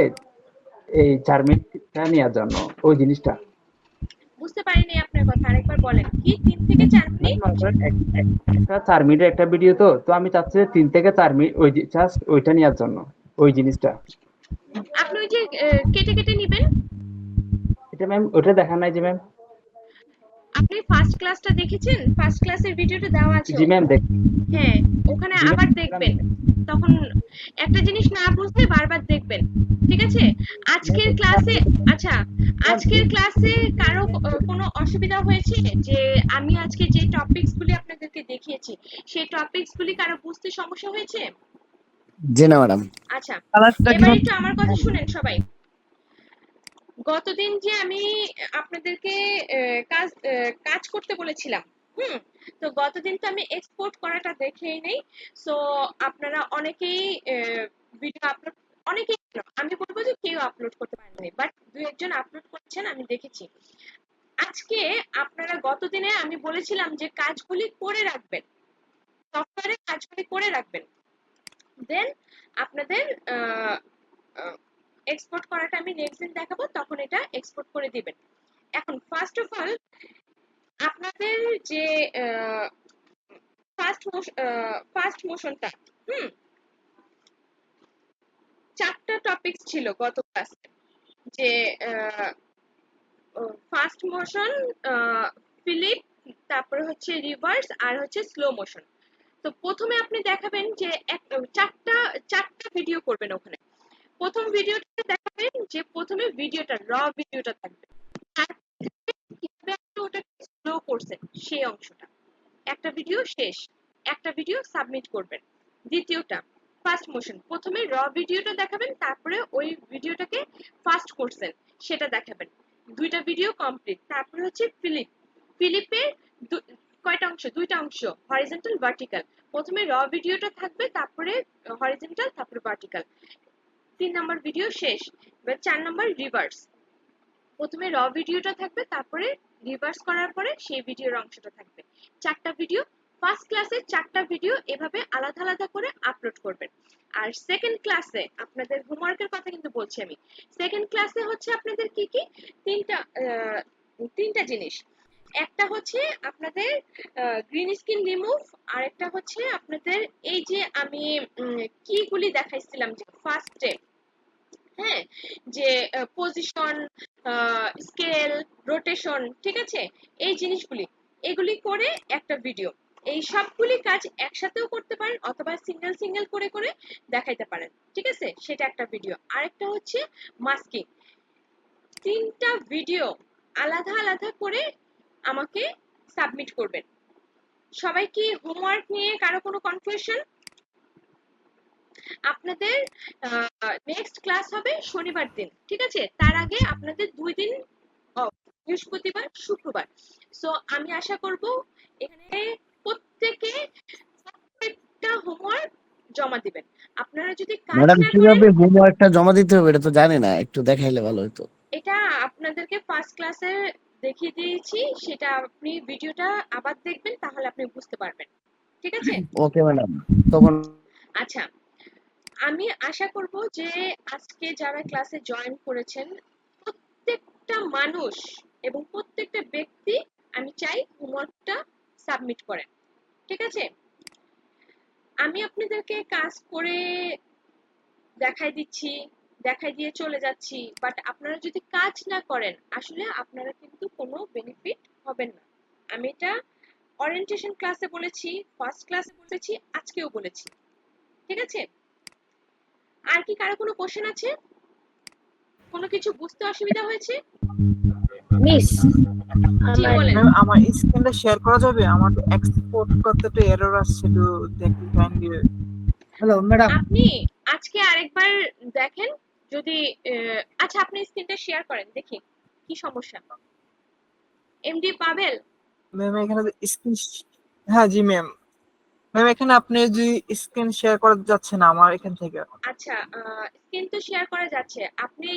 এই 4 মিনিটটা নেওয়ার জন্য ওই জিনিসটা। বুঝতে পারিনি আপনার কথা, আরেকবার বলেন। কি 3 থেকে 4 ম্যাম মিনিট? মনে করেন একটা 4 মিনিটের একটা ভিডিও, তো তো আমি চাচ্ছি যে 3 থেকে 4 মিনিট ওই জাস্ট ওইটা নেওয়ার জন্য ওই জিনিসটা। আপনি ওই যে কেটে কেটে নিবেন। এটা ম্যাম ওটা দেখা নাই যে ম্যাম। আপনি ফার্স্ট ক্লাসটা দেখেছেন? ফার্স্ট ক্লাসের ভিডিওটা দেওয়া আছে। জি ম্যাম দেখ। হ্যাঁ, ওখানে জি আবার ম্যাম দেখবেন, তখন একটা জিনিস না বুঝলে বারবার দেখবেন, ঠিক আছে? আজকের ক্লাসে, আচ্ছা, আজকের ক্লাসে কারো কোনো অসুবিধা হয়েছে যে আমি আজকে যে টপিকস গুলি আপনাদেরকে দেখিয়েছি সেই টপিকস গুলি কারো বুঝতে সমস্যা হয়েছে? জি না ম্যাডাম। আচ্ছা, এবার একটু আমার কথা শুনেন সবাই। গতদিন যে আমি আপনাদেরকে কাজ করতে বলেছিলাম, তো গতদিন তো আমি এক্সপোর্ট করাটা দেখেই নেই। সো আপনারা অনেকেই ভিডিও আপলোড, অনেকেই কেন, আমি বলবো যে কেউ আপলোড করতে পারেননি, বাট দুই একজন আপলোড করেছেন আমি দেখেছি। আজকে আপনারা গতদিনে আমি বলেছিলাম যে কাজগুলি করে রাখবেন, সফটওয়্যারের কাজগুলি করে রাখবেন, দেন আপনাদের এক্সপোর্ট করাটা আমি নেক্সট দিন দেখাবো, তখন এটা এক্সপোর্ট করে দিবেন। এখন ফার্স্ট অফ অল আপনাদের যে ফার্স্ট মোশনটা, চারটা টপিকস ছিল গত ক্লাসে, যে ফার্স্ট মোশন, ফিলিপ, তারপরে হচ্ছে রিভার্স, আর হচ্ছে স্লো মোশন। তো প্রথমে আপনি দেখাবেন যে চারটা ভিডিও করবেন ওখানে। প্রথম ভিডিওটা দেখাবেন যে প্রথমে ভিডিওটা ভিডিওটা থাকবে, কিভাবে আপনি ওটা স্লো করছেন সেই অংশটা, একটা ভিডিও শেষ, একটা ভিডিও সাবমিট করবেন। দ্বিতীয়টা ফার্স্ট মোশন, প্রথমে ভিডিওটা দেখাবেন, তারপরে ওই ভিডিওটাকে ফাস্ট করছেন সেটা দেখাবেন। দুইটা ভিডিও কমপ্লিট। তারপরে হচ্ছে ফিলিপের কয়টা অংশ? দুইটা অংশ, হরিজন্টাল ভার্টিক্যাল। প্রথমে ভিডিওটা থাকবে, তারপরে হরিজন্টাল, তারপরে ভার্টিক্যাল। 3 নম্বর ভিডিও শেষ। এবার 4 নম্বর রিভার্স, প্রথমে ভিডিওটা থাকবে, তারপরে রিভার্স করার পরে সেই ভিডিওর অংশটা থাকবে। চারটা ভিডিও, ফার্স্ট ক্লাসে চারটা ভিডিও এভাবে আলাদা আলাদা করে আপলোড করবেন। আর সেকেন্ড ক্লাসে আপনাদের হোমওয়ার্কের কথা কিন্তু বলছি আমি, সেকেন্ড ক্লাসে হচ্ছে আপনাদের কি কি তিনটা জিনিস। একটা হচ্ছে আপনাদের গ্রিন স্ক্রিন রিমুভ, আর একটা হচ্ছে আপনাদের এই যে আমি কিগুলি দেখাইছিলাম যে ফার্স্টে, হ্যাঁ, যে পজিশন, স্কেল, রোটেশন, ঠিক আছে, এই জিনিসগুলি, এগুলি করে একটা ভিডিও। এই সবগুলি কাজ একসাথেও করতে পারেন অথবা সিঙ্গেল সিঙ্গেল করে করে দেখাইতে পারেন, ঠিক আছে, সেটা একটা ভিডিও। আরেকটা হচ্ছে মাস্কিং, 3টা ভিডিও আলাদা আলাদা করে আমাকে সাবমিট করবেন। সবাই কি হোমওয়ার্ক নিয়ে কারো কোনো কনফিউশন? আপনাদের নেক্সট ক্লাস হবে শনিবার দিন, ঠিক আছে? তার আগে আপনাদের 2 দিন অফ, বৃহস্পতিবার শুক্রবার। সো আমি আশা করব এখানে প্রত্যেকটা হোমওয়ার্ক জমা দিবেন। আপনারা যদি কাজ ম্যাডাম না করেন, কিভাবে হোমওয়ার্কটা জমা দিতে হবে এটা তো জানি না, একটু দেখাইলে ভালো হতো। এটা আপনাদেরকে ফার্স্ট ক্লাসে দেখিয়ে দিয়েছি, সেটা আপনি ভিডিওটা আবার দেখবেন, তাহলে আপনি বুঝতে পারবেন, ঠিক আছে? ওকে ম্যাডাম, তখন আচ্ছা, আমি আশা করব যে আজকে যারা ক্লাসে জয়েন করেছেন প্রত্যেকটা মানুষ এবং প্রত্যেকটা ব্যক্তি আমি চাই হোমওয়ার্কটা সাবমিট করেন, ঠিক আছে? আমি আপনাদেরকে কাজ করে দেখাই দিচ্ছি, দেখাই দিয়ে চলে যাচ্ছি, বাট আপনারা যদি কাজ না করেন আসলে আপনারা কিন্তু কোনো বেনিফিট হবেন না। আমি এটা ওরিয়েন্টেশন ক্লাসে বলেছি, ফার্স্ট ক্লাসে বলেছি, আজকেও বলেছি, ঠিক আছে? আর কি কারো কোনো কোশ্চেন আছে? কোনো কিছু বুঝতে অসুবিধা হয়েছে? মিস জি বলেন। ম্যাম আমার স্ক্রিনটা শেয়ার করা যাবে? আমার এক্সপোর্ট করতে একটু এরর আসছে, একটু দেখতে কাইন্ডলি। হ্যালো ম্যাডাম, আপনি আজকে আরেকবার দেখেন যদি আচ্ছা আপনি স্ক্রিনটা শেয়ার করেন দেখি কি সমস্যা। এমডি পাবেল, ম্যাম এখানে স্ক্রিন, হ্যাঁ জি ম্যাম। ম্যাম এখানে আপনি যদি স্ক্রিন শেয়ার করা যাচ্ছে না আমার এখান থেকে। আচ্ছা স্ক্রিন তো শেয়ার করা যাচ্ছে, আপনি